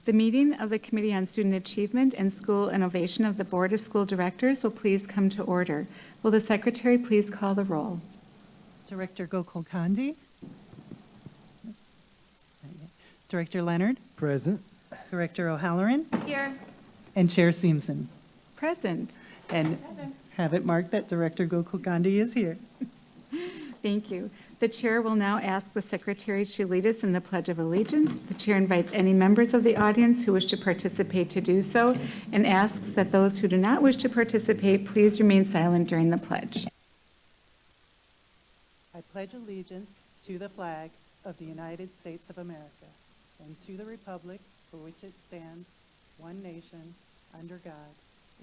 The meeting of the Committee on Student Achievement and School Innovation of the Board of School Directors will please come to order. Will the Secretary please call the roll? Director Gokul-Kandi. Director Leonard. Present. Director O'Halloran. Here. And Chair Simpson. Present. And have it marked that Director Gokul-Kandi is here. Thank you. The Chair will now ask the Secretary to lead us in the Pledge of Allegiance. The Chair invites any members of the audience who wish to participate to do so and asks that those who do not wish to participate please remain silent during the pledge. I pledge allegiance to the flag of the United States of America and to the republic for which it stands, one nation, under God,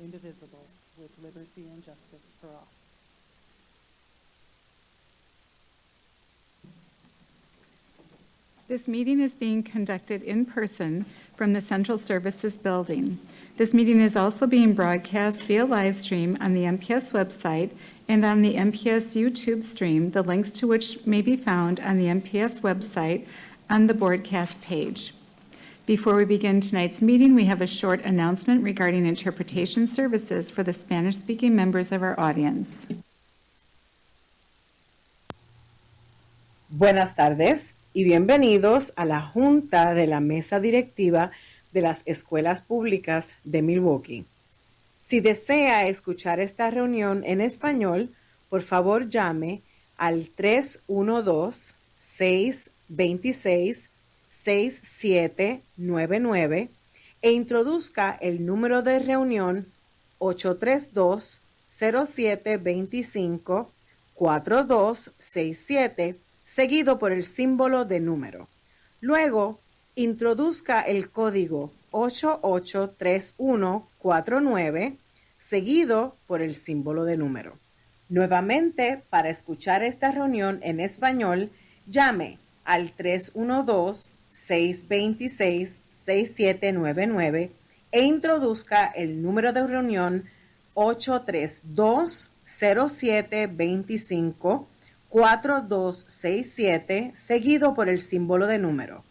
indivisible, with liberty and justice for all. This meeting is being conducted in person from the Central Services Building. This meeting is also being broadcast via live stream on the MPS website and on the MPS YouTube stream, the links to which may be found on the MPS website on the broadcast page. Before we begin tonight's meeting, we have a short announcement regarding interpretation services for the Spanish-speaking members of our audience. Buenas tardes y bienvenidos a la Junta de la Mesa Directiva de las Escuelas Públicas de Milwaukee. Si desea escuchar esta reunión en español, por favor llame al 312-626-6799 e introduzca el número de reunión 832-0725-4267 seguido por el símbolo de número. Luego, introduzca el código 883149, seguido por el símbolo de número. Nuevamente, para escuchar esta reunión en español, llame al 312-626-6799 e introduzca el número de reunión 832-0725 4267, seguido por el símbolo de número.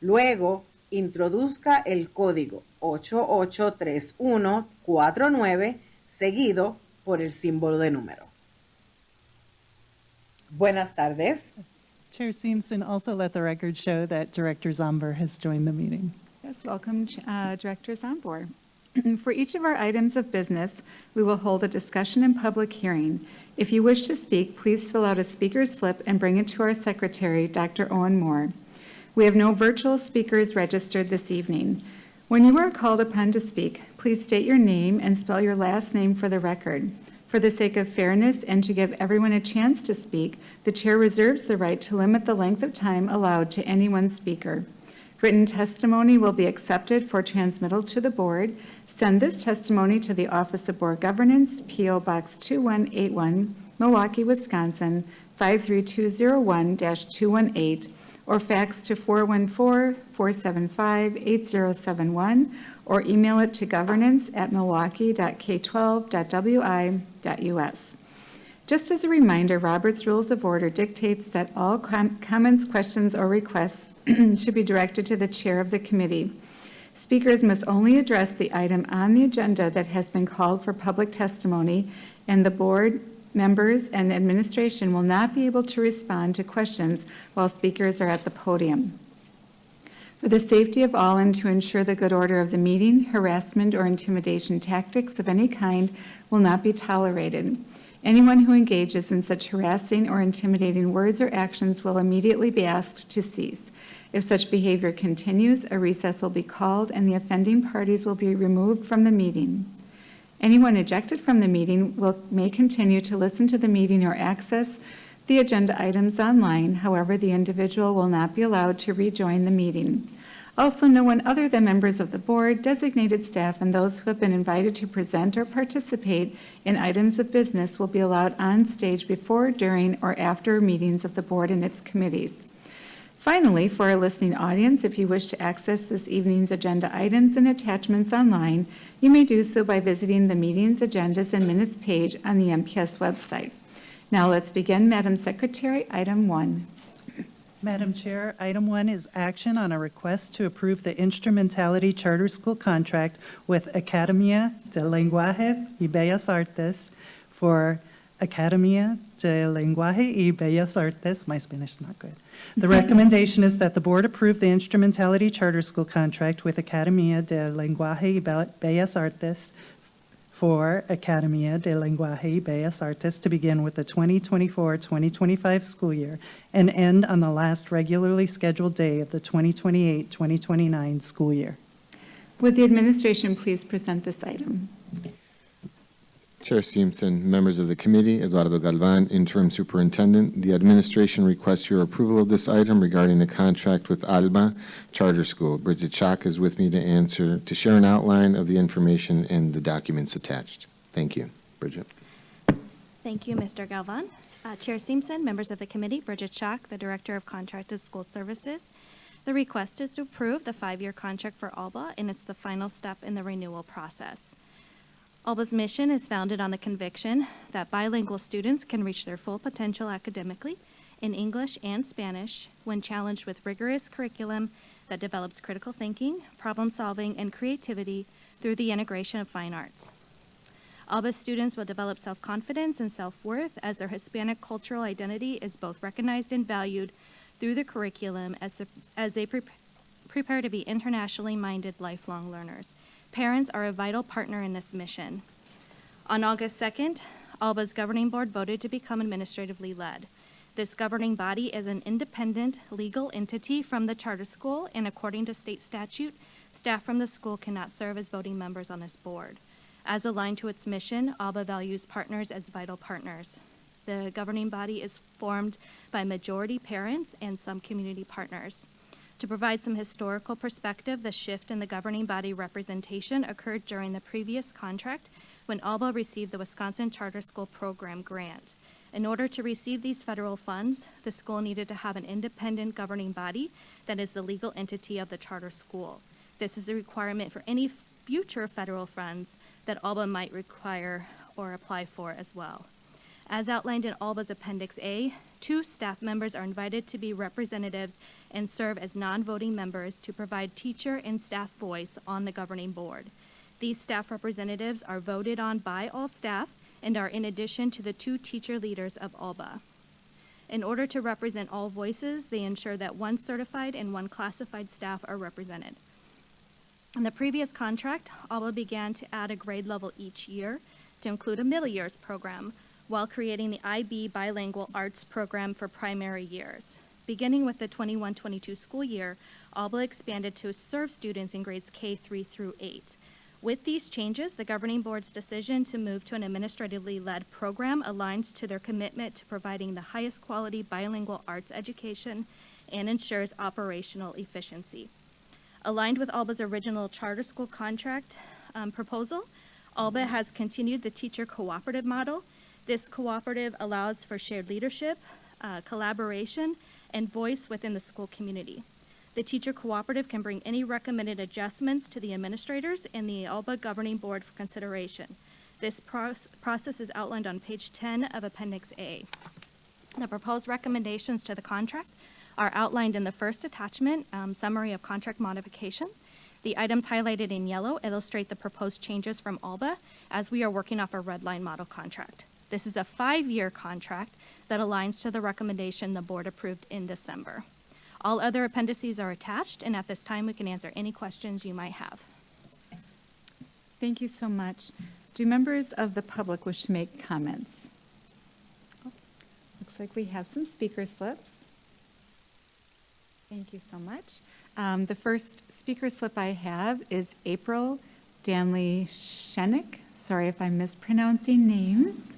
Luego, introduzca el código 883149, seguido por el símbolo de número. Buenas tardes. Chair Simpson, also let the record show that Director Zomber has joined the meeting. Yes, welcome, Director Zombor. For each of our items of business, we will hold a discussion and public hearing. If you wish to speak, please fill out a speaker's slip and bring it to our secretary, Dr. Owen Moore. We have no virtual speakers registered this evening. When you are called upon to speak, please state your name and spell your last name for the record. For the sake of fairness and to give everyone a chance to speak, the chair reserves the right to limit the length of time allowed to any one speaker. Written testimony will be accepted for transmittal to the board. Send this testimony to the Office of Board Governance, P.O. Box 2181, Milwaukee, Wisconsin, 53201-218, or fax to 414-475-8071, or email it to governance@milwaukee.k12.wi.us. Just as a reminder, Robert's Rules of Order dictates that all comments, questions, or requests should be directed to the chair of the committee. Speakers must only address the item on the agenda that has been called for public testimony, and the board members and administration will not be able to respond to questions while speakers are at the podium. For the safety of all and to ensure the good order of the meeting, harassment or intimidation tactics of any kind will not be tolerated. Anyone who engages in such harassing or intimidating words or actions will immediately be asked to cease. If such behavior continues, a recess will be called and the offending parties will be removed from the meeting. Anyone ejected from the meeting may continue to listen to the meeting or access the agenda items online. However, the individual will not be allowed to rejoin the meeting. Also, no one other than members of the board, designated staff, and those who have been invited to present or participate in items of business will be allowed on stage before, during, or after meetings of the board and its committees. Finally, for our listening audience, if you wish to access this evening's agenda items and attachments online, you may do so by visiting the meeting's agendas and minutes page on the MPS website. Now let's begin. Madam Secretary, item 1. Madam Chair, item 1 is action on a request to approve the instrumentality charter school contract with Academia de Lenguaje y Bellas Artes for Academia de Lenguaje y Bellas Artes. My Spanish is not good. The recommendation is that the board approve the instrumentality charter school contract with Academia de Lenguaje y Bellas Artes for Academia de Lenguaje y Bellas Artes to begin with the 2024-2025 school year and end on the last regularly scheduled day of the 2028-2029 school year. Would the administration please present this item? Chair Simpson, members of the committee, Eduardo Galvan, interim superintendent. The administration requests your approval of this item regarding the contract with ALBA Charter School. Bridget Schock is with me to share an outline of the information and the documents attached. Thank you. Bridget. Thank you, Mr. Galvan. Chair Simpson, members of the committee, Bridget Schock, the Director of Contracted School Services. The request is to approve the 5-year contract for ALBA, and it's the final step in the renewal process. ALBA's mission is founded on the conviction that bilingual students can reach their full potential academically in English and Spanish when challenged with rigorous curriculum that develops critical thinking, problem solving, and creativity through the integration of fine arts. ALBA students will develop self-confidence and self-worth as their Hispanic cultural identity is both recognized and valued through the curriculum as they prepare to be internationally minded lifelong learners. Parents are a vital partner in this mission. On August 2nd, ALBA's governing board voted to become administratively led. This governing body is an independent legal entity from the charter school, and according to state statute, staff from the school cannot serve as voting members on this board. As aligned to its mission, ALBA values partners as vital partners. The governing body is formed by majority parents and some community partners. To provide some historical perspective, the shift in the governing body representation occurred during the previous contract when ALBA received the Wisconsin Charter School Program grant. In order to receive these federal funds, the school needed to have an independent governing body that is the legal entity of the charter school. This is a requirement for any future federal funds that ALBA might require or apply for as well. As outlined in ALBA's Appendix A, 2 staff members are invited to be representatives and serve as non-voting members to provide teacher and staff voice on the governing board. These staff representatives are voted on by all staff and are in addition to the 2 teacher leaders of ALBA. In order to represent all voices, they ensure that 1 certified and 1 classified staff are represented. In the previous contract, ALBA began to add a grade level each year to include a middle years program, while creating the IB Bilingual Arts Program for primary years. Beginning with the 21-22 school year, ALBA expanded to serve students in grades K-3 through 8. With these changes, the governing board's decision to move to an administratively led program aligns to their commitment to providing the highest quality bilingual arts education and ensures operational efficiency. Aligned with ALBA's original charter school contract proposal, ALBA has continued the teacher cooperative model. This cooperative allows for shared leadership, collaboration, and voice within the school community. The teacher cooperative can bring any recommended adjustments to the administrators and the ALBA governing board for consideration. This process is outlined on page 10 of Appendix A. The proposed recommendations to the contract are outlined in the first attachment, summary of contract modification. The items highlighted in yellow illustrate the proposed changes from ALBA as we are working off a red line model contract. This is a 5-year contract that aligns to the recommendation the board approved in December. All other appendices are attached, and at this time, we can answer any questions you might have. Thank you so much. Do members of the public wish to make comments? Oh, looks like we have some speaker slips. Thank you so much. The first speaker slip I have is April Danley Shenik. Sorry if I'm mispronouncing names.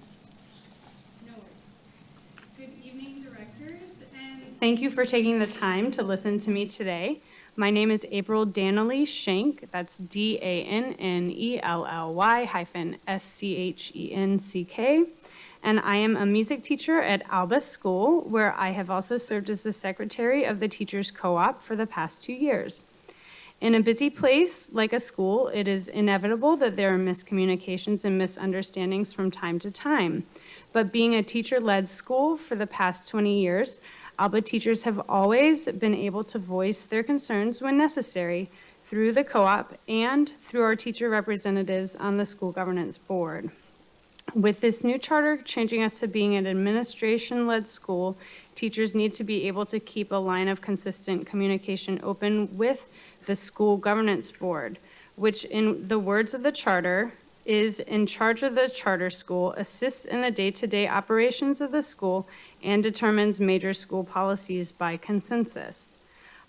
Thank you for taking the time to listen to me today. My name is April Danelly Schenck. That's DANNELLY-SCHENCK. And I am a music teacher at Alba School, where I have also served as the secretary of the Teachers Co-op for the past 2 years. In a busy place like a school, it is inevitable that there are miscommunications and misunderstandings from time to time. But being a teacher-led school for the past 20 years, Alba teachers have always been able to voice their concerns when necessary through the co-op and through our teacher representatives on the school governance board. With this new charter changing us to being an administration-led school, teachers need to be able to keep a line of consistent communication open with the school governance board, which in the words of the charter is in charge of the charter school, assists in the day-to-day operations of the school, and determines major school policies by consensus.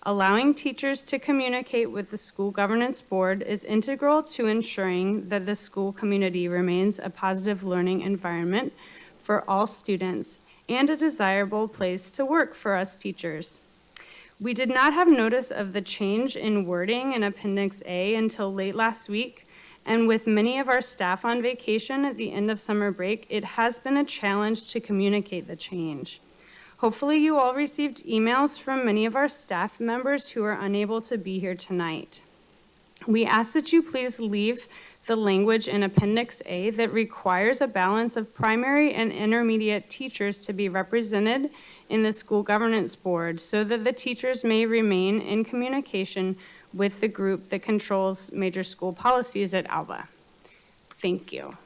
Allowing teachers to communicate with the school governance board is integral to ensuring that the school community remains a positive learning environment for all students and a desirable place to work for us teachers. We did not have notice of the change in wording in Appendix A until late last week, and with many of our staff on vacation at the end of summer break, it has been a challenge to communicate the change. Hopefully you all received emails from many of our staff members who are unable to be here tonight. We ask that you please leave the language in Appendix A that requires a balance of primary and intermediate teachers to be represented in the school governance board so that the teachers may remain in communication with the group that controls major school policies at Alba. Thank you.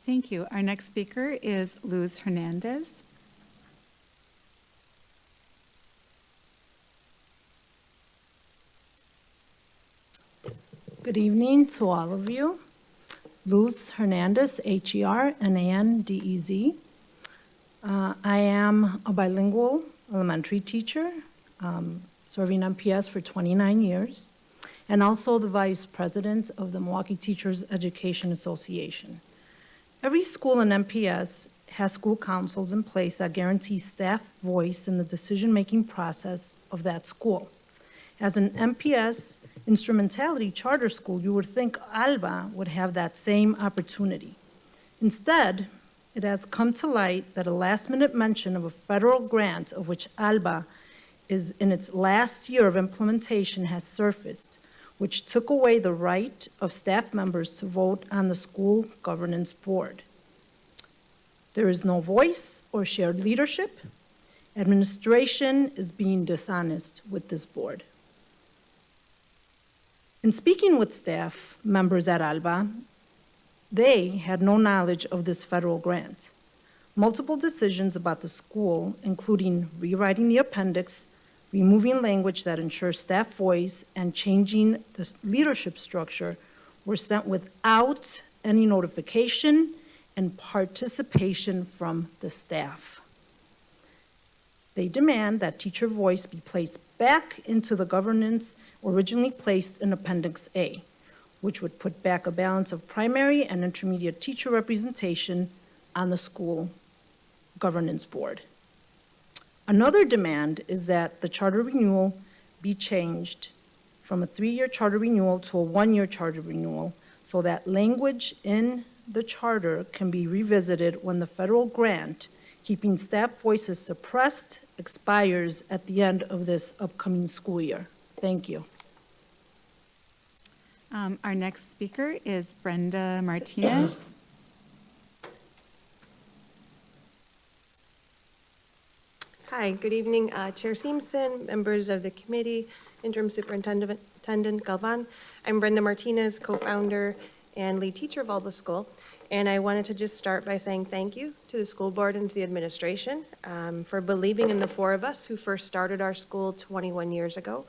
Thank you. Our next speaker is Luz Hernandez. Good evening to all of you. Luz Hernandez, Hernandez. I am a bilingual elementary teacher, serving MPS for 29 years, and also the vice president of the Milwaukee Teachers Education Association. Every school in MPS has school councils in place that guarantee staff voice in the decision-making process of that school. As an MPS instrumentality charter school, you would think Alba would have that same opportunity. Instead, it has come to light that a last-minute mention of a federal grant of which Alba is in its last year of implementation has surfaced, which took away the right of staff members to vote on the school governance board. There is no voice or shared leadership. Administration is being dishonest with this board. In speaking with staff members at Alba, they had no knowledge of this federal grant. Multiple decisions about the school, including rewriting the appendix, removing language that ensures staff voice, and changing the leadership structure, were sent without any notification and participation from the staff. They demand that teacher voice be placed back into the governance originally placed in Appendix A, which would put back a balance of primary and intermediate teacher representation on the school governance board. Another demand is that the charter renewal be changed from a 3-year charter renewal to a 1-year charter renewal so that language in the charter can be revisited when the federal grant, keeping staff voices suppressed, expires at the end of this upcoming school year. Thank you. Our next speaker is Brenda Martinez. Hi, good evening, Chair Simpson, members of the committee, Interim Superintendent Galvan. I'm Brenda Martinez, co-founder and lead teacher of Alba School, and I wanted to just start by saying thank you to the school board and to the administration for believing in the 4 of us who first started our school 21 years ago.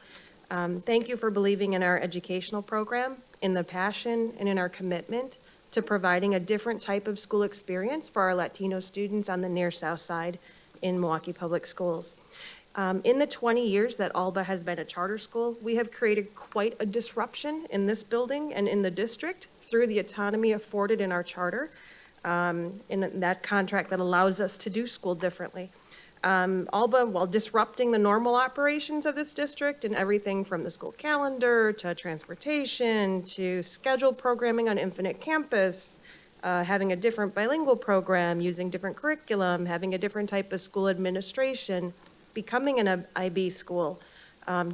Thank you for believing in our educational program, in the passion, and in our commitment to providing a different type of school experience for our Latino students on the near south side in Milwaukee Public Schools. In the 20 years that Alba has been a charter school, we have created quite a disruption in this building and in the district through the autonomy afforded in our charter, in that contract that allows us to do school differently. Alba, while disrupting the normal operations of this district and everything from the school calendar to transportation to scheduled programming on Infinite Campus, having a different bilingual program, using different curriculum, having a different type of school administration, becoming an IB school,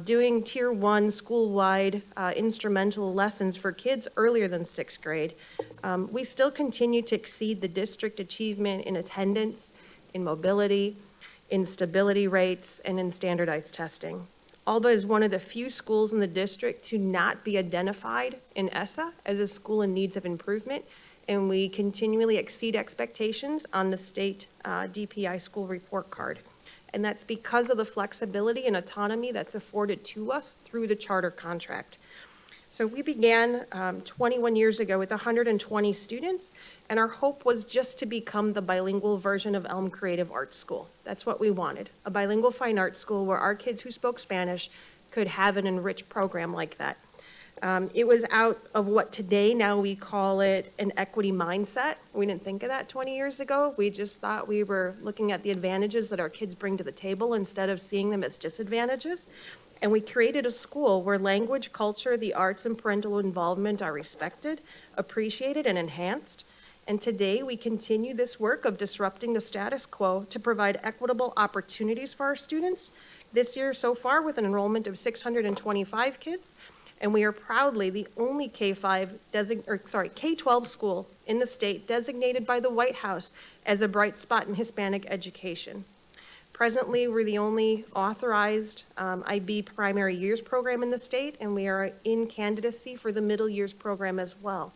doing Tier 1 school-wide instrumental lessons for kids earlier than 6th grade. We still continue to exceed the district achievement in attendance, in mobility, in stability rates, and in standardized testing. Alba is one of the few schools in the district to not be identified in ESSA as a school in needs of improvement, and we continually exceed expectations on the state DPI school report card. And that's because of the flexibility and autonomy that's afforded to us through the charter contract. So we began 21 years ago with 120 students, and our hope was just to become the bilingual version of Elm Creative Arts School. That's what we wanted, a bilingual fine arts school where our kids who spoke Spanish could have an enriched program like that. It was out of what today now we call it an equity mindset. We didn't think of that 20 years ago. We just thought we were looking at the advantages that our kids bring to the table instead of seeing them as disadvantages. And we created a school where language, culture, the arts, and parental involvement are respected, appreciated, and enhanced. And today, we continue this work of disrupting the status quo to provide equitable opportunities for our students. This year so far, with an enrollment of 625 kids, and we are proudly the only K-12 school in the state designated by the White House as a bright spot in Hispanic education. Presently, we're the only authorized IB primary years program in the state, and we are in candidacy for the middle years program as well.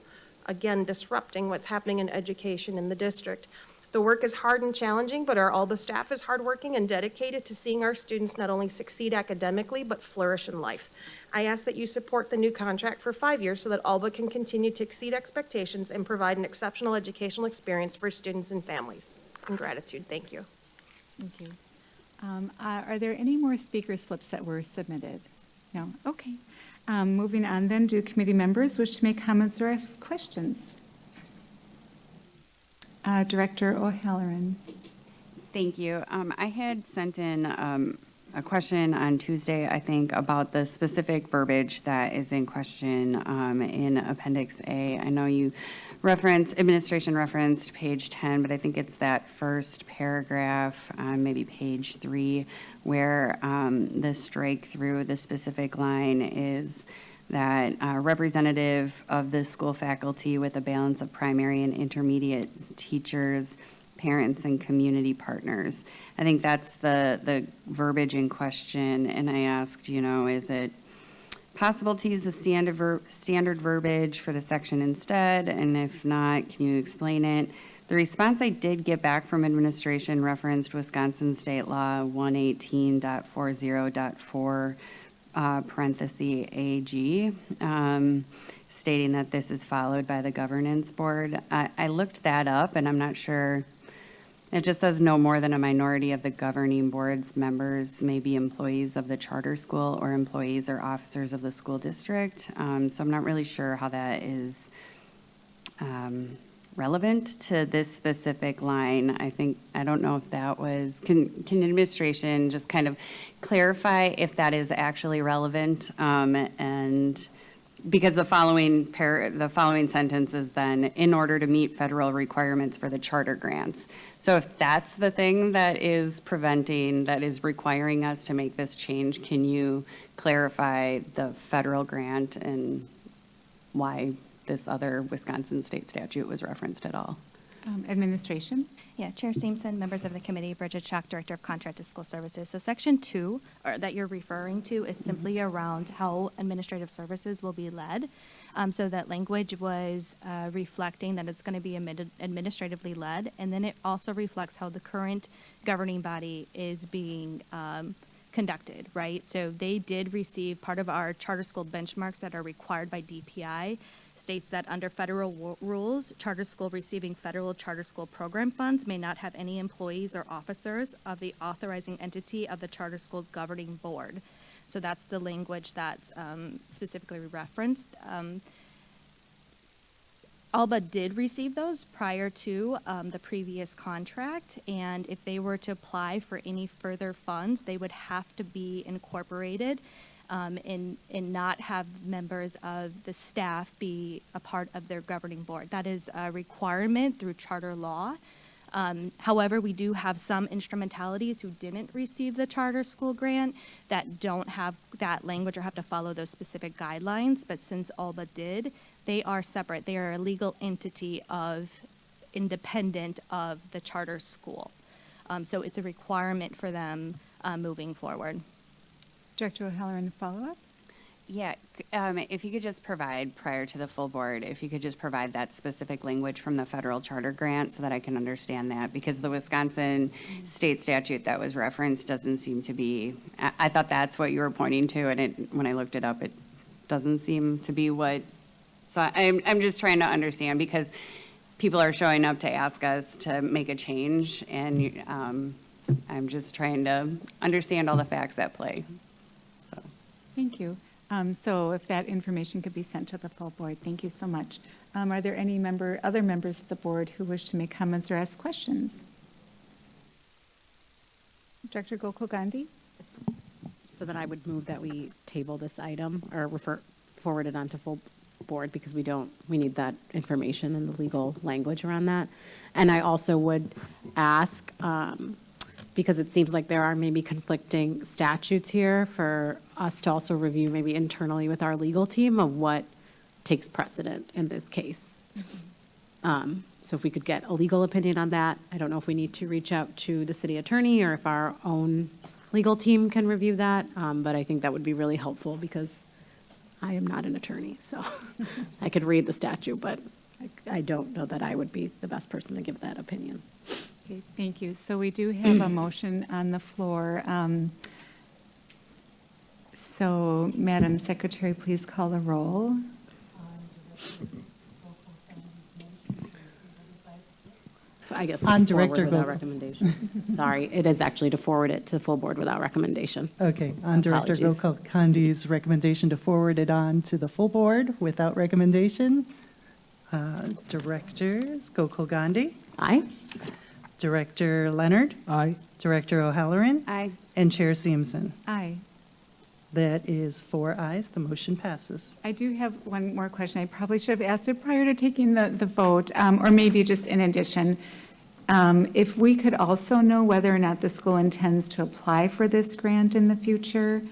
Again, disrupting what's happening in education in the district. The work is hard and challenging, but our Alba staff is hardworking and dedicated to seeing our students not only succeed academically, but flourish in life. I ask that you support the new contract for 5 years so that Alba can continue to exceed expectations and provide an exceptional educational experience for students and families. In gratitude, thank you. Thank you. Are there any more speaker slips that were submitted? No? Okay. Moving on then, do committee members wish to make comments or ask questions? Director O'Halloran. Thank you. I had sent in a question on Tuesday, I think, about the specific verbiage that is in question in Appendix A. I know you administration referenced page 10, but I think it's that first paragraph, maybe page 3, where the strike through the specific line is that representative of the school faculty with a balance of primary and intermediate teachers, parents, and community partners. I think that's the verbiage in question, and I asked, is it possible to use the standard verbiage for the section instead? And if not, can you explain it? The response I did get back from administration referenced Wisconsin State Law 118.40.4 parenthesis AG, stating that this is followed by the governance board. I looked that up, and I'm not sure. It just says no more than a minority of the governing board's members may be employees of the charter school or employees or officers of the school district. So I'm not really sure how that is relevant to this specific line. I don't know if that was, can administration just kind of clarify if that is actually relevant? And because the following sentence is then, in order to meet federal requirements for the charter grants. So if that's the thing that is requiring us to make this change, can you clarify the federal grant and why this other Wisconsin state statute was referenced at all? Administration. Yeah, Chair Simpson, members of the committee, Bridget Schock, Director of Contracted School Services. So Section 2 that you're referring to is simply around how administrative services will be led. So that language was reflecting that it's going to be administratively led, and then it also reflects how the current governing body is being conducted, right? So they did receive part of our charter school benchmarks that are required by DPI, states that under federal rules, charter school receiving federal charter school program funds may not have any employees or officers of the authorizing entity of the charter school's governing board. So that's the language that's specifically referenced. Alba did receive those prior to the previous contract, and if they were to apply for any further funds, they would have to be incorporated and not have members of the staff be a part of their governing board. That is a requirement through charter law. However, we do have some instrumentalities who didn't receive the charter school grant that don't have that language or have to follow those specific guidelines. But since Alba did, they are separate. They are a legal entity independent of the charter school. So it's a requirement for them moving forward. Director O'Halloran, follow-up? Yeah, if you could just provide, prior to the full board, if you could just provide that specific language from the federal charter grant so that I can understand that, because the Wisconsin state statute that was referenced doesn't seem to be, I thought that's what you were pointing to, and when I looked it up, it doesn't seem to be what, so I'm just trying to understand, because people are showing up to ask us to make a change, and I'm just trying to understand all the facts at play. So. Thank you. So if that information could be sent to the full board, thank you so much. Are there any other members of the board who wish to make comments or ask questions? Director Gokul Gandhi? So then I would move that we table this item or forward it on to full board, because we need that information and the legal language around that. And I also would ask, because it seems like there are maybe conflicting statutes here, for us to also review maybe internally with our legal team of what takes precedent in this case. So if we could get a legal opinion on that. I don't know if we need to reach out to the city attorney or if our own legal team can review that, but I think that would be really helpful, because I am not an attorney, so I could read the statute, but I don't know that I would be the best person to give that opinion. Okay, thank you. So we do have a motion on the floor. So, Madam Secretary, please call the roll. I guess On to forward Director without Gokul. recommendation. Sorry, it is actually to forward it to the full board without recommendation. Okay, on Director Apologies. Gokul Kandi's recommendation to forward it on to the full board without recommendation. Directors Gokul Gandhi, Aye? Director Leonard, Aye. Director O'Halloran, Aye. and Chair Seamson. Aye. That is 4 ayes, the motion passes. I do have one more question. I probably should have asked it prior to taking the vote, or maybe just in addition. If we could also know whether or not the school intends to apply for this grant in the future,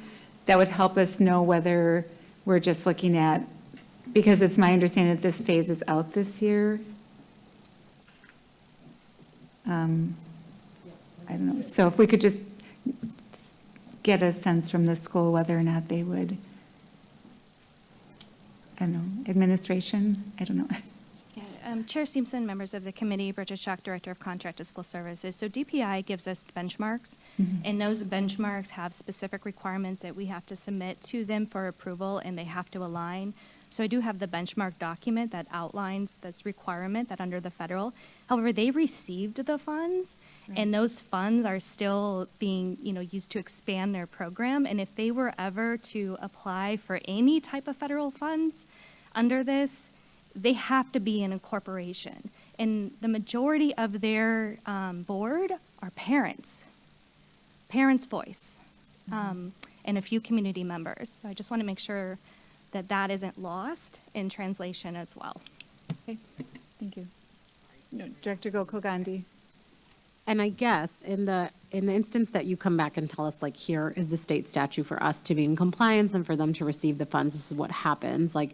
that would help us know whether we're just looking at, because it's my understanding that this phase is out this year. I don't know. So if we could just get a sense from the school whether or not they would, I don't know, administration? I don't know. Yeah, Chair Simpson, members of the committee, Bridget Schock, Director of Contracted School Services. So DPI gives us benchmarks, and those benchmarks have specific requirements that we have to submit to them for approval, and they have to align. So I do have the benchmark document that outlines this requirement that under the federal. However, they received the funds, and those funds are still being, used to expand their program. And if they were ever to apply for any type of federal funds under this, they have to be an incorporation. And the majority of their board are parents voice, and a few community members. So I just want to make sure that that isn't lost in translation as well. Okay, thank you. No, Director Gokul Gandhi. And I guess in the instance that you come back and tell us, like, here is the state statute for us to be in compliance and for them to receive the funds, this is what happens, like,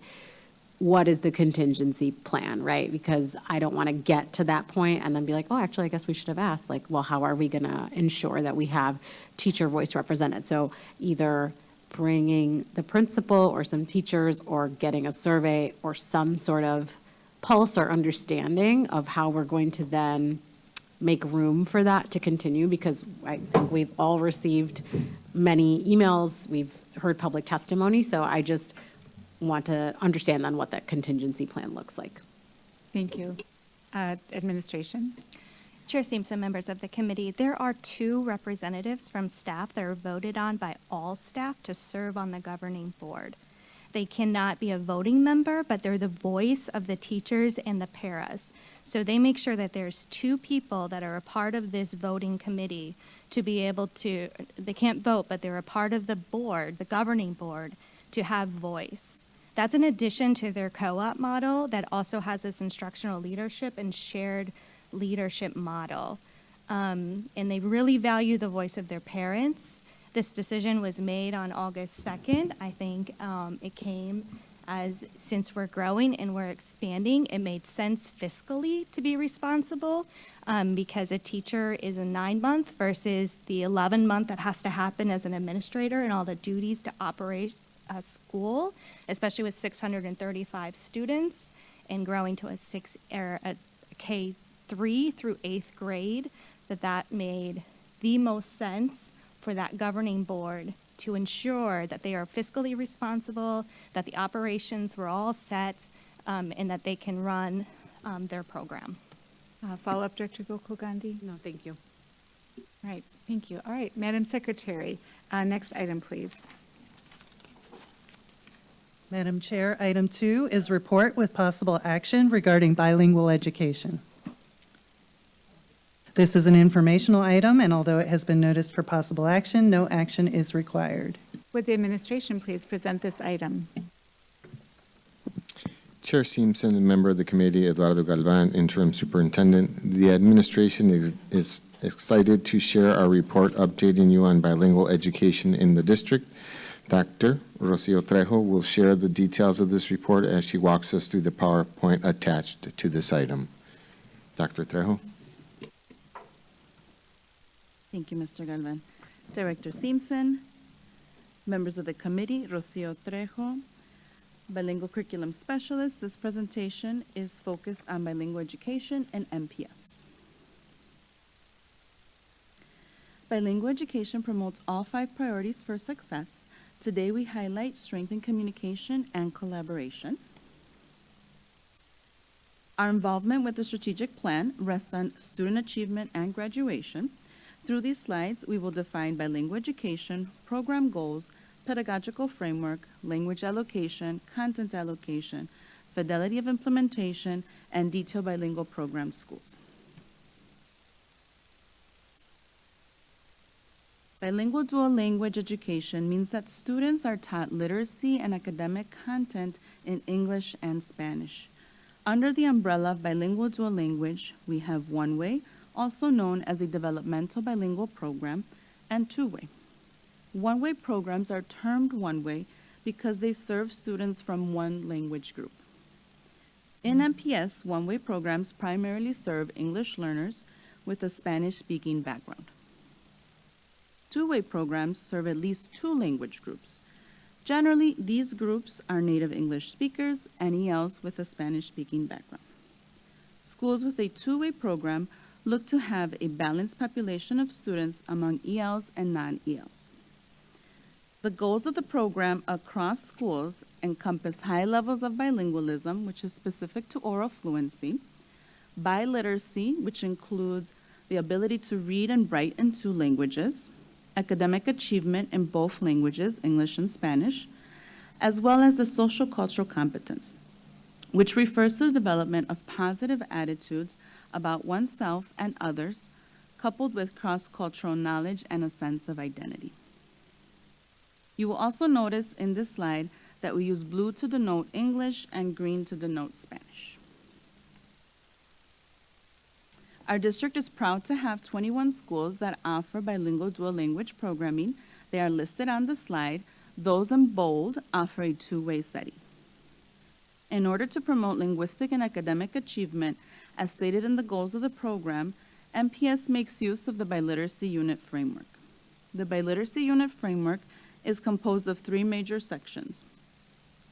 what is the contingency plan, right? Because I don't want to get to that point and then be like, oh, actually, I guess we should have asked, like, well, how are we going to ensure that we have teacher voice represented? So either bringing the principal or some teachers or getting a survey or some sort of pulse or understanding of how we're going to then make room for that to continue, because I think we've all received many emails, we've heard public testimony, so I just want to understand then what that contingency plan looks like. Thank you. Administration. Chair Simpson, members of the committee, there are 2 representatives from staff that are voted on by all staff to serve on the governing board. They cannot be a voting member, but they're the voice of the teachers and the paras. So they make sure that there's 2 people that are a part of this voting committee to be able to, they can't vote, but they're a part of the board, the governing board, to have voice. That's in addition to their co-op model that also has this instructional leadership and shared leadership model. And they really value the voice of their parents. This decision was made on August 2nd. I think it came as since we're growing and we're expanding, it made sense fiscally to be responsible because a teacher is a 9-month versus the 11-month that has to happen as an administrator and all the duties to operate a school, especially with 635 students and growing to a K3 through 8th grade, that made the most sense for that governing board to ensure that they are fiscally responsible, that the operations were all set, and that they can run their program. Follow-up, Director Gokul Gandhi? No, thank you. All right, thank you. All right, Madam Secretary, next item, please. Madam Chair, item 2 is report with possible action regarding bilingual education. This is an informational item, and although it has been noticed for possible action, no action is required. Would the administration please present this item? Chair Simpson, and member of the committee, Eduardo Galvan, interim superintendent. The administration is excited to share our report updating you on bilingual education in the district. Dr. Rocio Trejo will share the details of this report as she walks us through the PowerPoint attached to this item. Dr. Trejo. Thank you, Mr. Galvan. Director Simpson, members of the committee, Rocio Trejo, bilingual curriculum specialist. This presentation is focused on bilingual education and MPS. Bilingual education promotes all 5 priorities for success. Today we highlight strength in communication and collaboration. Our involvement with the strategic plan rests on student achievement and graduation. Through these slides, we will define bilingual education, program goals, pedagogical framework, language allocation, content allocation, fidelity of implementation, and detailed bilingual program schools. Bilingual dual language education means that students are taught literacy and academic content in English and Spanish. Under the umbrella of bilingual dual language, we have one-way, also known as a developmental bilingual program, and two-way. One-way programs are termed one-way because they serve students from one language group. In MPS, one-way programs primarily serve English learners with a Spanish-speaking background. Two-way programs serve at least 2 language groups. Generally, these groups are native English speakers and ELs with a Spanish-speaking background. Schools with a two-way program look to have a balanced population of students among ELs and non-ELs. The goals of the program across schools encompass high levels of bilingualism, which is specific to oral fluency, biliteracy, which includes the ability to read and write in 2 languages, academic achievement in both languages, English and Spanish, as well as the social cultural competence, which refers to the development of positive attitudes about oneself and others, coupled with cross-cultural knowledge and a sense of identity. You will also notice in this slide that we use blue to denote English and green to denote Spanish. Our district is proud to have 21 schools that offer bilingual dual language programming. They are listed on the slide. Those in bold offer a two-way setting. In order to promote linguistic and academic achievement, as stated in the goals of the program, MPS makes use of the biliteracy unit framework. The biliteracy unit framework is composed of 3 major sections: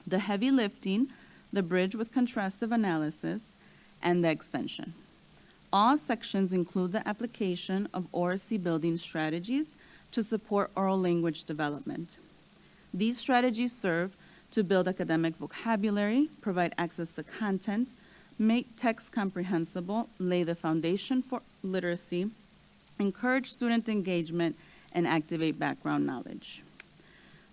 the heavy lifting, the bridge with contrastive analysis, and the extension. All sections include the application of oracy building strategies to support oral language development. These strategies serve to build academic vocabulary, provide access to content, make text comprehensible, lay the foundation for literacy, encourage student engagement, and activate background knowledge.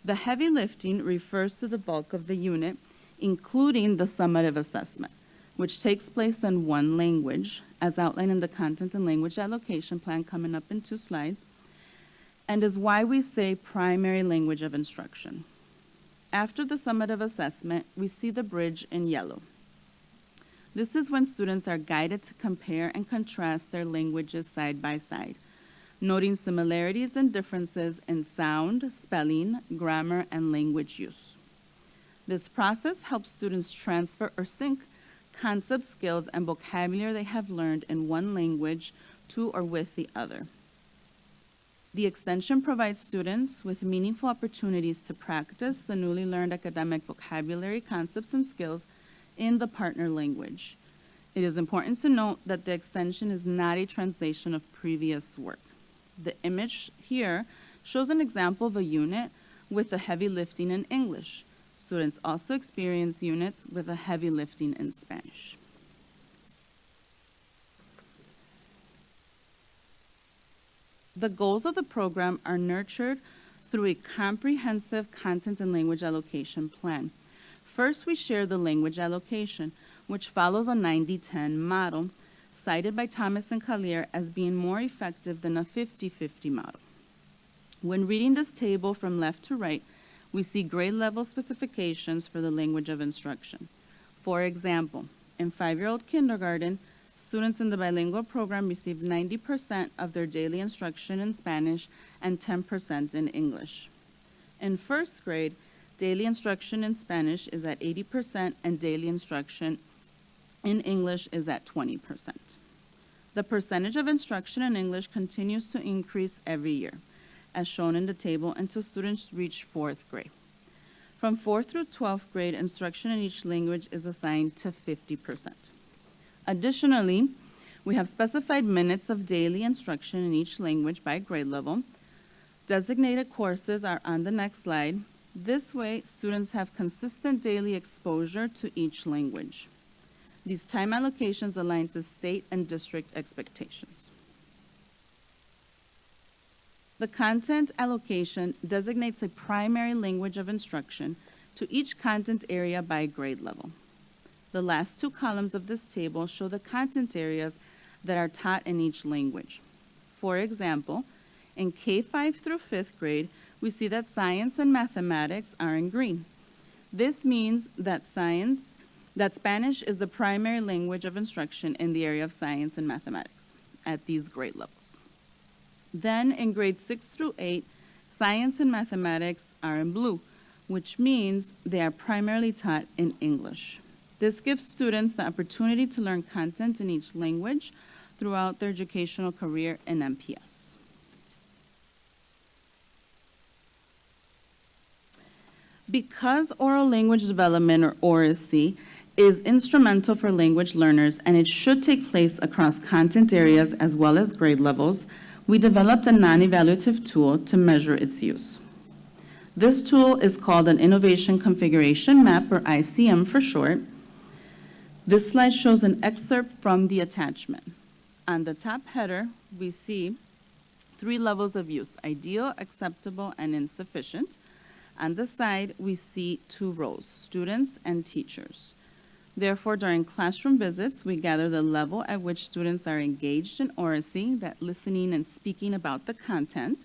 The heavy lifting refers to the bulk of the unit, including the summative assessment, which takes place in 1 language, as outlined in the content and language allocation plan coming up in 2 slides, and is why we say primary language of instruction. After the summative assessment, we see the bridge in yellow. This is when students are guided to compare and contrast their languages side by side, noting similarities and differences in sound, spelling, grammar, and language use. This process helps students transfer or sync concept skills and vocabulary they have learned in one language to or with the other. The extension provides students with meaningful opportunities to practice the newly learned academic vocabulary, concepts, and skills in the partner language. It is important to note that the extension is not a translation of previous work. The image here shows an example of a unit with a heavy lifting in English. Students also experience units with a heavy lifting in Spanish. The goals of the program are nurtured through a comprehensive content and language allocation plan. First, we share the language allocation, which follows a 90-10 model, cited by Thomas and Collier as being more effective than a 50-50 model. When reading this table from left to right, we see grade level specifications for the language of instruction. For example, in 5-year-old kindergarten, students in the bilingual program receive 90% of their daily instruction in Spanish and 10% in English. In 1st grade, daily instruction in Spanish is at 80% and daily instruction in English is at 20%. The percentage of instruction in English continues to increase every year, as shown in the table, until students reach 4th grade. From 4th through 12th grade, instruction in each language is assigned to 50%. Additionally, we have specified minutes of daily instruction in each language by grade level. Designated courses are on the next slide. This way, students have consistent daily exposure to each language. These time allocations align to state and district expectations. The content allocation designates a primary language of instruction to each content area by grade level. The last 2 columns of this table show the content areas that are taught in each language. For example, in K-5 through 5th grade, we see that science and mathematics are in green. This means that Spanish is the primary language of instruction in the area of science and mathematics at these grade levels. Then in grades 6 through 8, science and mathematics are in blue, which means they are primarily taught in English. This gives students the opportunity to learn content in each language throughout their educational career in MPS. Because oral language development, or oracy, is instrumental for language learners and it should take place across content areas as well as grade levels, we developed a non-evaluative tool to measure its use. This tool is called an Innovation Configuration Map, or ICM for short. This slide shows an excerpt from the attachment. On the top header, we see 3 levels of use: ideal, acceptable, and insufficient. On the side, we see 2 rows, students and teachers. Therefore, during classroom visits, we gather the level at which students are engaged in oracy, that listening and speaking about the content.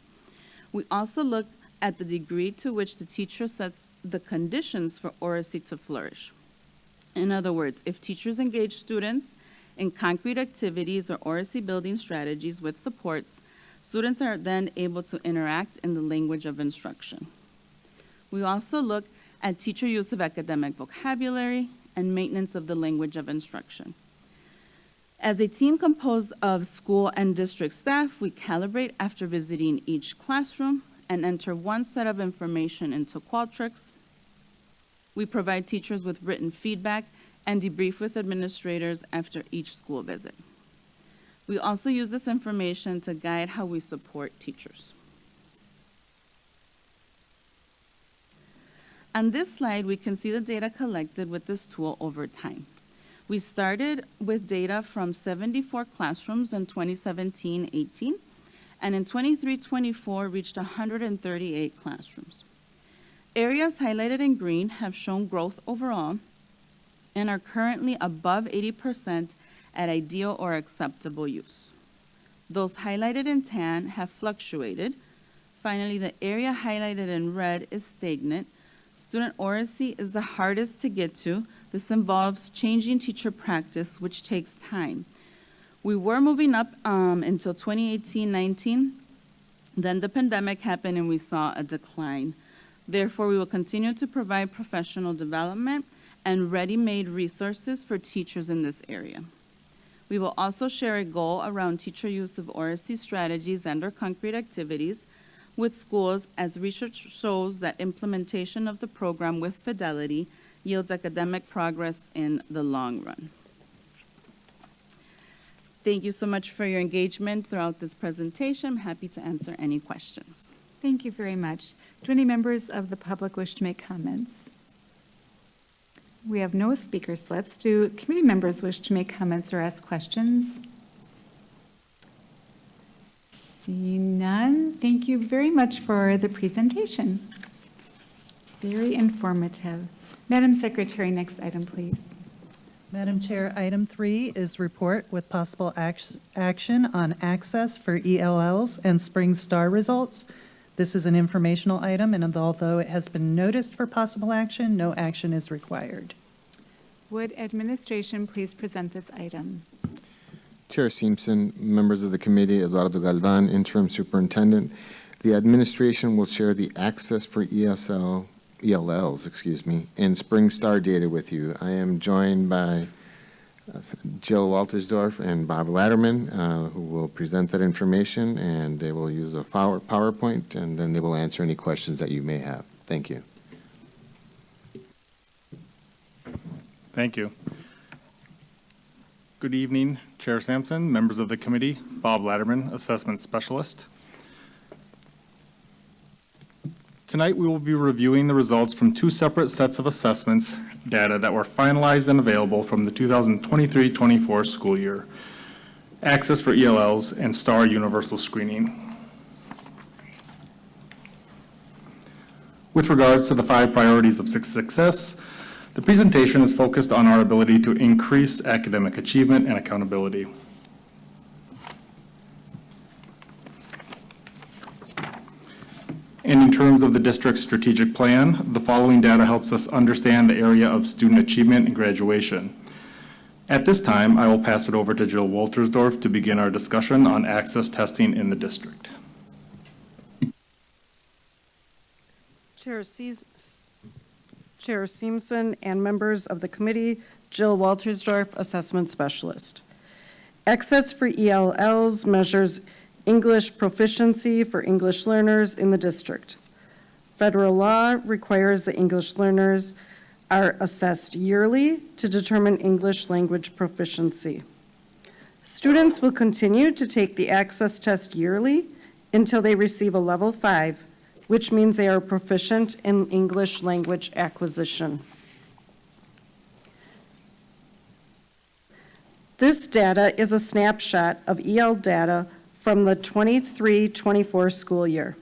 We also look at the degree to which the teacher sets the conditions for oracy to flourish. In other words, if teachers engage students in concrete activities or oracy building strategies with supports, students are then able to interact in the language of instruction. We also look at teacher use of academic vocabulary and maintenance of the language of instruction. As a team composed of school and district staff, we calibrate after visiting each classroom and enter 1 set of information into Qualtrics. We provide teachers with written feedback and debrief with administrators after each school visit. We also use this information to guide how we support teachers. On this slide, we can see the data collected with this tool over time. We started with data from 74 classrooms in 2017-18, and in 23-24 reached 138 classrooms. Areas highlighted in green have shown growth overall and are currently above 80% at ideal or acceptable use. Those highlighted in tan have fluctuated. Finally, the area highlighted in red is stagnant. Student oracy is the hardest to get to. This involves changing teacher practice, which takes time. We were moving up until 2018-19. Then the pandemic happened and we saw a decline. Therefore, we will continue to provide professional development and ready-made resources for teachers in this area. We will also share a goal around teacher use of ORC strategies and/or concrete activities with schools, as research shows that implementation of the program with fidelity yields academic progress in the long run. Thank you so much for your engagement throughout this presentation. I'm happy to answer any questions. Thank you very much. Do any members of the public wish to make comments? We have no speaker slips. Do committee members wish to make comments or ask questions? Seeing none, thank you very much for the presentation. Very informative. Madam Secretary, next item, please. Madam Chair, item 3 is report with possible action on access for ELLs and Spring Star results. This is an informational item, and although it has been noticed for possible action, no action is required. Would administration please present this item? Chair Simpson, members of the committee, Eduardo Galvan, interim superintendent. The administration will share the access for ELLs, and Spring Star data with you. I am joined by Jill Waltersdorf and Bob Latterman, who will present that information, and they will use a PowerPoint, and then they will answer any questions that you may have. Thank you. Thank you. Good evening, Chair Sampson, members of the committee, Bob Latterman, Assessment Specialist. Tonight, we will be reviewing the results from 2 separate sets of assessments data that were finalized and available from the 2023-24 school year. Access for ELLs and STAR Universal Screening. With regards to the 5 priorities of success, the presentation is focused on our ability to increase academic achievement and accountability. And in terms of the district's strategic plan, the following data helps us understand the area of student achievement and graduation. At this time, I will pass it over to Jill Waltersdorf to begin our discussion on access testing in the district. Chair Simpson and members of the committee, Jill Waltersdorf, Assessment Specialist. Access for ELLs measures English proficiency for English learners in the district. Federal law requires that English learners are assessed yearly to determine English language proficiency. Students will continue to take the access test yearly until they receive a level 5, which means they are proficient in English language acquisition. This data is a snapshot of EL data from the 23-24 school year.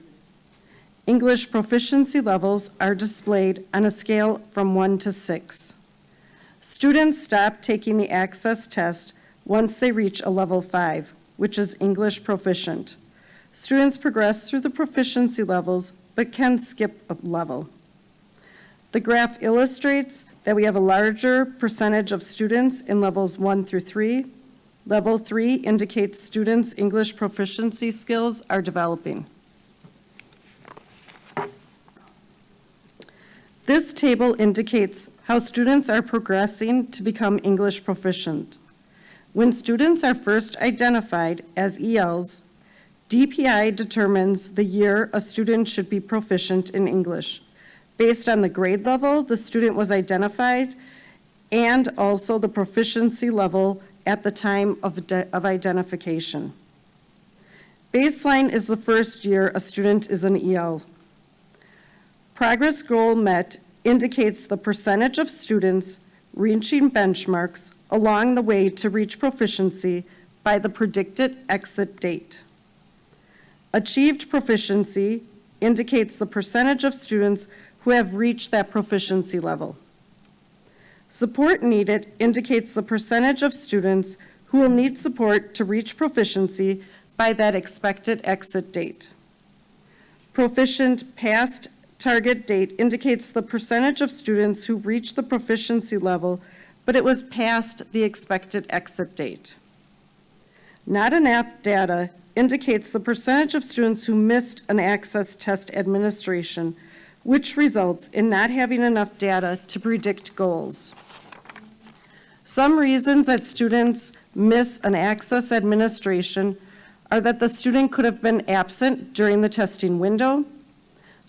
English proficiency levels are displayed on a scale from 1 to 6. Students stop taking the access test once they reach a level 5, which is English proficient. Students progress through the proficiency levels but can skip a level. The graph illustrates that we have a larger percentage of students in levels 1 through 3. Level 3 indicates students' English proficiency skills are developing. This table indicates how students are progressing to become English proficient. When students are first identified as ELs, DPI determines the year a student should be proficient in English, based on the grade level the student was identified and also the proficiency level at the time of identification. Baseline is the first year a student is an EL. Progress goal met indicates the percentage of students reaching benchmarks along the way to reach proficiency by the predicted exit date. Achieved proficiency indicates the percentage of students who have reached that proficiency level. Support needed indicates the percentage of students who will need support to reach proficiency by that expected exit date. Proficient past target date indicates the percentage of students who reached the proficiency level, but it was past the expected exit date. Not enough data indicates the percentage of students who missed an access test administration, which results in not having enough data to predict goals. Some reasons that students miss an access administration are that the student could have been absent during the testing window.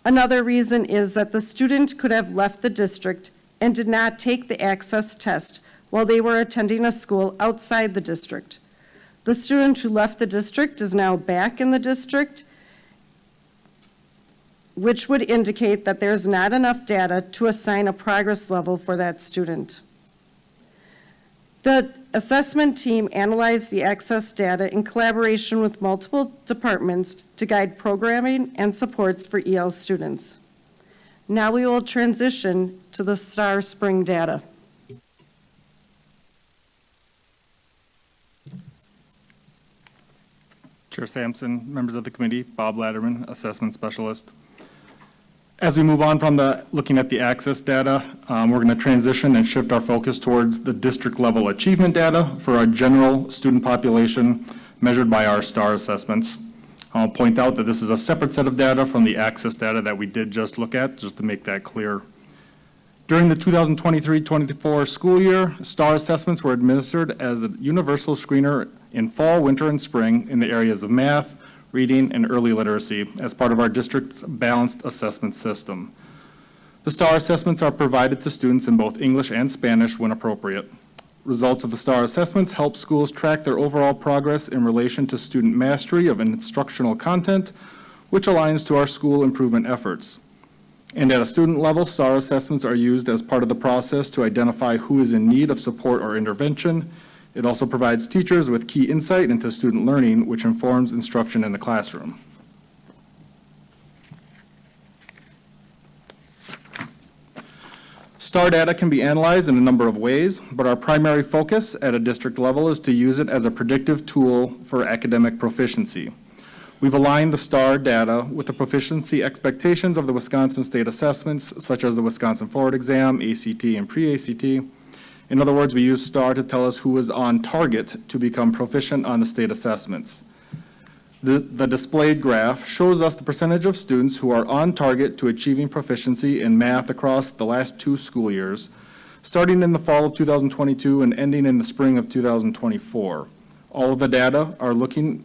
Another reason is that the student could have left the district and did not take the access test while they were attending a school outside the district. The student who left the district is now back in the district, which would indicate that there's not enough data to assign a progress level for that student. The assessment team analyzed the access data in collaboration with multiple departments to guide programming and supports for EL students. Now we will transition to the STAR Spring data. Chair Sampson, members of the committee, Bob Latterman, assessment specialist. As we move on from looking at the access data, we're going to transition and shift our focus towards the district level achievement data for our general student population measured by our STAR assessments. I'll point out that this is a separate set of data from the access data that we did just look at, just to make that clear. During the 2023-24 school year, STAR assessments were administered as a universal screener in fall, winter, and spring in the areas of math, reading, and early literacy as part of our district's balanced assessment system. The STAR assessments are provided to students in both English and Spanish when appropriate. Results of the STAR assessments help schools track their overall progress in relation to student mastery of instructional content, which aligns to our school improvement efforts. And at a student level, STAR assessments are used as part of the process to identify who is in need of support or intervention. It also provides teachers with key insight into student learning, which informs instruction in the classroom. STAR data can be analyzed in a number of ways, but our primary focus at a district level is to use it as a predictive tool for academic proficiency. We've aligned the STAR data with the proficiency expectations of the Wisconsin state assessments, such as the Wisconsin Forward Exam, ACT, and pre-ACT. In other words, we use STAR to tell us who is on target to become proficient on the state assessments. The displayed graph shows us the percentage of students who are on target to achieving proficiency in math across the last 2 school years, starting in the fall of 2022 and ending in the spring of 2024. All of the data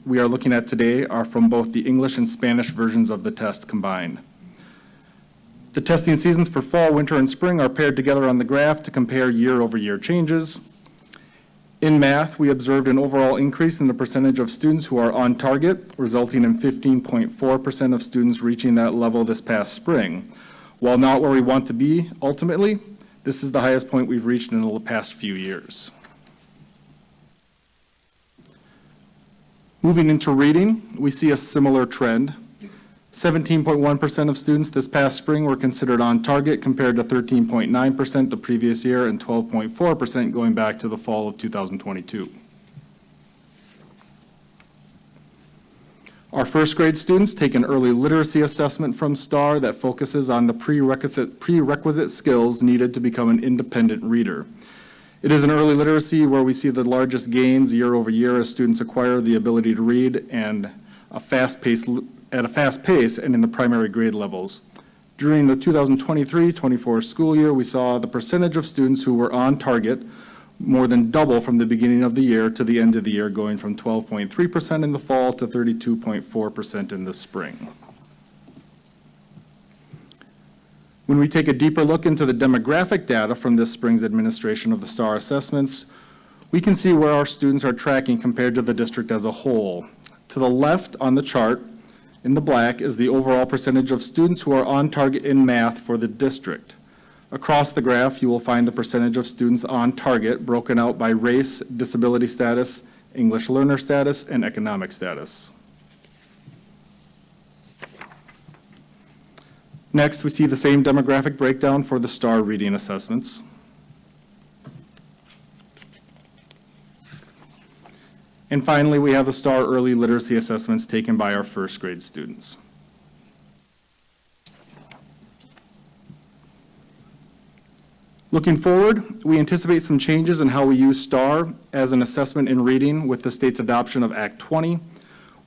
we are looking at today are from both the English and Spanish versions of the test combined. The testing seasons for fall, winter, and spring are paired together on the graph to compare year-over-year changes. In math, we observed an overall increase in the percentage of students who are on target, resulting in 15.4% of students reaching that level this past spring. While not where we want to be, ultimately, this is the highest point we've reached in the past few years. Moving into reading, we see a similar trend. 17.1% of students this past spring were considered on target compared to 13.9% the previous year and 12.4% going back to the fall of 2022. Our first grade students take an early literacy assessment from STAR that focuses on the prerequisite skills needed to become an independent reader. It is an early literacy where we see the largest gains year over year as students acquire the ability to read and at a fast pace and in the primary grade levels. During the 2023-24 school year, we saw the percentage of students who were on target more than double from the beginning of the year to the end of the year, going from 12.3% in the fall to 32.4% in the spring. When we take a deeper look into the demographic data from this spring's administration of the STAR assessments, we can see where our students are tracking compared to the district as a whole. To the left on the chart, in the black, is the overall percentage of students who are on target in math for the district. Across the graph, you will find the percentage of students on target broken out by race, disability status, English learner status, and economic status. Next, we see the same demographic breakdown for the STAR reading assessments. And finally, we have the STAR early literacy assessments taken by our first grade students. Looking forward, we anticipate some changes in how we use STAR as an assessment in reading with the state's adoption of Act 20.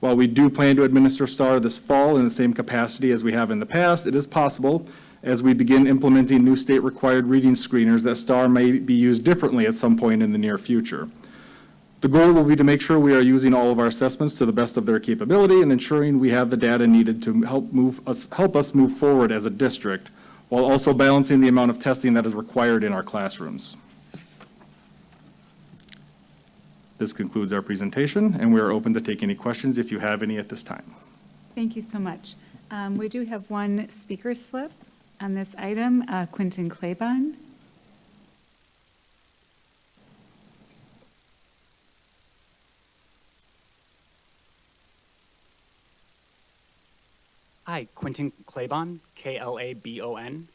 While we do plan to administer STAR this fall in the same capacity as we have in the past, it is possible, as we begin implementing new state-required reading screeners that STAR may be used differently at some point in the near future. The goal will be to make sure we are using all of our assessments to the best of their capability and ensuring we have the data needed to help us move forward as a district, while also balancing the amount of testing that is required in our classrooms. This concludes our presentation, and we are open to take any questions if you have any at this time. Thank you so much. We do have one speaker slip on this item, Quentin Claybon. Hi, Quentin Claybon, Klabon.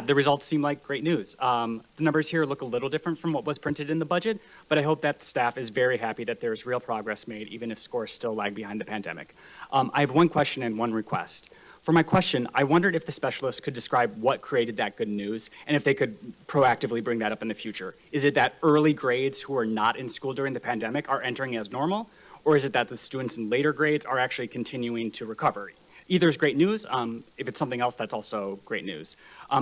The results seem like great news. The numbers here look a little different from what was printed in the budget, but I hope that the staff is very happy that there's real progress made, even if scores still lag behind the pandemic. I have one question and one request. For my question, I wondered if the specialists could describe what created that good news and if they could proactively bring that up in the future. Is it that early grades who are not in school during the pandemic are entering as normal? Or is it that the students in later grades are actually continuing to recover? Either is great news. If it's something else, that's also great news.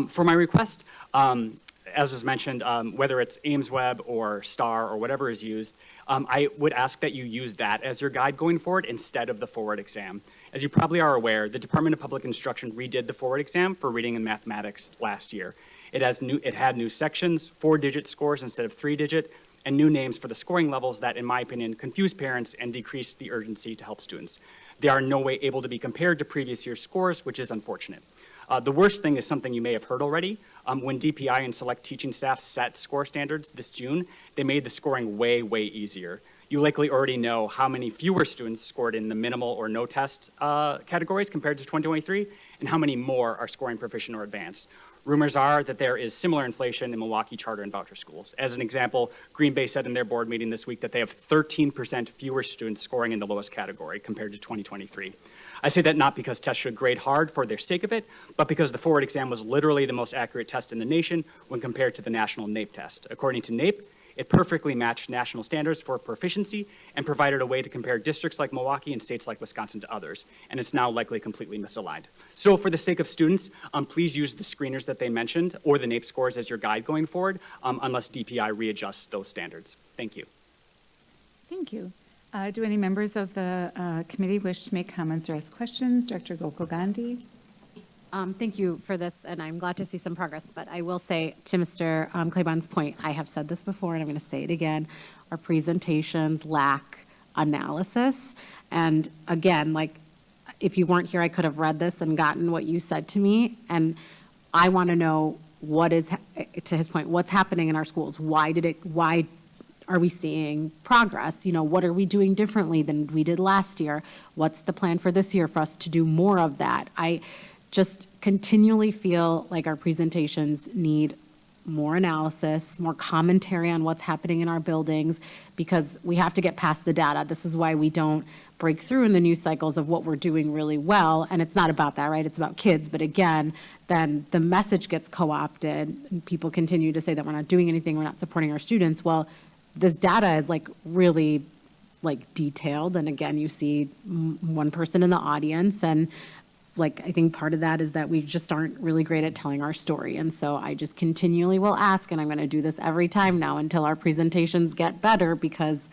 For my request, as was mentioned, whether it's AIMSweb or STAR or whatever is used, I would ask that you use that as your guide going forward instead of the forward exam. As you probably are aware, the Department of Public Instruction redid the forward exam for reading and mathematics last year. It had new sections, 4-digit scores instead of 3-digit, and new names for the scoring levels that, in my opinion, confuse parents and decrease the urgency to help students. They are in no way able to be compared to previous year's scores, which is unfortunate. The worst thing is something you may have heard already. When DPI and select teaching staff set score standards this June, they made the scoring way, way easier. You likely already know how many fewer students scored in the minimal or no test categories compared to 2023, and how many more are scoring proficient or advanced. Rumors are that there is similar inflation in Milwaukee charter and voucher schools. As an example, Green Bay said in their board meeting this week that they have 13% fewer students scoring in the lowest category compared to 2023. I say that not because tests should grade hard for their sake of it, but because the forward exam was literally the most accurate test in the nation when compared to the national NAEP test. According to NAEP, it perfectly matched national standards for proficiency and provided a way to compare districts like Milwaukee and states like Wisconsin to others, and it's now likely completely misaligned. So for the sake of students, please use the screeners that they mentioned or the NAEP scores as your guide going forward, unless DPI readjusts those standards. Thank you. Thank you. Do any members of the committee wish to make comments or ask questions? Director Gokul Gandhi. Thank you for this, and I'm glad to see some progress. But I will say, to Mr. Claybon's point, I have said this before, and I'm going to say it again. Our presentations lack analysis. And again, like, if you weren't here, I could have read this and gotten what you said to me. And I want to know what is, to his point, what's happening in our schools? Why are we seeing progress? You know, what are we doing differently than we did last year? What's the plan for this year for us to do more of that? I just continually feel like our presentations need more analysis, more commentary on what's happening in our buildings, because we have to get past the data. This is why we don't break through in the news cycles of what we're doing really well. And it's not about that, right? It's about kids. But again, then the message gets co-opted and people continue to say that we're not doing anything, we're not supporting our students. Well, this data is like really like detailed. And again, you see one person in the audience, and like, I think part of that is that we just aren't really great at telling our story. And so I just continually will ask, and I'm going to do this every time now until our presentations get better, because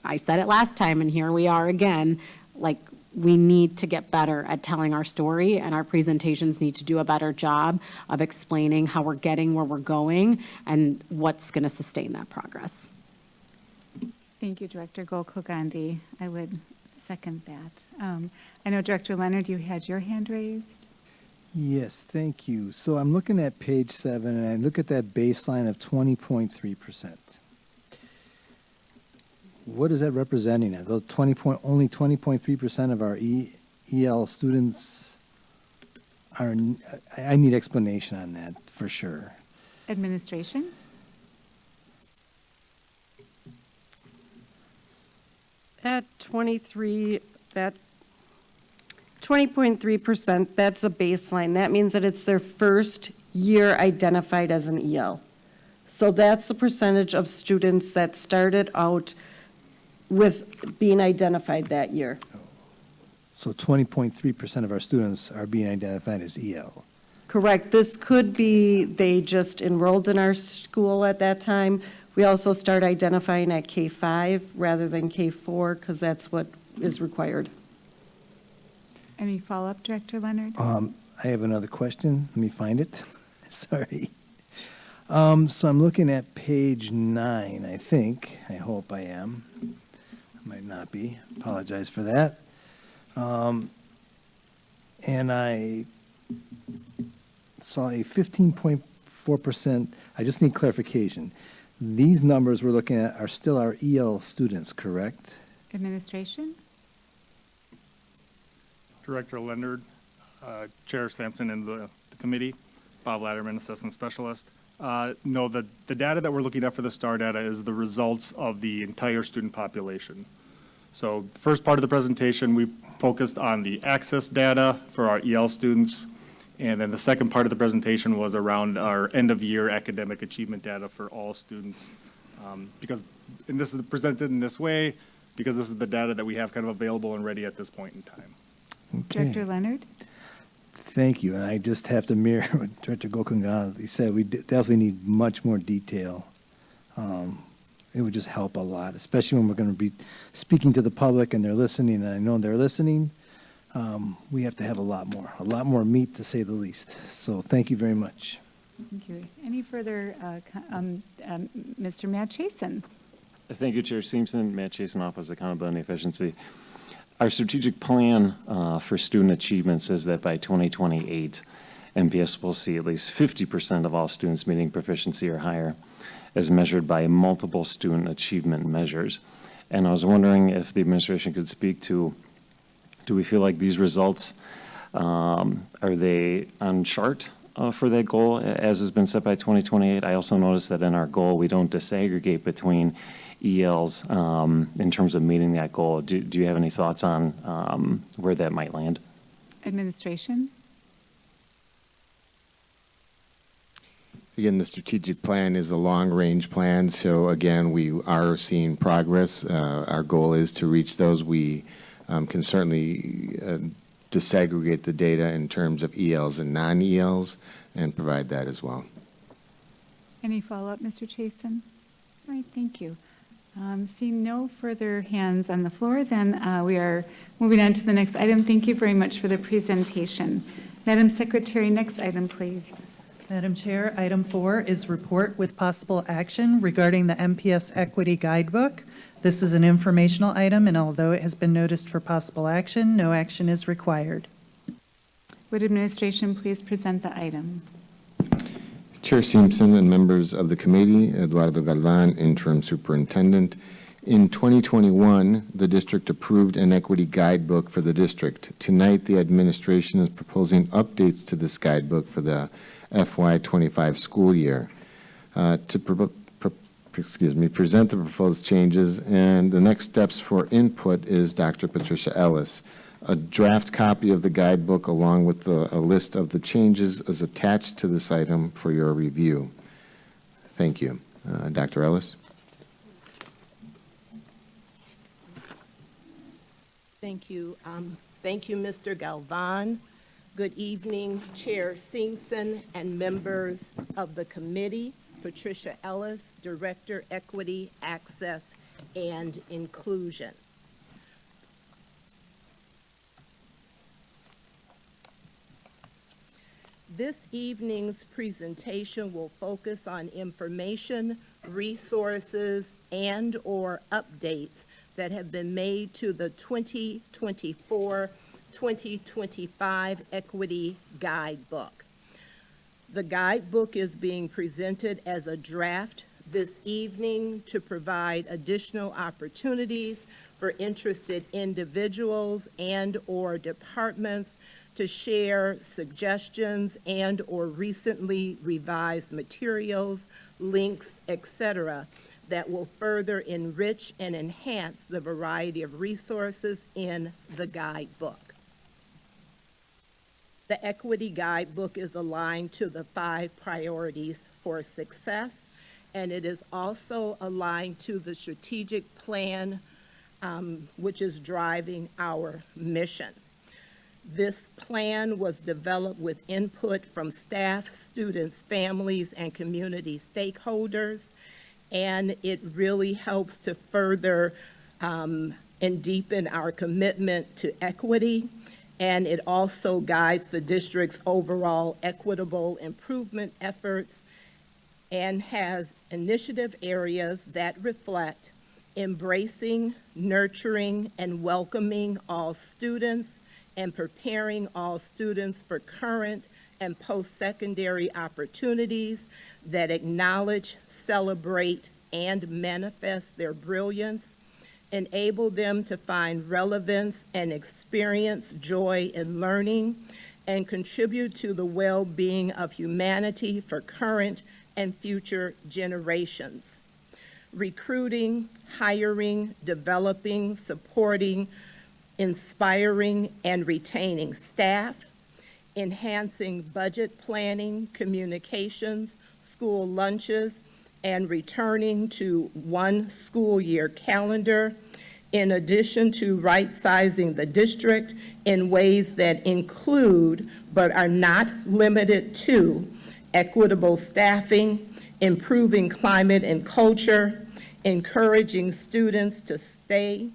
I said it last time and here we are again. Like, we need to get better at telling our story, and our presentations need to do a better job of explaining how we're getting where we're going and what's going to sustain that progress. Thank you, Director Gokul Gandhi. I would second that. I know, Director Leonard, you had your hand raised. Yes, thank you. So I'm looking at page 7, and I look at that baseline of 20.3%. What is that representing? Those only 20.3% of our EL students are. I need explanation on that for sure. Administration? At 20.3%, that's a baseline. That means that it's their first year identified as an EL. So that's the percentage of students that started out with being identified that year. So 20.3% of our students are being identified as EL. Correct. This could be they just enrolled in our school at that time. We also start identifying at K-5 rather than K-4 because that's what is required. Any follow-up, Director Leonard? I have another question. Let me find it. Sorry. So I'm looking at page 9, I think. I hope I am. I might not be. Apologize for that. And I saw a 15.4%. I just need clarification. These numbers we're looking at are still our EL students, correct? Administration? Director Leonard, Chair Sampson, and the committee, Bob Latterman, Assessment Specialist. No, the data that we're looking at for the STAR data is the results of the entire student population. So the first part of the presentation, we focused on the access data for our EL students, and then the second part of the presentation was around our end-of-year academic achievement data for all students. And this is presented in this way because this is the data that we have kind of available and ready at this point in time. Okay. Director Leonard? Thank you. And I just have to mirror what Director Gokungana said. We definitely need much more detail. It would just help a lot, especially when we're going to be speaking to the public and they're listening, and I know they're listening. We have to have a lot more meat, to say the least. So thank you very much. Thank you. Any further, Mr. Matt Chason? Thank you, Chair Simpson. Matt Chason, Office of Accountability and Efficiency. Our strategic plan for student achievement says that by 2028, MPS will see at least 50% of all students meeting proficiency or higher, as measured by multiple student achievement measures. And I was wondering if the administration could speak to, do we feel like these results, are they on chart for that goal as has been set by 2028? I also noticed that in our goal, we don't disaggregate between ELs in terms of meeting that goal. Do you have any thoughts on where that might land? Administration? Again, the strategic plan is a long-range plan, so again, we are seeing progress. Our goal is to reach those. We can certainly disaggregate the data in terms of ELs and non-ELs and provide that as well. Any follow-up, Mr. Chason? All right, thank you. Seeing no further hands on the floor, then we are moving on to the next item. Thank you very much for the presentation. Madam Secretary, next item, please. Madam Chair, item 4 is report with possible action regarding the MPS Equity Guidebook. This is an informational item, and although it has been noticed for possible action, no action is required. Would administration please present the item? Chair Simpson and members of the committee, Eduardo Galvan, Interim Superintendent. In 2021, the district approved an equity guidebook for the district. Tonight, the administration is proposing updates to this guidebook for the FY25 school year. To present the proposed changes, and the next steps for input is Dr. Patricia Ellis. A draft copy of the guidebook along with a list of the changes is attached to this item for your review. Thank you. Dr. Ellis? Thank you. Thank you, Mr. Galvan. Good evening, Chair Simpson and members of the committee. Patricia Ellis, Director, Equity, Access, and Inclusion. This evening's presentation will focus on information, resources, and/or updates that have been made to the 2024-2025 Equity Guidebook. The guidebook is being presented as a draft this evening to provide additional opportunities for interested individuals and/or departments to share suggestions and/or recently revised materials, links, etc., that will further enrich and enhance the variety of resources in the guidebook. The Equity Guidebook is aligned to the 5 priorities for success, and it is also aligned to the strategic plan, which is driving our mission. This plan was developed with input from staff, students, families, and community stakeholders, and it really helps to further and deepen our commitment to equity, and it also guides the district's overall equitable improvement efforts and has initiative areas that reflect embracing, nurturing, and welcoming all students and preparing all students for current and post-secondary opportunities that acknowledge, celebrate, and manifest their brilliance, enable them to find relevance and experience joy in learning, and contribute to the well-being of humanity for current and future generations. Recruiting, hiring, developing, supporting, inspiring, and retaining staff, enhancing budget planning, communications, school lunches, and returning to one school year calendar, in addition to right-sizing the district in ways that include, but are not limited to, equitable staffing, improving climate and culture, encouraging students to stay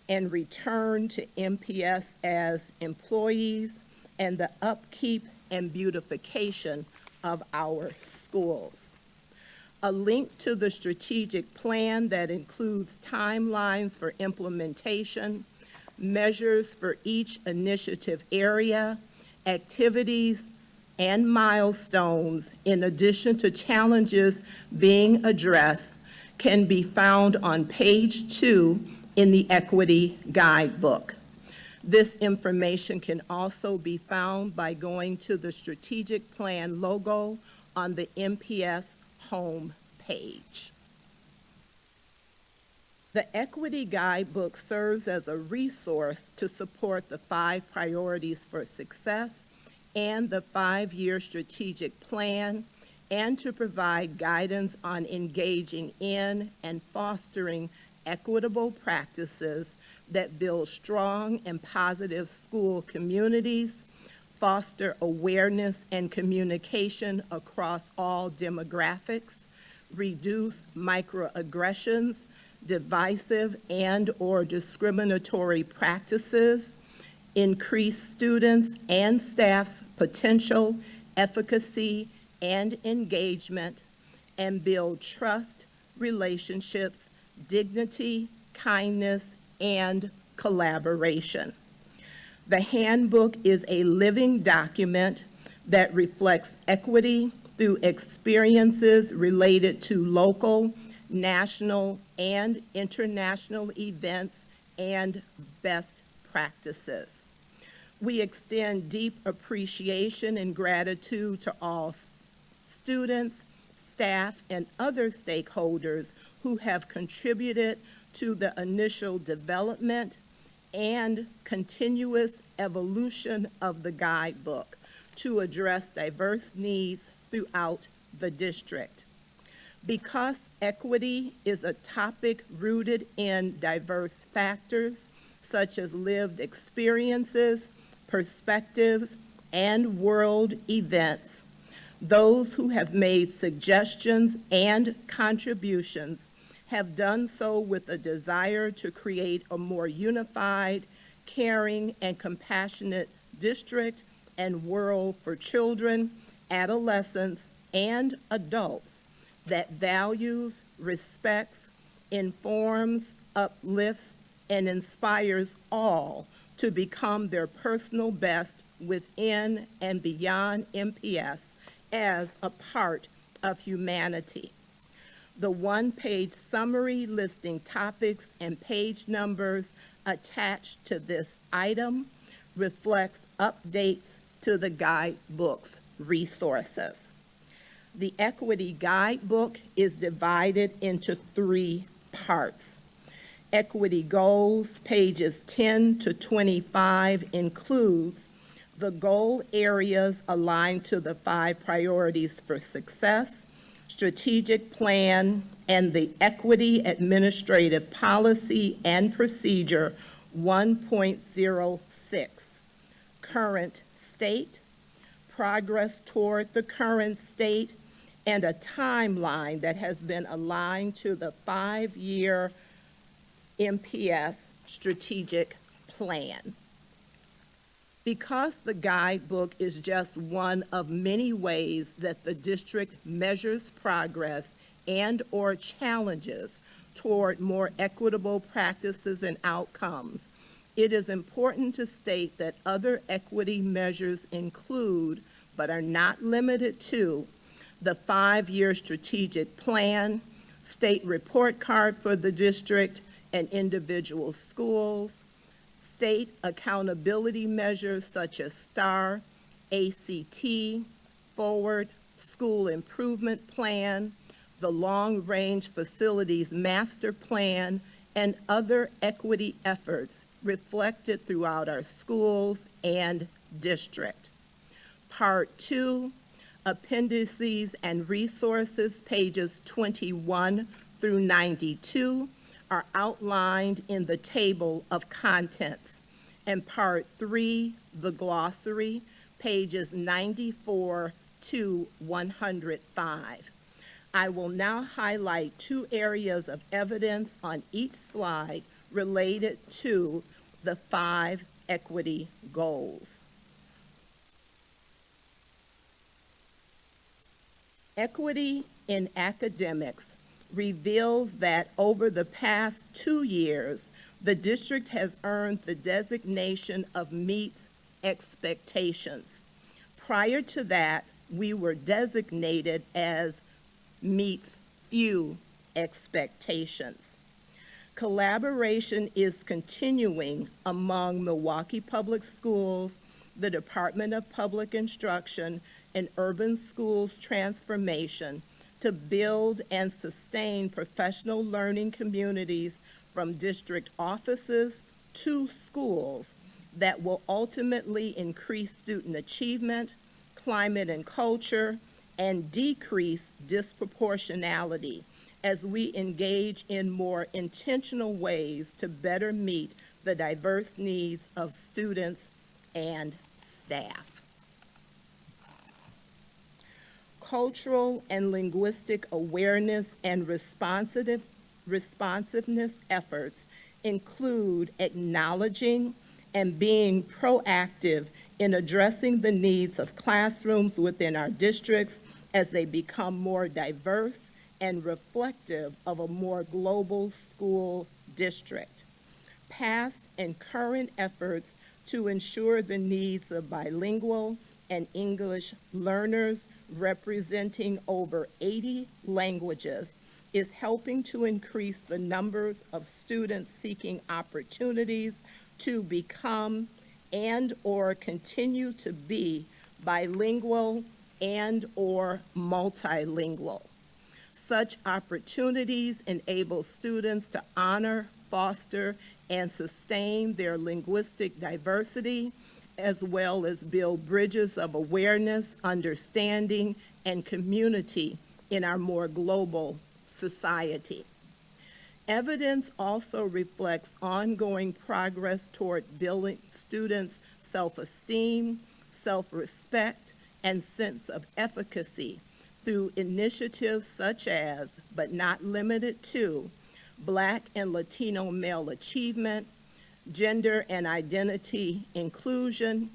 and return to MPS as employees, and the upkeep and beautification of our schools. A link to the strategic plan that includes timelines for implementation, measures for each initiative area, activities, and milestones, in addition to challenges being addressed, can be found on page 2 in the Equity Guidebook. This information can also be found by going to the strategic plan logo on the MPS home page. The Equity Guidebook serves as a resource to support the 5 priorities for success and the 5-year strategic plan, and to provide guidance on engaging in and fostering equitable practices that build strong and positive school communities, foster awareness and communication across all demographics, reduce microaggressions, divisive and/or discriminatory practices, increase students' and staff's potential, efficacy, and engagement, and build trust, relationships, dignity, kindness, and collaboration. The handbook is a living document that reflects equity through experiences related to local, national, and international events and best practices. We extend deep appreciation and gratitude to all students, staff, and other stakeholders who have contributed to the initial development and continuous evolution of the guidebook to address diverse needs throughout the district. Because equity is a topic rooted in diverse factors such as lived experiences, perspectives, and world events, those who have made suggestions and contributions have done so with a desire to create a more unified, caring, and compassionate district and world for children, adolescents, and adults that values, respects, informs, uplifts, and inspires all to become their personal best within and beyond MPS as a part of humanity. The one-page summary listing topics and page numbers attached to this item reflects updates to the guidebook's resources. The Equity Guidebook is divided into 3 parts. Equity Goals, pages 10 to 25, includes the goal areas aligned to the 5 priorities for success, strategic plan, and the Equity Administrative Policy and Procedure 1.06. current state, progress toward the current state, and a timeline that has been aligned to the 5-year MPS strategic plan. Because the guidebook is just one of many ways that the district measures progress and/or challenges toward more equitable practices and outcomes, it is important to state that other equity measures include, but are not limited to, the 5-year strategic plan, state report card for the district and individual schools, state accountability measures such as STAR, ACT, Forward, School Improvement Plan, the Long Range Facilities Master Plan, and other equity efforts reflected throughout our schools and district. Part 2, appendices and resources, pages 21 through 92, are outlined in the table of contents. And Part 3, the glossary, pages 94 to 105. I will now highlight 2 areas of evidence on each slide related to the 5 equity goals. Equity in academics reveals that over the past 2 years, the district has earned the designation of meets expectations. Prior to that, we were designated as meets few expectations. Collaboration is continuing among Milwaukee Public Schools, the Department of Public Instruction, and Urban Schools Transformation to build and sustain professional learning communities from district offices to schools that will ultimately increase student achievement, climate and culture, and decrease disproportionality as we engage in more intentional ways to better meet the diverse needs of students and staff. Cultural and linguistic awareness and responsiveness efforts include acknowledging and being proactive in addressing the needs of classrooms within our districts as they become more diverse and reflective of a more global school district. Past and current efforts to ensure the needs of bilingual and English learners representing over 80 languages is helping to increase the numbers of students seeking opportunities to become and/or continue to be bilingual and/or multilingual. Such opportunities enable students to honor, foster, and sustain their linguistic diversity, as well as build bridges of awareness, understanding, and community in our more global society. Evidence also reflects ongoing progress toward building students' self-esteem, self-respect, and sense of efficacy through initiatives such as, but not limited to, Black and Latino male achievement, gender and identity inclusion,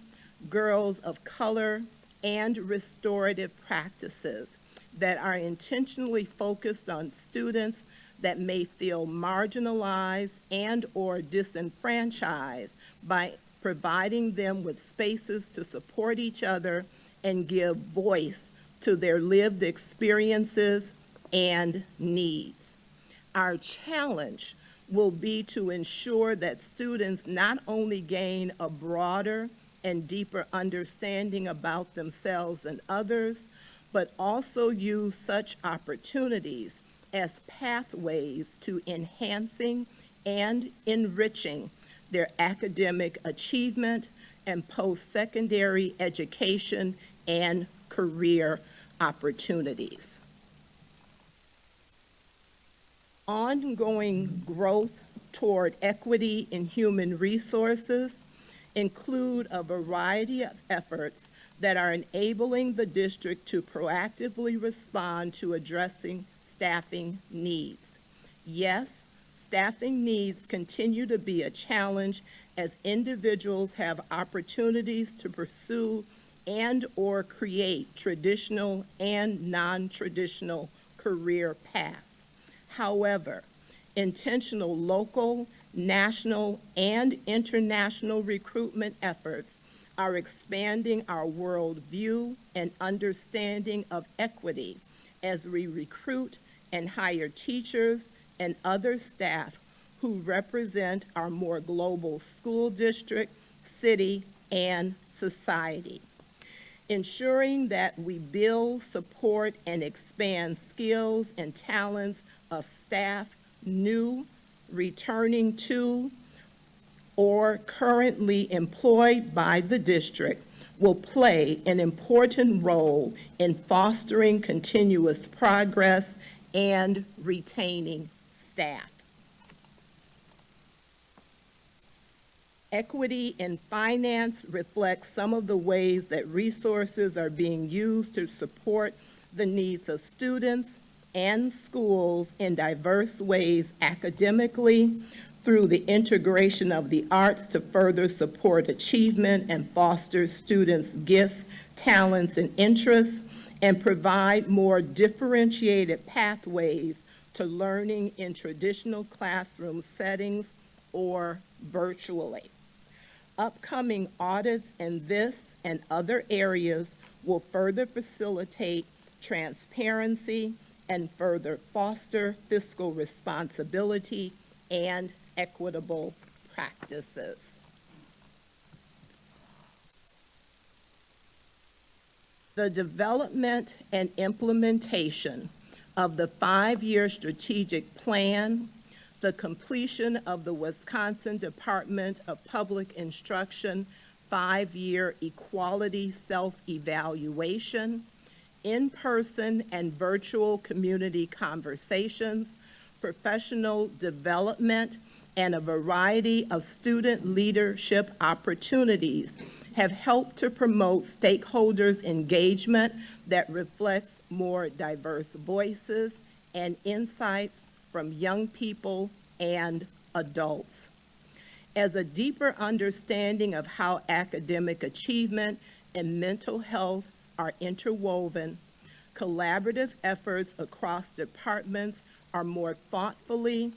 girls of color, and restorative practices that are intentionally focused on students that may feel marginalized and/or disenfranchised by providing them with spaces to support each other and give voice to their lived experiences and needs. Our challenge will be to ensure that students not only gain a broader and deeper understanding about themselves and others, but also use such opportunities as pathways to enhancing and enriching their academic achievement and post-secondary education and career opportunities. Ongoing growth toward equity in human resources include a variety of efforts that are enabling the district to proactively respond to addressing staffing needs. Yes, staffing needs continue to be a challenge as individuals have opportunities to pursue and/or create traditional and non-traditional career paths. However, intentional local, national, and international recruitment efforts are expanding our worldview and understanding of equity as we recruit and hire teachers and other staff who represent our more global school district, city, and society. Ensuring that we build, support, and expand skills and talents of staff new, returning to, or currently employed by the district will play an important role in fostering continuous progress and retaining staff. Equity in finance reflects some of the ways that resources are being used to support the needs of students and schools in diverse ways academically, through the integration of the arts to further support achievement and foster students' gifts, talents, and interests, and provide more differentiated pathways to learning in traditional classroom settings or virtually. Upcoming audits in this and other areas will further facilitate transparency and further foster fiscal responsibility and equitable practices. The development and implementation of the 5-year strategic plan, the completion of the Wisconsin Department of Public Instruction 5-year equality self-evaluation, in-person and virtual community conversations, professional development, and a variety of student leadership opportunities have helped to promote stakeholders' engagement that reflects more diverse voices and insights from young people and adults. As a deeper understanding of how academic achievement and mental health are interwoven, collaborative efforts across departments are more thoughtfully,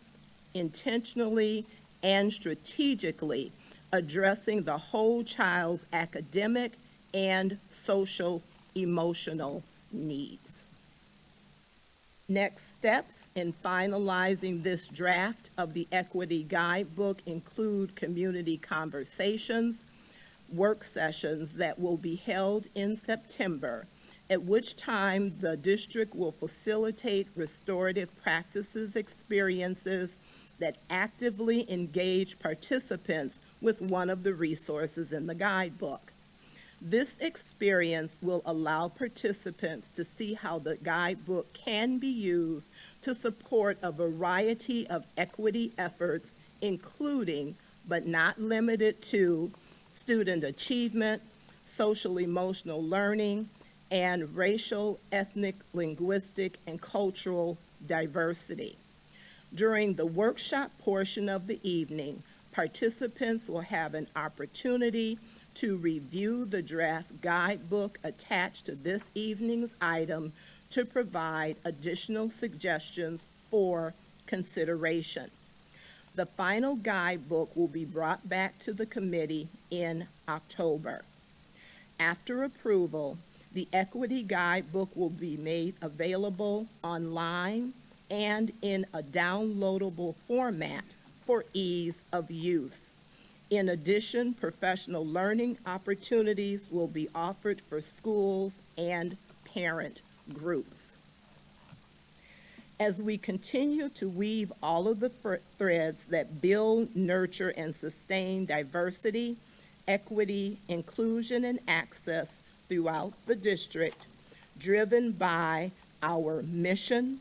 intentionally, and strategically addressing the whole child's academic and social emotional needs. Next steps in finalizing this draft of the Equity Guidebook include community conversations, work sessions that will be held in September, at which time the district will facilitate restorative practices experiences that actively engage participants with one of the resources in the guidebook. This experience will allow participants to see how the guidebook can be used to support a variety of equity efforts, including, but not limited to, student achievement, social emotional learning, and racial, ethnic, linguistic, and cultural diversity. During the workshop portion of the evening, participants will have an opportunity to review the draft guidebook attached to this evening's item to provide additional suggestions for consideration. The final guidebook will be brought back to the committee in October. After approval, the Equity Guidebook will be made available online and in a downloadable format for ease of use. In addition, professional learning opportunities will be offered for schools and parent groups. As we continue to weave all of the threads that build, nurture, and sustain diversity, equity, inclusion, and access throughout the district, driven by our mission,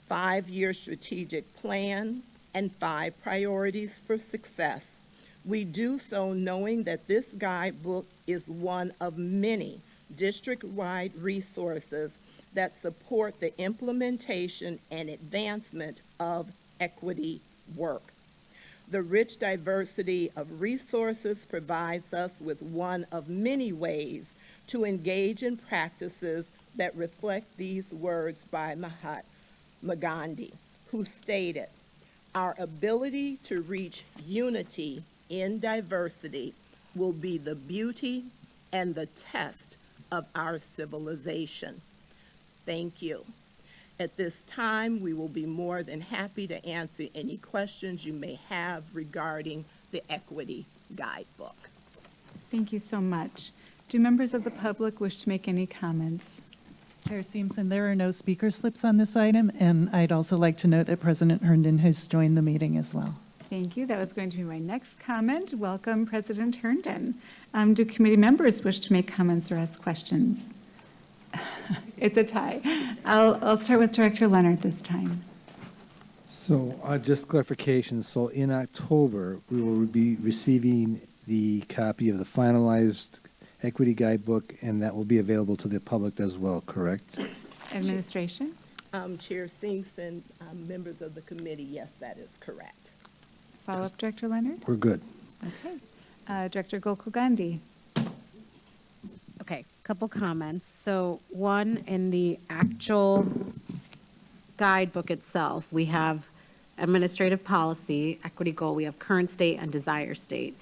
5-year strategic plan, and 5 priorities for success, We do so knowing that this guidebook is one of many district-wide resources that support the implementation and advancement of equity work. The rich diversity of resources provides us with one of many ways to engage in practices that reflect these words by Mahatma Gandhi, who stated, "Our ability to reach unity in diversity will be the beauty and the test of our civilization." Thank you. At this time, we will be more than happy to answer any questions you may have regarding the Equity Guidebook. Thank you so much. Do members of the public wish to make any comments? Chair Simpson, there are no speaker slips on this item, and I'd also like to note that President Herndon has joined the meeting as well. Thank you. That was going to be my next comment. Welcome, President Herndon. Do committee members wish to make comments or ask questions? It's a tie. I'll start with Director Leonard this time. So just clarification, so in October, we will be receiving the copy of the finalized equity guidebook, and that will be available to the public as well, correct? Administration? Chair Simpson, members of the committee, yes, that is correct. Follow-up, Director Leonard? We're good. Okay. Director Gokul Gandhi. Okay, couple comments. So one, in the actual guidebook itself, we have administrative policy, equity goal, we have current state and desired state.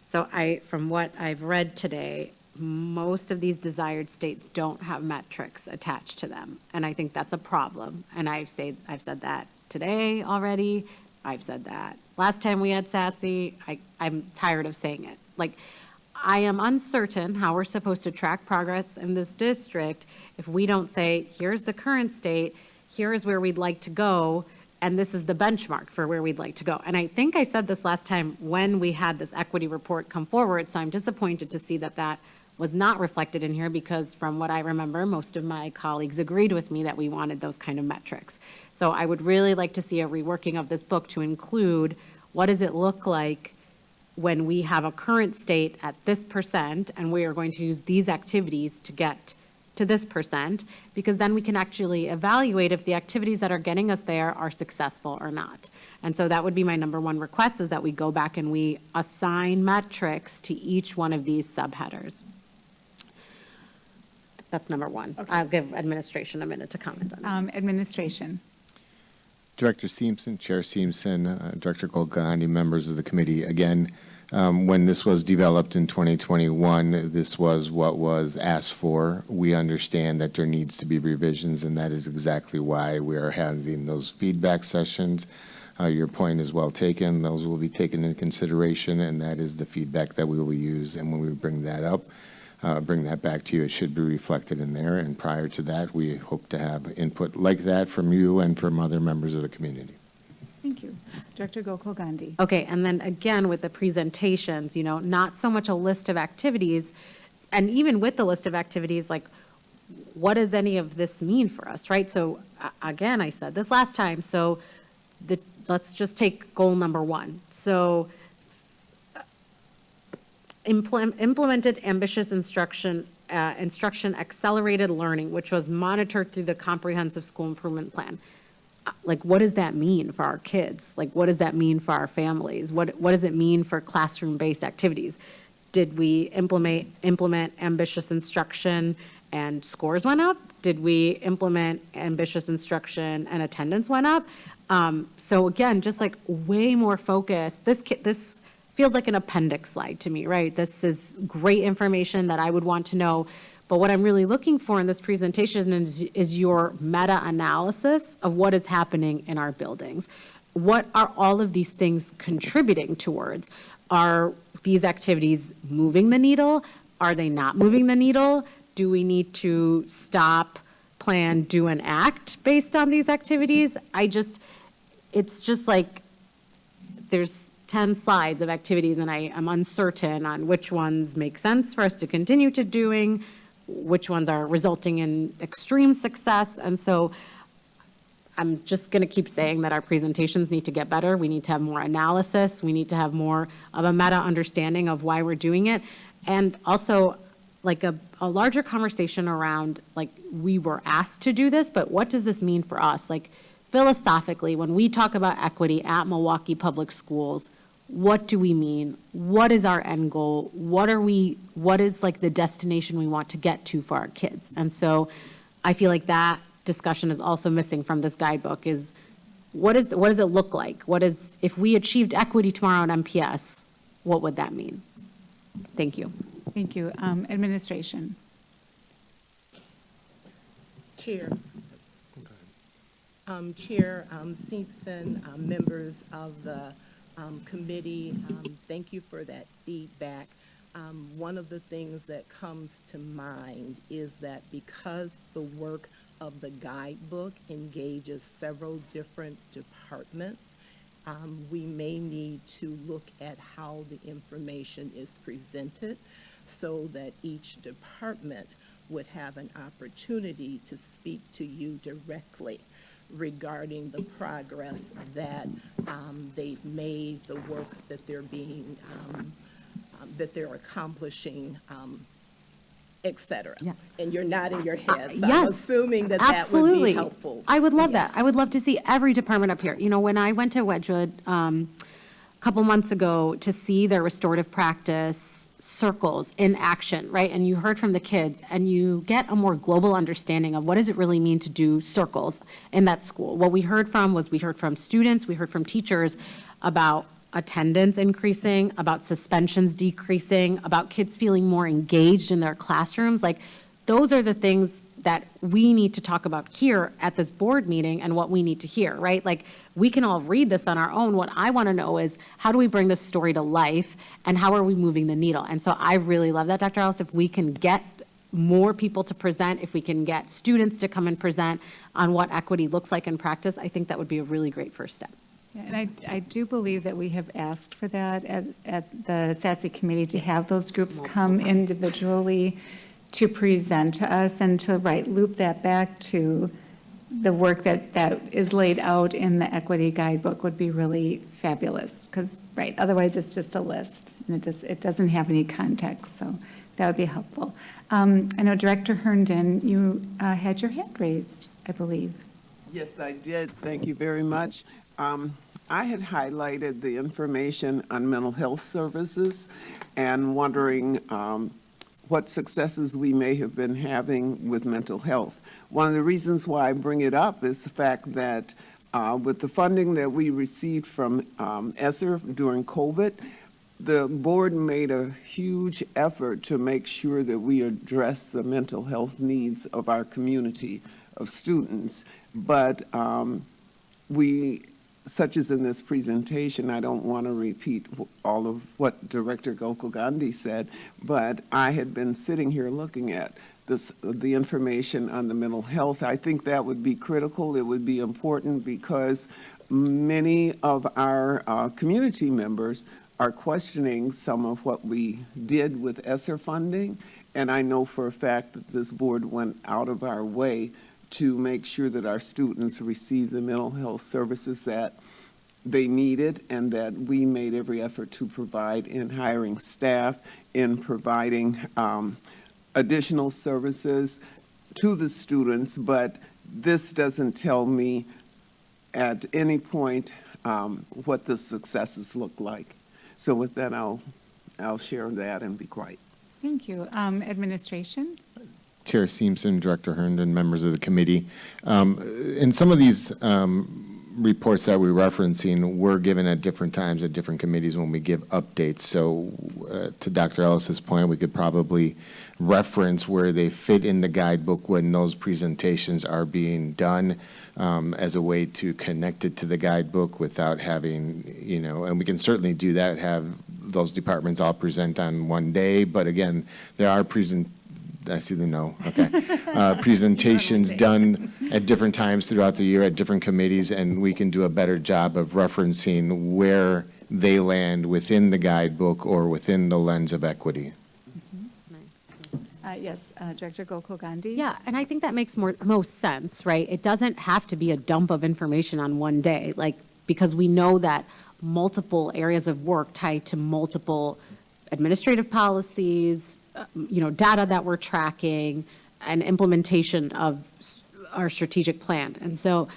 So from what I've read today, most of these desired states don't have metrics attached to them. And I think that's a problem. And I've said that today already. I've said that last time we had SASI. I'm tired of saying it. Like, I am uncertain how we're supposed to track progress in this district if we don't say, here's the current state, here's where we'd like to go, and this is the benchmark for where we'd like to go. And I think I said this last time when we had this equity report come forward, so I'm disappointed to see that that was not reflected in here, because from what I remember, most of my colleagues agreed with me that we wanted those kind of metrics. So I would really like to see a reworking of this book to include what does it look like when we have a current state at this percent, and we are going to use these activities to get to this percent, because then we can actually evaluate if the activities that are getting us there are successful or not. And so that would be my number one request, is that we go back and we assign metrics to each one of these subheaders. That's number one. Okay. I'll give administration a minute to comment on that. Administration. Director Simpson, Chair Simpson, Director Golgandi, members of the committee, again, when this was developed in 2021, this was what was asked for. We understand that there needs to be revisions, and that is exactly why we are having those feedback sessions. Your point is well taken. Those will be taken into consideration, and that is the feedback that we will use. And when we bring that up, bring that back to you, it should be reflected in there. And prior to that, we hope to have input like that from you and from other members of the community. Thank you. Director Gokul Gandhi. Okay, and then again, with the presentations, not so much a list of activities, and even with the list of activities, like, what does any of this mean for us, right? So again, I said this last time, so let's just take goal number one. So implemented ambitious instruction accelerated learning, which was monitored through the comprehensive school improvement plan. Like, what does that mean for our kids? Like, what does that mean for our families? What does it mean for classroom-based activities? Did we implement ambitious instruction and scores went up? Did we implement ambitious instruction and attendance went up? So again, just like way more focus. This feels like an appendix slide to me, right? This is great information that I would want to know. But what I'm really looking for in this presentation is your meta-analysis of what is happening in our buildings. What are all of these things contributing towards? Are these activities moving the needle? Are they not moving the needle? Do we need to stop, plan, do, and act based on these activities? It's just like there's 10 slides of activities, and I am uncertain on which ones make sense for us to continue to doing, which ones are resulting in extreme success. And so I'm just going to keep saying that our presentations need to get better. We need to have more analysis. We need to have more of a meta understanding of why we're doing it. And also like a larger conversation around, like, we were asked to do this, but what does this mean for us? Like, philosophically, when we talk about equity at Milwaukee Public Schools, what do we mean? What is our end goal? What is like the destination we want to get to for our kids? And so I feel like that discussion is also missing from this guidebook is what does it look like? If we achieved equity tomorrow at MPS, what would that mean? Thank you. Thank you. Administration. Chair. Chair Simpson, members of the committee, thank you for that feedback. One of the things that comes to mind is that because the work of the guidebook engages several different departments, we may need to look at how the information is presented so that each department would have an opportunity to speak to you directly regarding the progress that they've made, the work that they're being, that they're accomplishing, et cetera. Yeah. And you're nodding your head, so Yes, I'm assuming that absolutely. that would be helpful. I would love Yes. that. I would love to see every department up here. You know, when I went to Wedgwood a couple months ago to see their restorative practice circles in action, right? And you heard from the kids and you get a more global understanding of what does it really mean to do circles in that school. What we heard from students, we heard from teachers about attendance increasing, about suspensions decreasing, about kids feeling more engaged in their classrooms. Like, those are the things that we need to talk about here at this board meeting and what we need to hear, right? Like, we can all read this on our own. What I want to know is, how do we bring this story to life and how are we moving the needle? And so I really love that, Dr. Ellis. If we can get more people to present, if we can get students to come and present on what equity looks like in practice, I think that would be a really great first step. Yeah, and I do believe that we have asked for that at the SASI committee to have those groups come individually to present to us and to loop that back to the work that is laid out in the equity guidebook would be really fabulous. Because, otherwise it's just a list and it doesn't have any context. So that would be helpful. I know Director Herndon, you had your hand raised, I believe. Yes, I did. Thank you very much. I had highlighted the information on mental health services and wondering what successes we may have been having with mental health. One of the reasons why I bring it up is the fact that with the funding that we received from ESSER during COVID, the board made a huge effort to make sure that we address the mental health needs of our community of students. But such as in this presentation, I don't want to repeat all of what Director Gokul Gandhi said, but I had been sitting here looking at the information on the mental health. I think that would be critical. It would be important because many of our community members are questioning some of what we did with ESSER funding, and I know for a fact that this board went out of our way to make sure that our students receive the mental health services that they needed and that we made every effort to provide in hiring staff, in providing additional services to the students. But this doesn't tell me at any point what the successes look like. So with that, I'll share that and be quiet. Thank you. Administration? Chair Simpson, Director Herndon, members of the committee. In some of these reports that we're referencing were given at different times at different committees when we give updates. So to Dr. Ellis's point, we could probably reference where they fit in the guidebook when those presentations are being done as a way to connect it to the guidebook without having, and we can certainly do that, have those departments all present on one day. But again, there are I see the no, okay. Presentations done at different times throughout the year at different committees, and we can do a better job of referencing where they land within the guidebook or within the lens of equity. Yes, Director Gokul Gandhi? Yeah, and I think that makes most sense, right? It doesn't have to be a dump of information on one day, like, because we know that multiple areas of work tied to multiple administrative policies, data that we're tracking, and implementation of our strategic plan. And so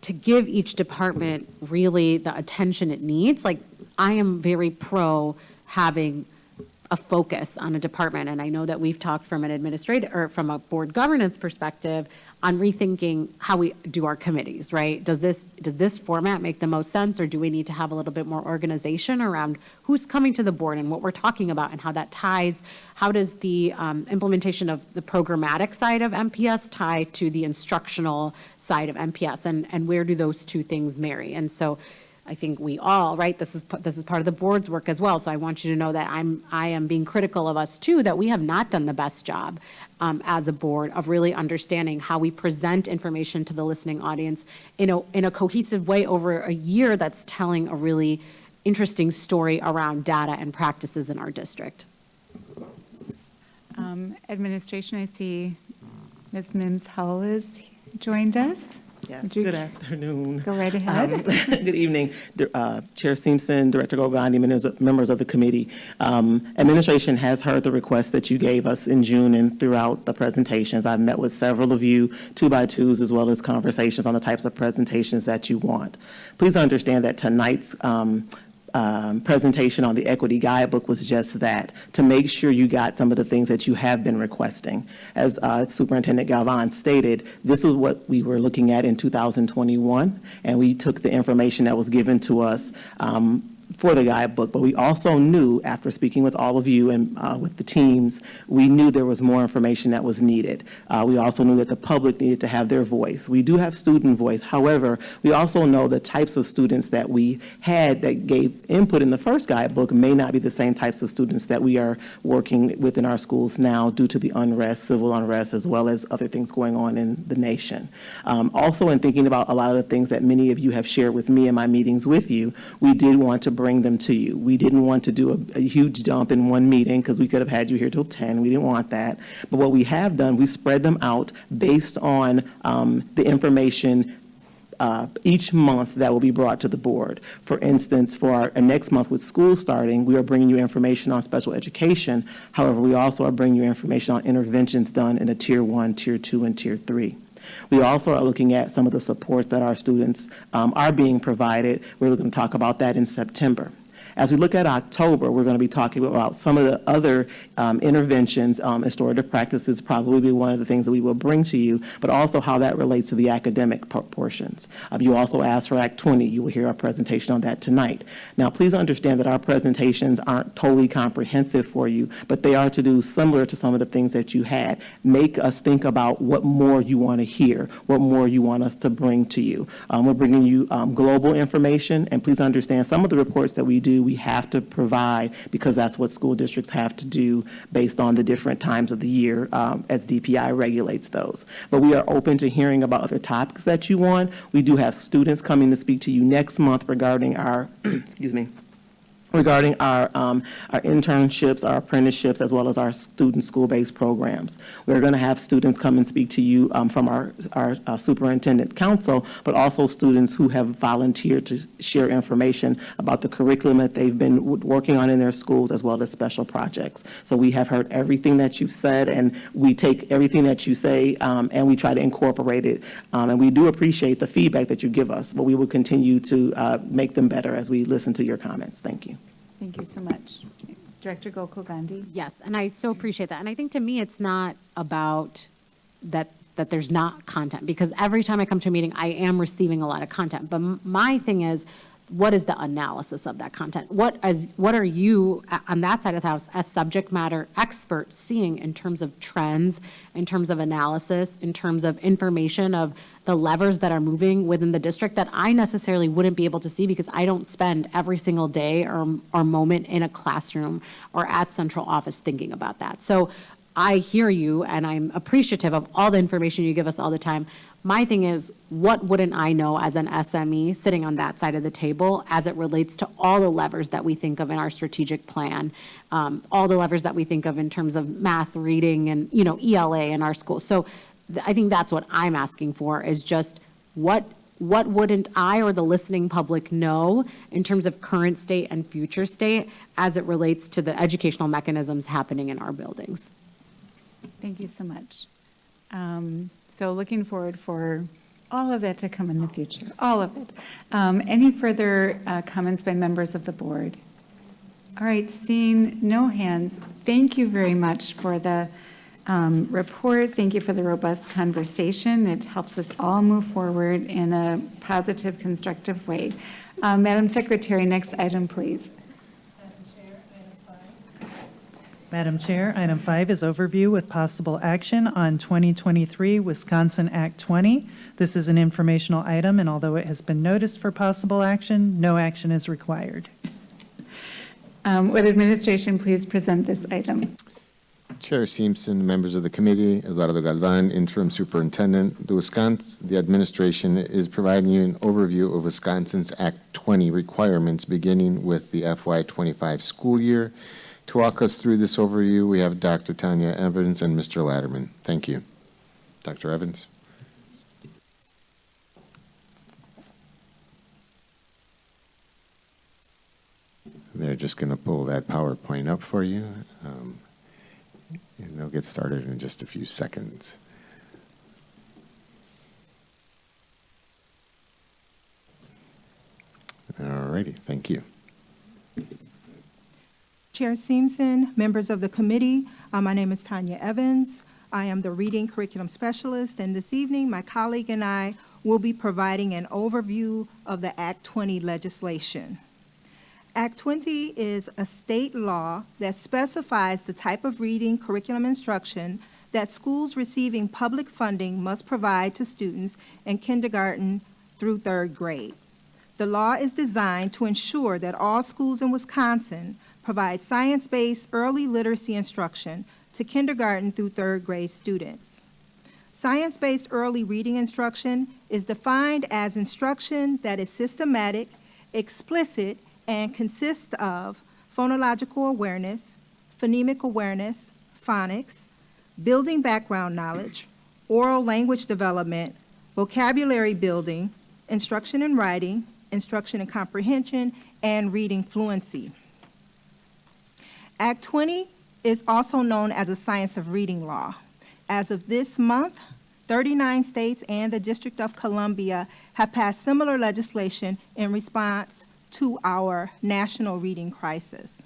to give each department really the attention it needs, like, I am very pro having a focus on a department. And I know that we've talked from an administrative or from a board governance perspective on rethinking how we do our committees, right? Does this format make the most sense, or do we need to have a little bit more organization around who's coming to the board and what we're talking about and how that ties? How does the implementation of the programmatic side of MPS tie to the instructional side of MPS, and where do those two things marry? And so I think we all, right, this is part of the board's work as well. So I want you to know that I am being critical of us too, that we have not done the best job as a board of really understanding how we present information to the listening audience in a cohesive way over a year that's telling a really interesting story around data and practices in our district. Administration, I see Ms. Mims Howell has joined us. Yes, good afternoon. Go right ahead. Good evening, Chair Simpson, Director Gogandi, members of the committee. Administration has heard the request that you gave us in June and throughout the presentations. I've met with several of you, 2x2s, as well as conversations on the types of presentations that you want. Please understand that tonight's presentation on the equity guidebook was just that, to make sure you got some of the things that you have been requesting. As Superintendent Galvan stated, this was what we were looking at in 2021, and we took the information that was given to us for the guidebook, but we also knew, after speaking with all of you and with the teams, we knew there was more information that was needed. We also knew that the public needed to have their voice. We do have student voice. However, we also know the types of students that we had that gave input in the first guidebook may not be the same types of students that we are working with in our schools now due to the unrest, civil unrest, as well as other things going on in the nation. Also, in thinking about a lot of the things that many of you have shared with me in my meetings with you, we did want to bring them to you. We didn't want to do a huge dump in one meeting because we could have had you here till 10. We didn't want that. But what we have done, we spread them out based on the information each month that will be brought to the board. For instance, for our next month with school starting, we are bringing you information on special education. However, we also are bringing you information on interventions done in a Tier 1, Tier 2, and Tier 3. We also are looking at some of the supports that our students are being provided. We're going to talk about that in September. As we look at October, we're going to be talking about some of the other interventions. Restorative practices probably be one of the things that we will bring to you, but also how that relates to the academic portions. You also asked for Act 20. You will hear our presentation on that tonight. Now, please understand that our presentations aren't totally comprehensive for you, but they are to do similar to some of the things that you had. Make us think about what more you want to hear, what more you want us to bring to you. We're bringing you global information, and please understand some of the reports that we do, we have to provide because that's what school districts have to do based on the different times of the year as DPI regulates those. But we are open to hearing about other topics that you want. We do have students coming to speak to you next month regarding our, regarding our internships, our apprenticeships, as well as our student school-based programs. We're going to have students come and speak to you from our superintendent council, but also students who have volunteered to share information about the curriculum that they've been working on in their schools, as well as special projects. So we have heard everything that you've said, and we take everything that you say, and we try to incorporate it. And we do appreciate the feedback that you give us, but we will continue to make them better as we listen to your comments. Thank you. Thank you so much. Director Gokul Gandhi. Yes, and I so appreciate that. And I think to me, it's not about that there's not content, because every time I come to a meeting, I am receiving a lot of content. But my thing is, what is the analysis of that content? What are you on that side of the house as subject matter experts seeing in terms of trends, in terms of analysis, in terms of information of the levers that are moving within the district that I necessarily wouldn't be able to see because I don't spend every single day or moment in a classroom or at central office thinking about that. So I hear you and I'm appreciative of all the information you give us all the time. My thing is, what wouldn't I know as an SME sitting on that side of the table as it relates to all the levers that we think of in our strategic plan, all the levers that we think of in terms of math, reading, and, you know, ELA in our schools. So I think that's what I'm asking for, is just what wouldn't I or the listening public know in terms of current state and future state as it relates to the educational mechanisms happening in our buildings? Thank you so much. So looking forward for all of that to come in the future, all of it. Any further comments by members of the board? All right, seeing no hands, thank you very much for the report. Thank you for the robust conversation. It helps us all move forward in a positive, constructive way. Madam Secretary, next item, please. Madam Chair, item 5 is overview with possible action on 2023 Wisconsin Act 20. This is an informational item, and although it has been noticed for possible action, no action is required. Would administration please present this item? Chair Simpson, members of the committee, Eduardo Galvan, interim superintendent. The administration is providing you an overview of Wisconsin's Act 20 requirements beginning with the FY25 school year. To walk us through this overview, we have Dr. Tanya Evans and Mr. Latterman. Thank you. Dr. Evans. They're just going to pull that PowerPoint up for you, and they'll get started in just a few seconds. All righty, thank you. Chair Simpson, members of the committee, my name is Tanya Evans. I am the Reading Curriculum Specialist, and this evening my colleague and I will be providing an overview of the Act 20 legislation. Act 20 is a state law that specifies the type of reading curriculum instruction that schools receiving public funding must provide to students in kindergarten through 3rd grade. The law is designed to ensure that all schools in Wisconsin provide science-based early literacy instruction to kindergarten through 3rd grade students. Science-based early reading instruction is defined as instruction that is systematic, explicit, and consists of phonological awareness, phonemic awareness, phonics, building background knowledge, oral language development, vocabulary building, instruction in writing, instruction in comprehension, and reading fluency. Act 20 is also known as a science of reading law. As of this month, 39 states and the District of Columbia have passed similar legislation in response to our national reading crisis.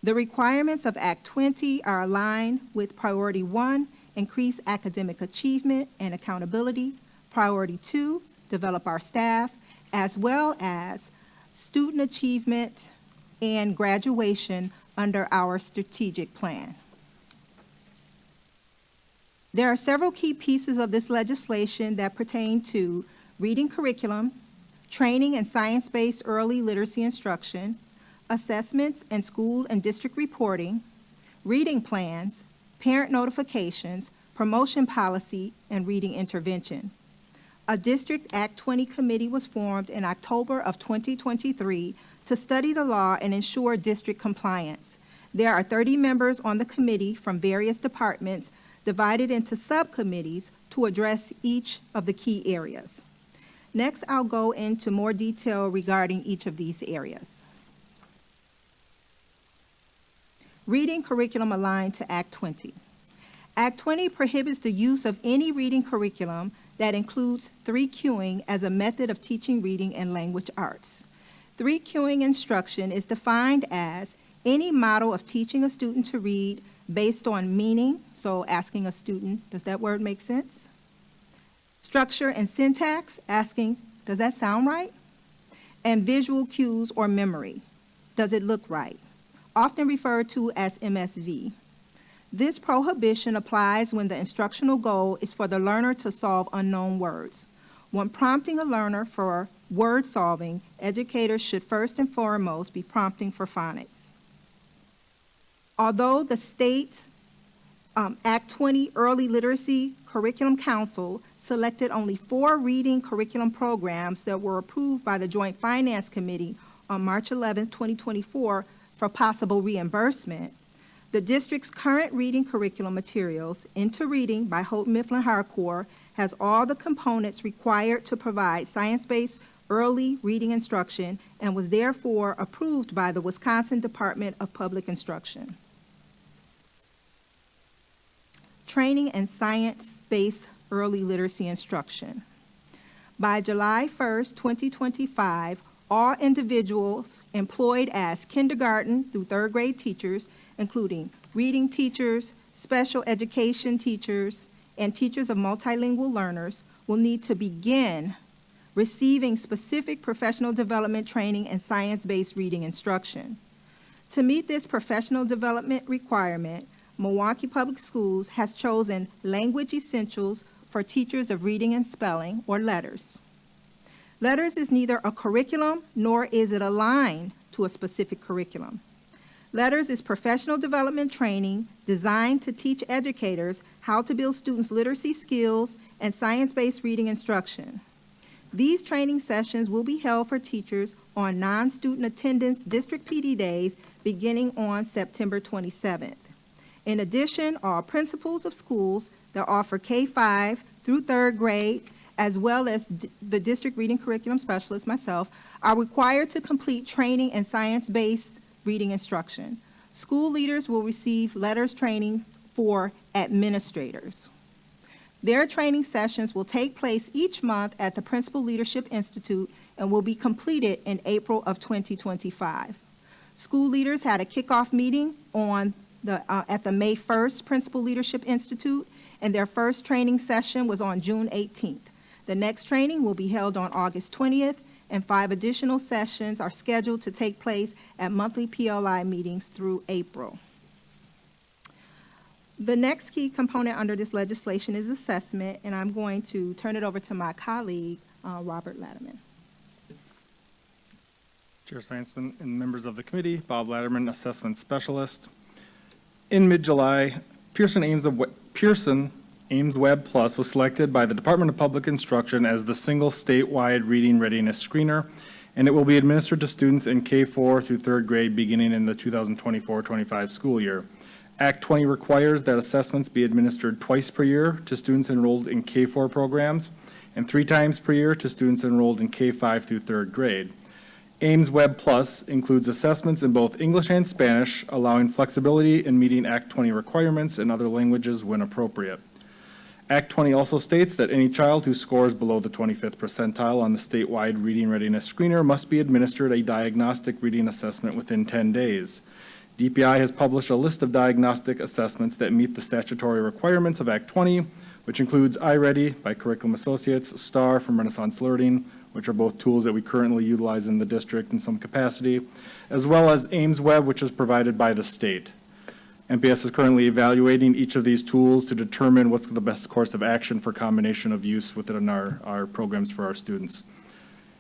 The requirements of Act 20 are aligned with Priority 1, increase academic achievement and accountability, Priority 2, develop our staff, as well as student achievement and graduation under our strategic plan. There are several key pieces of this legislation that pertain to reading curriculum, training and science-based early literacy instruction, assessments and school and district reporting, reading plans, parent notifications, promotion policy, and reading intervention. A District Act 20 committee was formed in October of 2023 to study the law and ensure district compliance. There are 30 members on the committee from various departments divided into subcommittees to address each of the key areas. Next, I'll go into more detail regarding each of these areas. Reading curriculum aligned to Act 20. Act 20 prohibits the use of any reading curriculum that includes 3Qing as a method of teaching reading and language arts. 3Qing instruction is defined as any model of teaching a student to read based on meaning, so asking a student, does that word make sense? Structure and syntax, asking, does that sound right? And visual cues or memory, does it look right? Often referred to as MSV. This prohibition applies when the instructional goal is for the learner to solve unknown words. When prompting a learner for word solving, educators should first and foremost be prompting for phonics. Although the state Act 20 Early Literacy Curriculum Council selected only 4 reading curriculum programs that were approved by the Joint Finance Committee on March 11, 2024 for possible reimbursement, the district's current reading curriculum materials, Into Reading by Houghton Mifflin Harcourt, has all the components required to provide science-based early reading instruction and was therefore approved by the Wisconsin Department of Public Instruction. Training and science-based early literacy instruction. By July 1st, 2025, all individuals employed as kindergarten through 3rd grade teachers, including reading teachers, special education teachers, and teachers of multilingual learners, will need to begin receiving specific professional development training and science-based reading instruction. To meet this professional development requirement, Milwaukee Public Schools has chosen Language Essentials for Teachers of Reading and Spelling, or LETTERS. LETTERS is neither a curriculum nor is it aligned to a specific curriculum. LETTERS is professional development training designed to teach educators how to build students' literacy skills and science-based reading instruction. These training sessions will be held for teachers on non-student attendance district PD days beginning on September 27th. In addition, all principals of schools that offer K-5 through 3rd grade, as well as the district reading curriculum specialist, myself, are required to complete training in science-based reading instruction. School leaders will receive LETTERS training for administrators. Their training sessions will take place each month at the Principal Leadership Institute and will be completed in April of 2025. School leaders had a kickoff meeting at the May 1st Principal Leadership Institute, and their first training session was on June 18th. The next training will be held on August 20th, and 5 additional sessions are scheduled to take place at monthly PLI meetings through April. The next key component under this legislation is assessment, and I'm going to turn it over to my colleague, Robert Latterman. Chair Scienceman and members of the committee, Bob Latterman, Assessment Specialist. In mid-July, Pearson Ames Web Plus was selected by the Department of Public Instruction as the single statewide reading readiness screener, and it will be administered to students in K-4 through 3rd grade beginning in the 2024-25 school year. Act 20 requires that assessments be administered twice per year to students enrolled in K-4 programs and 3 times per year to students enrolled in K-5 through 3rd grade. Ames Web Plus includes assessments in both English and Spanish, allowing flexibility in meeting Act 20 requirements in other languages when appropriate. Act 20 also states that any child who scores below the 25th percentile on the statewide reading readiness screener must be administered a diagnostic reading assessment within 10 days. DPI has published a list of diagnostic assessments that meet the statutory requirements of Act 20, which includes iReady by Curriculum Associates, STAR from Renaissance Learning, which are both tools that we currently utilize in the district in some capacity, as well as Ames Web, which is provided by the state. MPS is currently evaluating each of these tools to determine what's the best course of action for combination of use within our programs for our students.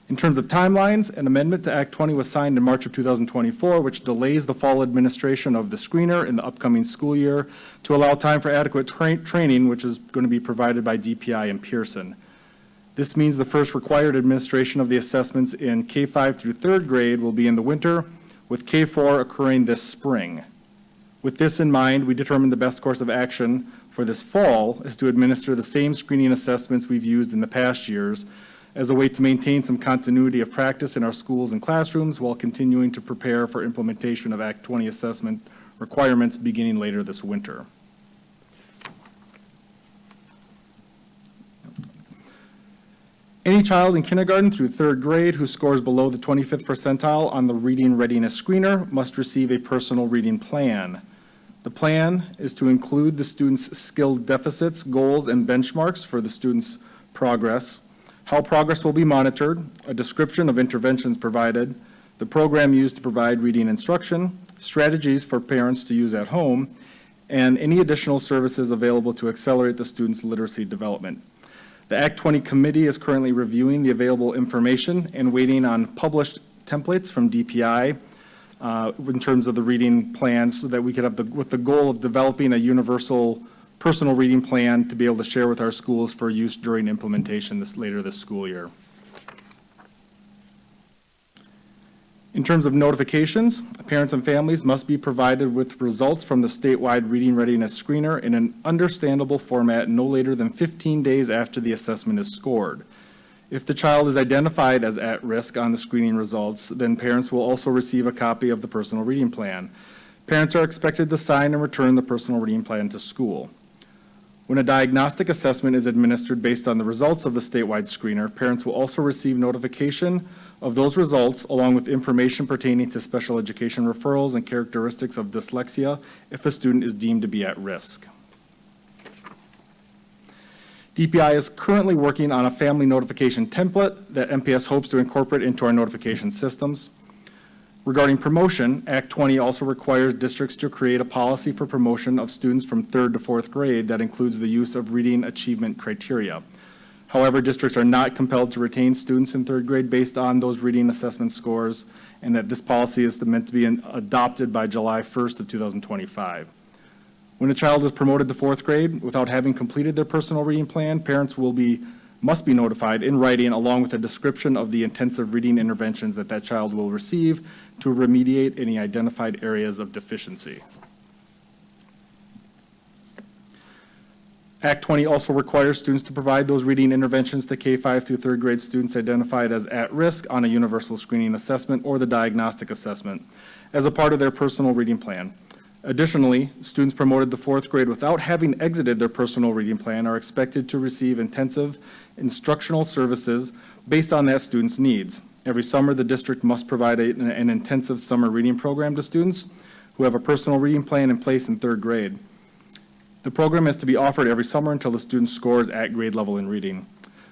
In terms of timelines, an amendment to Act 20 was signed in March of 2024, which delays the fall administration of the screener in the upcoming school year to allow time for adequate training, which is going to be provided by DPI and Pearson. This means the first required administration of the assessments in K-5 through 3rd grade will be in the winter, with K-4 occurring this spring. With this in mind, we determined the best course of action for this fall is to administer the same screening assessments we've used in the past years as a way to maintain some continuity of practice in our schools and classrooms while continuing to prepare for implementation of Act 20 assessment requirements beginning later this winter. Any child in kindergarten through 3rd grade who scores below the 25th percentile on the reading readiness screener must receive a personal reading plan. The plan is to include the student's skill deficits, goals, and benchmarks for the student's progress, how progress will be monitored, a description of interventions provided, the program used to provide reading instruction, strategies for parents to use at home, and any additional services available to accelerate the student's literacy development. The Act 20 committee is currently reviewing the available information and waiting on published templates from DPI in terms of the reading plans, so that we could have with the goal of developing a universal personal reading plan to be able to share with our schools for use during implementation later this school year. In terms of notifications, parents and families must be provided with results from the statewide reading readiness screener in an understandable format no later than 15 days after the assessment is scored. If the child is identified as at risk on the screening results, then parents will also receive a copy of the personal reading plan. Parents are expected to sign and return the personal reading plan to school. When a diagnostic assessment is administered based on the results of the statewide screener, parents will also receive notification of those results along with information pertaining to special education referrals and characteristics of dyslexia if a student is deemed to be at risk. DPI is currently working on a family notification template that MPS hopes to incorporate into our notification systems. Regarding promotion, Act 20 also requires districts to create a policy for promotion of students from 3rd to 4th grade that includes the use of reading achievement criteria. However, districts are not compelled to retain students in 3rd grade based on those reading assessment scores, and that this policy is meant to be adopted by July 1st of 2025. When a child is promoted to 4th grade without having completed their personal reading plan, parents must be notified in writing along with a description of the intensive reading interventions that child will receive to remediate any identified areas of deficiency. Act 20 also requires students to provide those reading interventions to K-5 through 3rd grade students identified as at risk on a universal screening assessment or the diagnostic assessment as a part of their personal reading plan. Additionally, students promoted to 4th grade without having exited their personal reading plan are expected to receive intensive instructional services based on that student's needs. Every summer, the district must provide an intensive summer reading program to students who have a personal reading plan in place in 3rd grade. The program is to be offered every summer until the student scores at grade level in reading.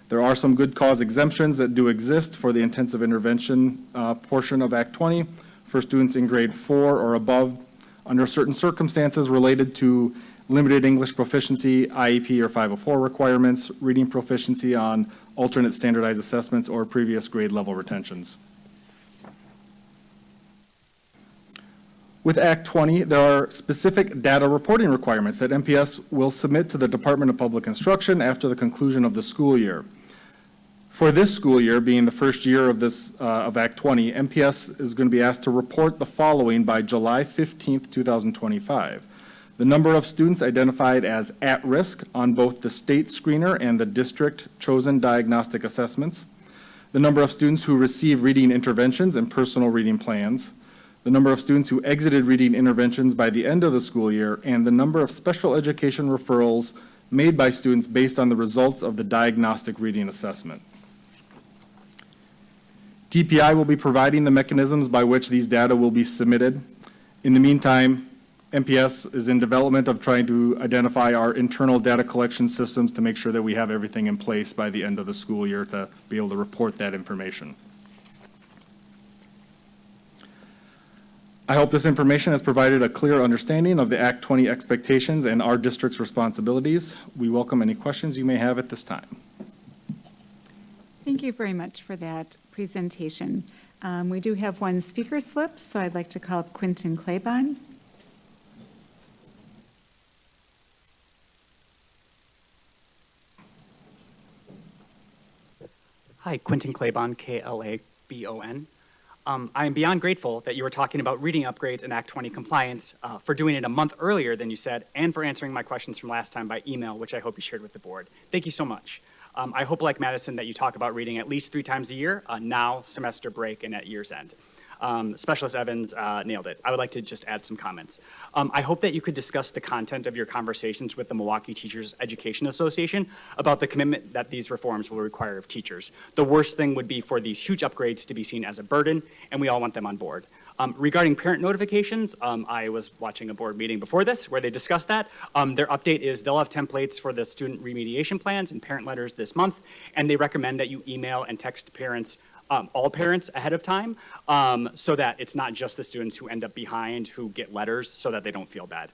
There are some good cause exemptions that do exist for the intensive intervention portion of Act 20 for students in grade 4 or above under certain circumstances related to limited English proficiency, IEP or 504 requirements, reading proficiency on alternate standardized assessments, or previous grade level retentions. With Act 20, there are specific data reporting requirements that MPS will submit to the Department of Public Instruction after the conclusion of the school year. For this school year, being the first year of Act 20, MPS is going to be asked to report the following by July 15th, 2025. The number of students identified as at risk on both the state screener and the district chosen diagnostic assessments, the number of students who receive reading interventions and personal reading plans, the number of students who exited reading interventions by the end of the school year, and the number of special education referrals made by students based on the results of the diagnostic reading assessment. DPI will be providing the mechanisms by which these data will be submitted. In the meantime, MPS is in development of trying to identify our internal data collection systems to make sure that we have everything in place by the end of the school year to be able to report that information. I hope this information has provided a clear understanding of the Act 20 expectations and our district's responsibilities. We welcome any questions you may have at this time. Thank you very much for that presentation. We do have one speaker slip, so I'd like to call up Quentin Claiborne. Hi, Quentin Claiborne, K-L-A-B-O-N. I am beyond grateful that you were talking about reading upgrades and Act 20 compliance for doing it a month earlier than you said, and for answering my questions from last time by email, which I hope you shared with the board. Thank you so much. I hope, like Madison, that you talk about reading at least 3 times a year, now, semester break, and at year's end. Specialist Evans nailed it. I would like to just add some comments. I hope that you could discuss the content of your conversations with the Milwaukee Teachers Education Association about the commitment that these reforms will require of teachers. The worst thing would be for these huge upgrades to be seen as a burden, and we all want them on board. Regarding parent notifications, I was watching a board meeting before this where they discussed that. Their update is they'll have templates for the student remediation plans and parent letters this month, and they recommend that you email and text parents, all parents ahead of time, so that it's not just the students who end up behind who get letters so that they don't feel bad.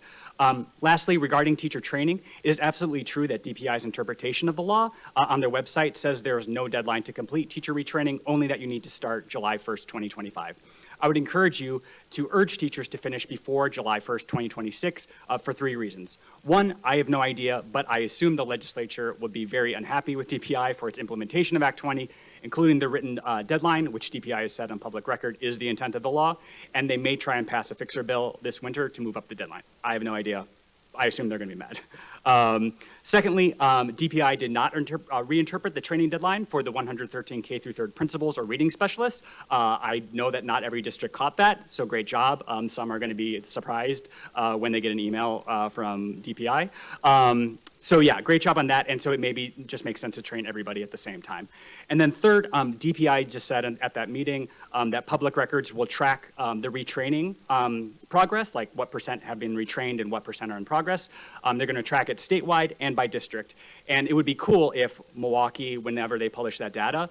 Lastly, regarding teacher training, it is absolutely true that DPI's interpretation of the law on their website says there is no deadline to complete teacher retraining, only that you need to start July 1st, 2025. I would encourage you to urge teachers to finish before July 1st, 2026 for 3 reasons. One, I have no idea, but I assume the legislature would be very unhappy with DPI for its implementation of Act 20, including the written deadline, which DPI has said on public record is the intent of the law, and they may try and pass a fixer bill this winter to move up the deadline. I have no idea. I assume they're going to be mad. Secondly, DPI did not reinterpret the training deadline for the 113 K through 3rd principals or reading specialists. I know that not every district caught that, so great job. Some are going to be surprised when they get an email from DPI. So yeah, great job on that, and so it maybe just makes sense to train everybody at the same time. And then third, DPI just said at that meeting that public records will track the retraining progress, like what % have been retrained and what % are in progress. They're gonna track it statewide and by district. And it would be cool if Milwaukee, whenever they publish that data,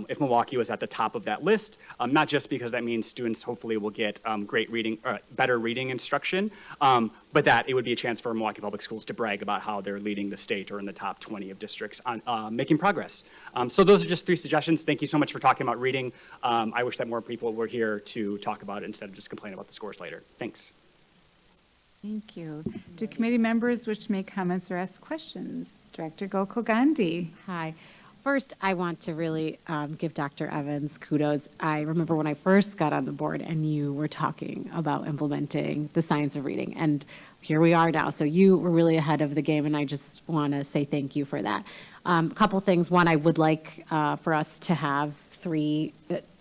if Milwaukee was at the top of that list, not just because that means students hopefully will get great reading, better reading instruction, but that it would be a chance for Milwaukee Public Schools to brag about how they're leading the state or in the top 20 of districts on making progress. So those are just 3 suggestions. Thank you so much for talking about reading. I wish that more people were here to talk about it instead of just complain about the scores later. Thanks. Thank you. Do committee members wish to make comments or ask questions? Director Gokul Gandhi. Hi. First, I want to really give Dr. Evans kudos. I remember when I first got on the board and you were talking about implementing the science of reading, and here we are now. So you were really ahead of the game, and I just want to say thank you for that. A couple things. One, I would like for us to have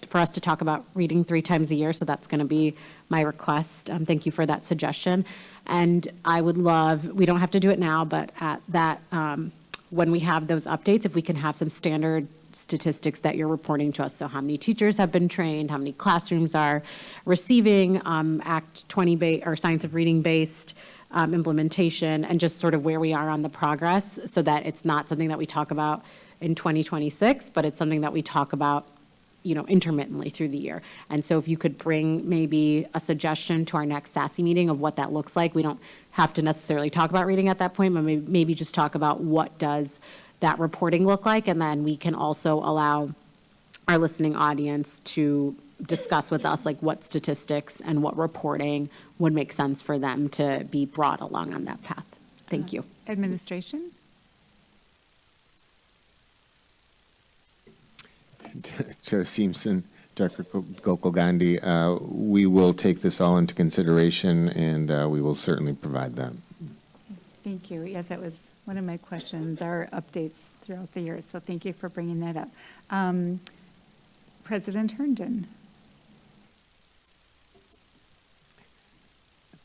for us to talk about reading 3 times a year, so that's going to be my request. Thank you for that suggestion. And I would love, we don't have to do it now, but at that, when we have those updates, if we can have some standard statistics that you're reporting to us. So how many teachers have been trained, how many classrooms are receiving Act 20 or Science of Reading based implementation, and just sort of where we are on the progress, so that it's not something that we talk about in 2026, but it's something that we talk about, intermittently through the year. And so if you could bring maybe a suggestion to our next SASI meeting of what that looks like. We don't have to necessarily talk about reading at that point, but maybe just talk about what does that reporting look like, and then we can also allow our listening audience to discuss with us like what statistics and what reporting would make sense for them to be brought along on that path. Thank you. Administration? Chair Simpson, Director Gokul Gandhi, we will take this all into consideration, and we will certainly provide that. Thank you. Yes, that was one of my questions, our updates throughout the year, so thank you for bringing that up. President Herndon.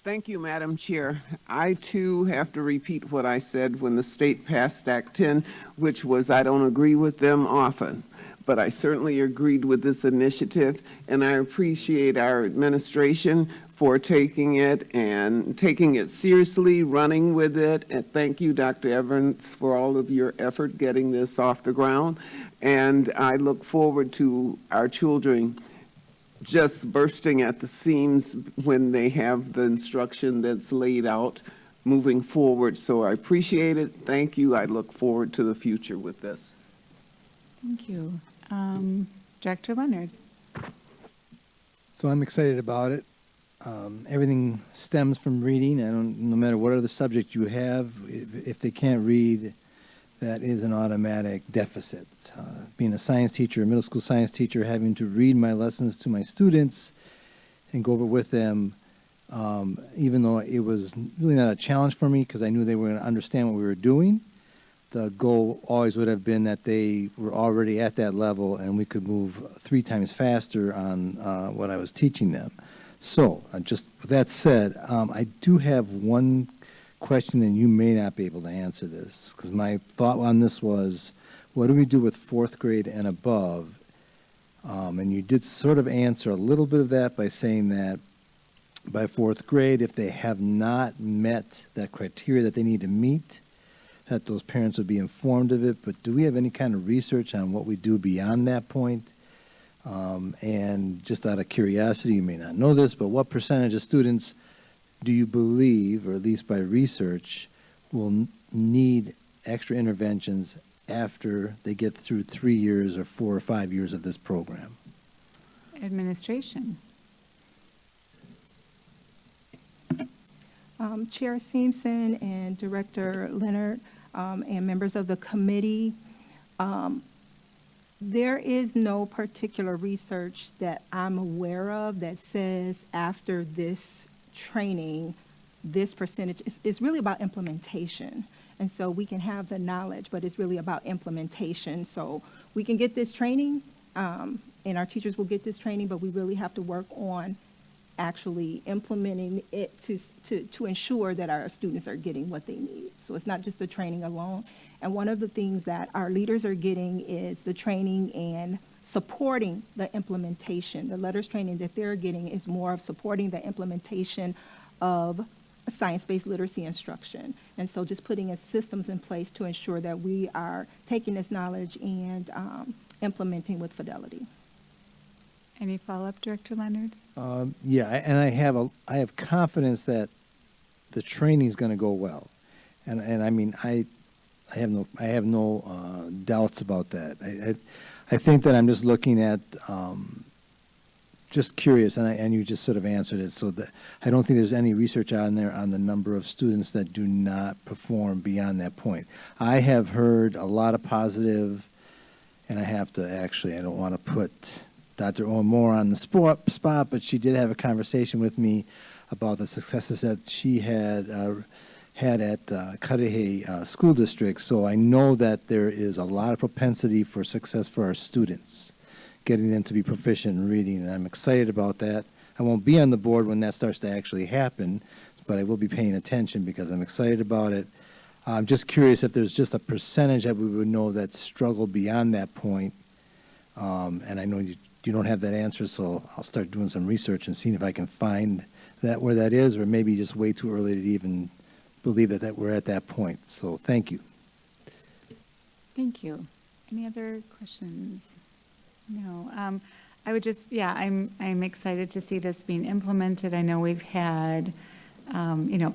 Thank you, Madam Chair. I, too, have to repeat what I said when the state passed Act 10, which was I don't agree with them often, but I certainly agreed with this initiative, and I appreciate our administration for taking it seriously, running with it. And thank you, Dr. Evans, for all of your effort getting this off the ground. And I look forward to our children just bursting at the seams when they have the instruction that's laid out moving forward. So I appreciate it. Thank you. I look forward to the future with this. Thank you. Director Leonard. So I'm excited about it. Everything stems from reading. No matter what other subject you have, if they can't read, that is an automatic deficit. Being a science teacher, a middle school science teacher, having to read my lessons to my students and go over with them, even though it was really not a challenge for me because I knew they were going to understand what we were doing, the goal always would have been that they were already at that level and we could move 3 times faster on what I was teaching them. So, just with that said, I do have one question, and you may not be able to answer this, because my thought on this was, what do we do with 4th grade and above? And you did sort of answer a little bit of that by saying that by 4th grade, if they have not met that criteria that they need to meet, that those parents would be informed of it. But do we have any kind of research on what we do beyond that point? And just out of curiosity, you may not know this, but what percentage of students do you believe, or at least by research, will need extra interventions after they get through 3 years or 4 or 5 years of this program? Administration. Chair Simpson and Director Leonard, and members of the committee, there is no particular research that I'm aware of that says after this training, this percentage, it's really about implementation. And so we can have the knowledge, but it's really about implementation. So we can get this training, and our teachers will get this training, but we really have to work on actually implementing it to ensure that our students are getting what they need. So it's not just the training alone. And one of the things that our leaders are getting is the training and supporting the implementation. The letters training that they're getting is more of supporting the implementation of science-based literacy instruction. And so just putting systems in place to ensure that we are taking this knowledge and implementing with fidelity. Any follow-up, Director Leonard? Yeah, and I have confidence that the training is going to go well, and I mean I have no doubts about that. I think that I'm just looking at just curious, and you just sort of answered it. So that I don't think there's any research on there on the number of students that do not perform beyond that point. I have heard a lot of positive, and I have to actually, I don't want to put Dr. Moore on the spot, but she did have a conversation with me about the successes that she had at Cudahy School District. So I know that there is a lot of propensity for success for our students, getting them to be proficient in reading, and I'm excited about that. I won't be on the board when that starts to actually happen, but I will be paying attention because I'm excited about it. I'm just curious if there's just a percentage that we would know that struggle beyond that point, and I know you don't have that answer, so I'll start doing some research and seeing if I can find that where that is, or maybe just way too early to even believe that we're at that point. So thank you. Thank you. Any other questions? No. I would just, yeah, I'm excited to see this being implemented. I know we've had,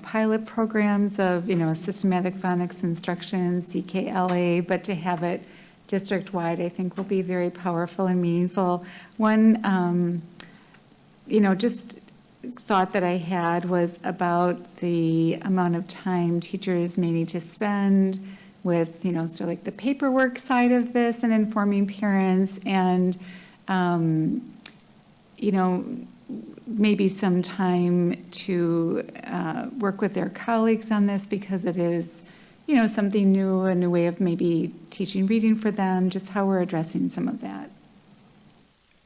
pilot programs of, systematic phonics instruction, CKLA, but to have it district-wide, I think will be very powerful and meaningful. One, just thought that I had was about the amount of time teachers may need to spend with, sort of like the paperwork side of this and informing parents and, maybe some time to work with their colleagues on this because it is, something new, a new way of maybe teaching reading for them, just how we're addressing some of that.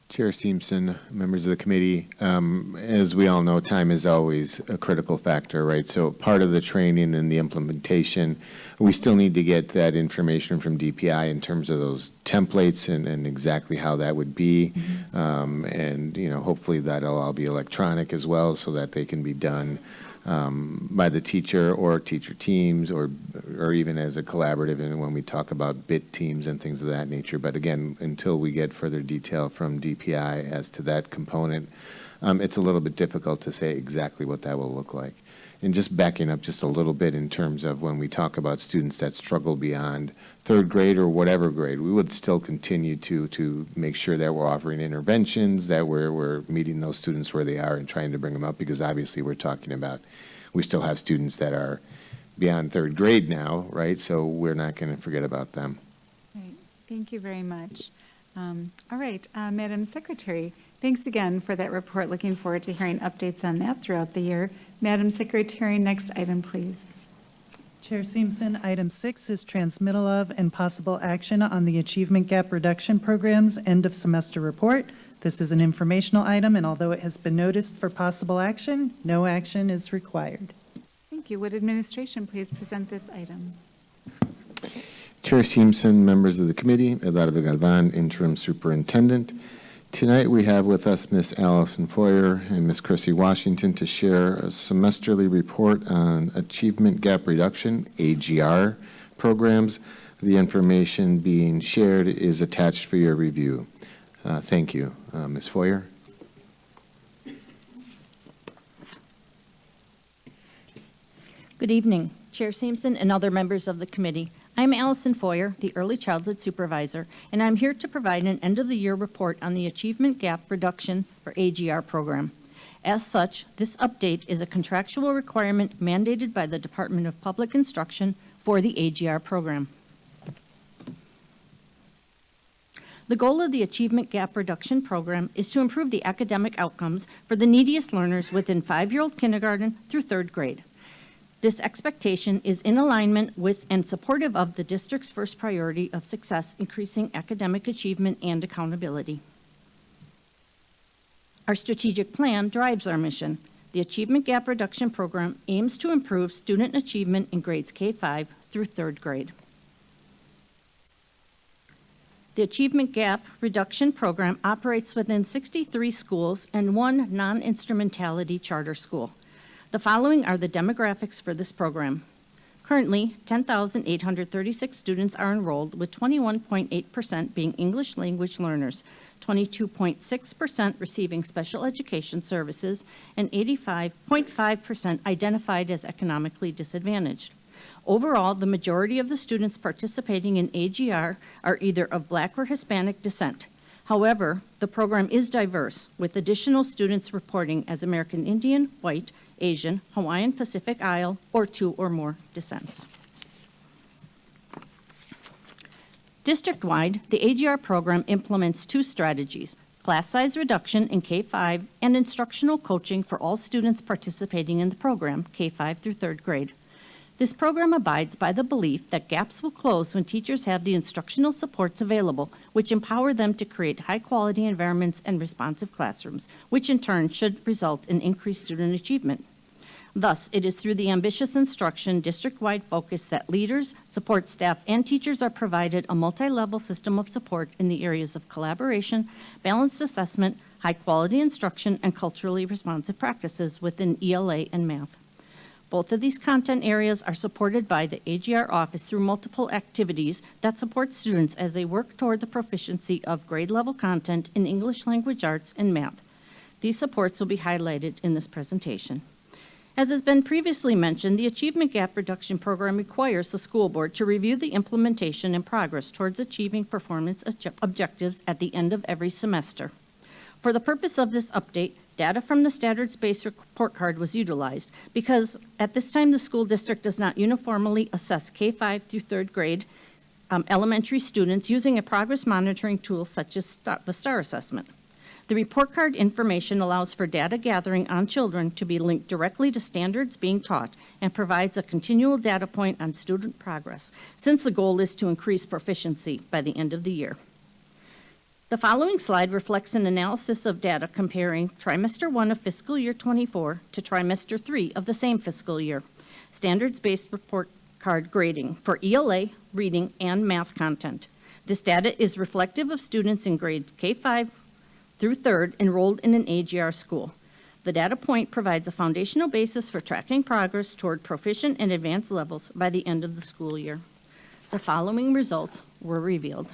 Chair Simpson, members of the committee, as we all know, time is always a critical factor, right? So part of the training and the implementation, we still need to get that information from DPI in terms of those templates and exactly how that would be. And, hopefully that'll all be electronic as well so that they can be done by the teacher or teacher teams or even as a collaborative, and when we talk about bit teams and things of that nature. But again, until we get further detail from DPI as to that component, it's a little bit difficult to say exactly what that will look like. And just backing up just a little bit in terms of when we talk about students that struggle beyond third grade or whatever grade, we would still continue to make sure that we're offering interventions, that we're meeting those students where they are and trying to bring them up, because obviously we're talking about, we still have students that are beyond third grade now, right? So we're not going to forget about them. Right. Thank you very much. All right, Madam Secretary, thanks again for that report. Looking forward to hearing updates on that throughout the year. Madam Secretary, next item, please. Chair Simpson, item 6 is transmittal of and possible action on the Achievement Gap Reduction Program's end of semester report. This is an informational item, and although it has been noticed for possible action, no action is required. Thank you. Would administration please present this item? Chair Simpson, members of the committee, Eduardo Galvan, interim superintendent. Tonight we have with us Ms. Allison Foyer and Ms. Chrissy Washington to share a semesterly report on Achievement Gap Reduction, AGR, programs. The information being shared is attached for your review. Thank you. Ms. Foyer. Good evening, Chair Simpson and other members of the committee. I'm Allison Foyer, the Early Childhood Supervisor, and I'm here to provide an end-of-the-year report on the Achievement Gap Reduction, or AGR, program. As such, this update is a contractual requirement mandated by the Department of Public Instruction for the AGR program. The goal of the Achievement Gap Reduction Program is to improve the academic outcomes for the neediest learners within 5-year-old kindergarten through 3rd grade. This expectation is in alignment with and supportive of the district's first priority of success, increasing academic achievement and accountability. Our strategic plan drives our mission. The Achievement Gap Reduction Program aims to improve student achievement in grades K-5 through 3rd grade. The Achievement Gap Reduction Program operates within 63 schools and 1 non-instrumentality charter school. The following are the demographics for this program. Currently, 10,836 students are enrolled, with 21.8% being English language learners, 22.6% receiving special education services, and 85.5% identified as economically disadvantaged. Overall, the majority of the students participating in AGR are either of Black or Hispanic descent. However, the program is diverse, with additional students reporting as American Indian, White, Asian, Hawaiian Pacific Isle, or 2 or more descents. District-wide, the AGR program implements 2 strategies: class size reduction in K-5 and instructional coaching for all students participating in the program, K-5 through 3rd grade. This program abides by the belief that gaps will close when teachers have the instructional supports available, which empower them to create high-quality environments and responsive classrooms, which in turn should result in increased student achievement. Thus, it is through the ambitious instruction district-wide focus that leaders, support staff, and teachers are provided a multi-level system of support in the areas of collaboration, balanced assessment, high-quality instruction, and culturally responsive practices within ELA and math. Both of these content areas are supported by the AGR office through multiple activities that support students as they work toward the proficiency of grade-level content in English language arts and math. These supports will be highlighted in this presentation. As has been previously mentioned, the Achievement Gap Reduction Program requires the school board to review the implementation and progress towards achieving performance objectives at the end of every semester. For the purpose of this update, data from the standards-based report card was utilized because at this time the school district does not uniformly assess K-5 through 3rd grade elementary students using a progress monitoring tool such as the STAR assessment. The report card information allows for data gathering on children to be linked directly to standards being taught and provides a continual data point on student progress, since the goal is to increase proficiency by the end of the year. The following slide reflects an analysis of data comparing trimester 1 of fiscal year 24 to trimester 3 of the same fiscal year. Standards-based report card grading for ELA, reading, and math content. This data is reflective of students in grades K-5 through 3rd enrolled in an AGR school. The data point provides a foundational basis for tracking progress toward proficient and advanced levels by the end of the school year. The following results were revealed.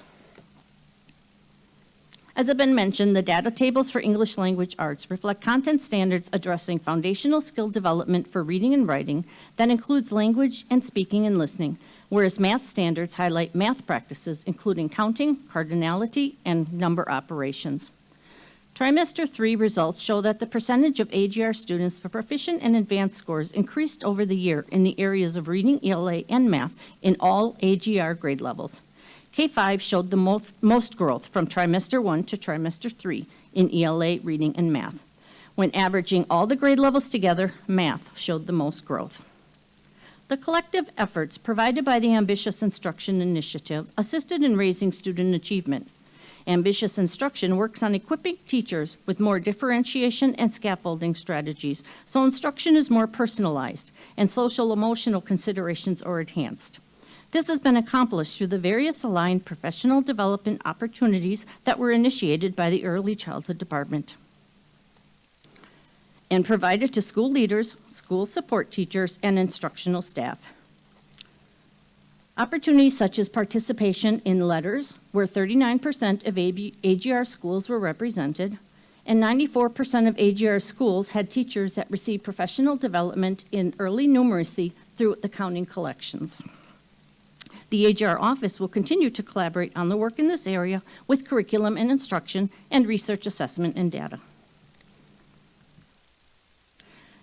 As has been mentioned, the data tables for English language arts reflect content standards addressing foundational skill development for reading and writing that includes language and speaking and listening, whereas math standards highlight math practices including counting, cardinality, and number operations. Trimester 3 results show that the percentage of AGR students with proficient and advanced scores increased over the year in the areas of reading, ELA, and math in all AGR grade levels. K-5 showed the most growth from trimester 1 to trimester 3 in ELA, reading, and math. When averaging all the grade levels together, math showed the most growth. The collective efforts provided by the Ambitious Instruction Initiative assisted in raising student achievement. Ambitious Instruction works on equipping teachers with more differentiation and scaffolding strategies, so instruction is more personalized and social-emotional considerations are enhanced. This has been accomplished through the various aligned professional development opportunities that were initiated by the Early Childhood Department and provided to school leaders, school support teachers, and instructional staff. Opportunities such as participation in letters, where 39% of AGR schools were represented, and 94% of AGR schools had teachers that received professional development in early numeracy through the counting collections. The AGR office will continue to collaborate on the work in this area with curriculum and instruction and research assessment and data.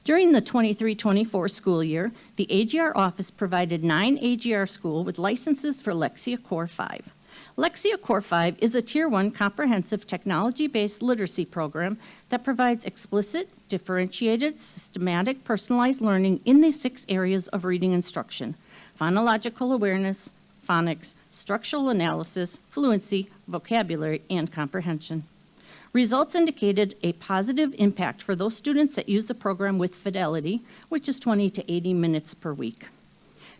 During the 23-24 school year, the AGR office provided 9 AGR schools with licenses for Lexia Core 5. Lexia Core 5 is a Tier 1 comprehensive technology-based literacy program that provides explicit, differentiated, systematic, personalized learning in the 6 areas of reading instruction: phonological awareness, phonics, structural analysis, fluency, vocabulary, and comprehension. Results indicated a positive impact for those students that use the program with fidelity, which is 20 to 80 minutes per week.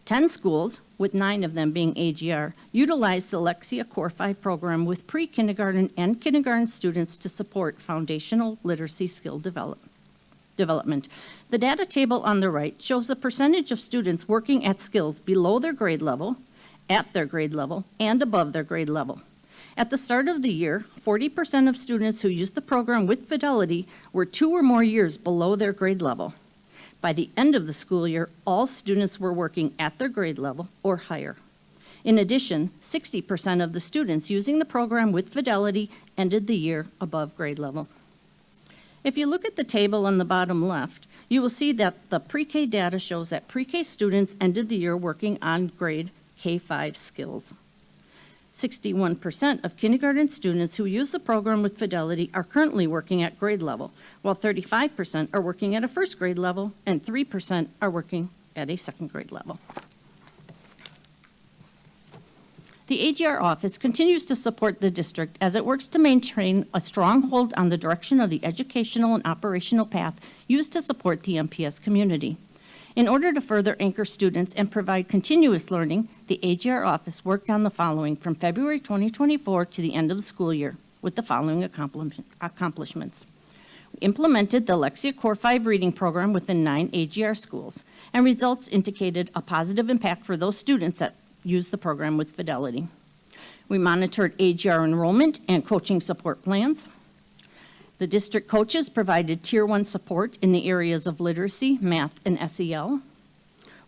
10 schools, with 9 of them being AGR, utilized the Lexia Core 5 program with pre-kindergarten and kindergarten students to support foundational literacy skill development. The data table on the right shows the percentage of students working at skills below their grade level, at their grade level, and above their grade level. At the start of the year, 40% of students who used the program with fidelity were 2 or more years below their grade level. By the end of the school year, all students were working at their grade level or higher. In addition, 60% of the students using the program with fidelity ended the year above grade level. If you look at the table on the bottom left, you will see that the pre-K data shows that pre-K students ended the year working on grade K5 skills. 61% of kindergarten students who use the program with fidelity are currently working at grade level, while 35% are working at a first grade level and 3% are working at a second grade level. The AGR office continues to support the district as it works to maintain a strong hold on the direction of the educational and operational path used to support the MPS community. In order to further anchor students and provide continuous learning, the AGR office worked on the following from February 2024 to the end of the school year with the following accomplishments. We implemented the Lexia Core 5 reading program within 9 AGR schools, and results indicated a positive impact for those students that use the program with fidelity. We monitored AGR enrollment and coaching support plans. The district coaches provided Tier 1 support in the areas of literacy, math, and SEL.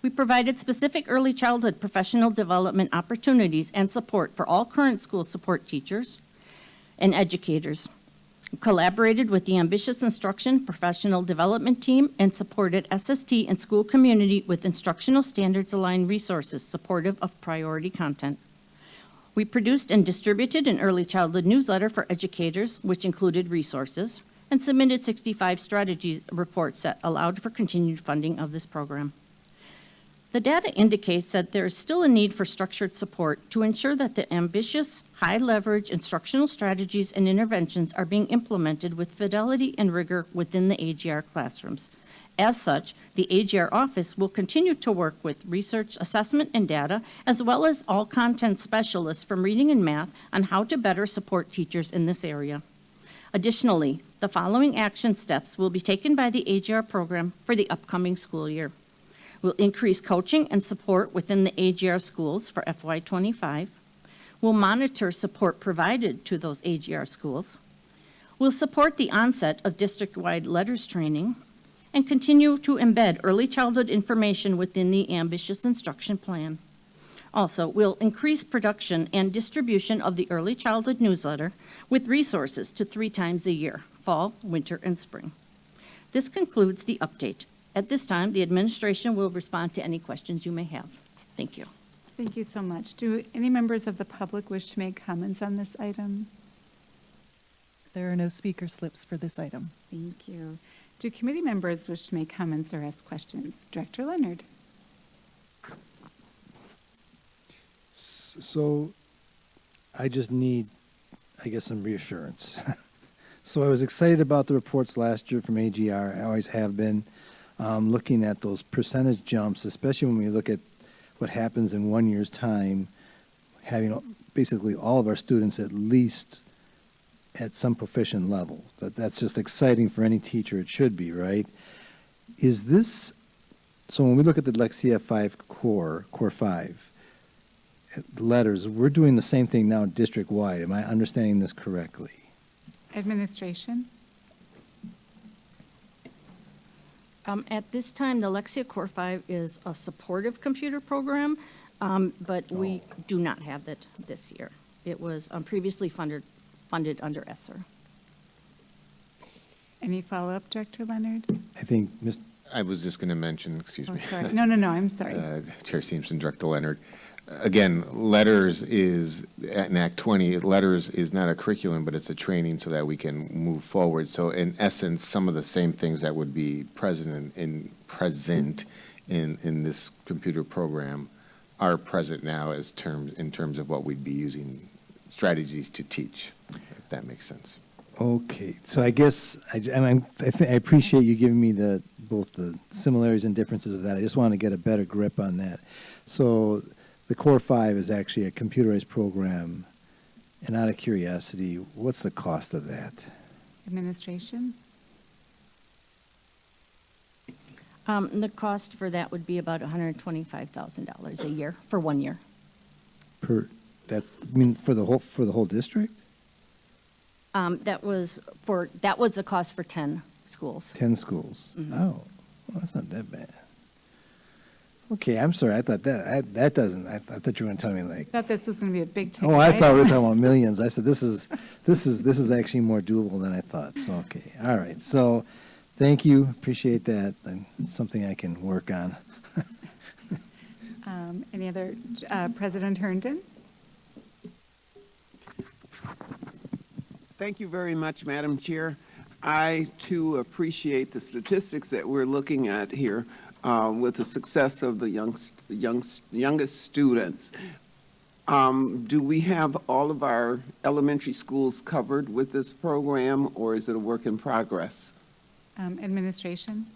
We provided specific early childhood professional development opportunities and support for all current school support teachers and educators. We collaborated with the Ambitious Instruction Professional Development Team and supported SST and school community with instructional standards-aligned resources supportive of priority content. We produced and distributed an early childhood newsletter for educators, which included resources, and submitted 65 strategy reports that allowed for continued funding of this program. The data indicates that there is still a need for structured support to ensure that the ambitious, high-leverage instructional strategies and interventions are being implemented with fidelity and rigor within the AGR classrooms. As such, the AGR office will continue to work with research, assessment, and data, as well as all content specialists from reading and math on how to better support teachers in this area. Additionally, the following action steps will be taken by the AGR program for the upcoming school year. We'll increase coaching and support within the AGR schools for FY25. We'll monitor support provided to those AGR schools. We'll support the onset of district-wide letters training and continue to embed early childhood information within the ambitious instruction plan. Also, we'll increase production and distribution of the early childhood newsletter with resources to 3 times a year, fall, winter, and spring. This concludes the update. At this time, the administration will respond to any questions you may have. Thank you. Thank you so much. Do any members of the public wish to make comments on this item? There are no speaker slips for this item. Thank you. Do committee members wish to make comments or ask questions? Director Leonard. So I just need, I guess, some reassurance. So I was excited about the reports last year from AGR. I always have been. Looking at those percentage jumps, especially when we look at what happens in 1 year's time, having basically all of our students at least at some proficient level. That's just exciting for any teacher. It should be, right? Is this, so when we look at the Lexia 5 Core 5, letters, we're doing the same thing now district-wide. Am I understanding this correctly? Administration. At this time, the Lexia Core 5 is a supportive computer program, but we do not have it this year. It was previously funded under ESSER. Any follow-up, Director Leonard? I think I was just going to mention, excuse Oh, me. sorry. No, I'm sorry. Chair Simpson, Director Leonard. Again, letters is, in Act 20, letters is not a curriculum, but it's a training so that we can move forward. So in essence, some of the same things that would be present in this computer program are present now in terms of what we'd be using strategies to teach, if that makes sense. Okay, so I guess, I appreciate you giving me both the similarities and differences of that. I just want to get a better grip on that. So the Core 5 is actually a computerized program, and out of curiosity, what's the cost of that? Administration? The cost for that would be about $125,000 a year for 1 year. For the whole district? That was the cost for 10 schools. 10 schools. Mhm. Oh, well, that's not that bad. Okay, I'm sorry. I thought that doesn't. I thought you were going to tell me like. I thought this was going to be a big ticket. Oh, I thought we were item. talking about millions. I said this is actually more doable than I thought. So okay, all right. So, thank you. Appreciate that. And it's something I can work on. Any other, President Herndon? Thank you very much, Madam Chair. I, too, appreciate the statistics that we're looking at here with the success of the youngest students. Do we have all of our elementary schools covered with this program, or is it a work in progress? Administration?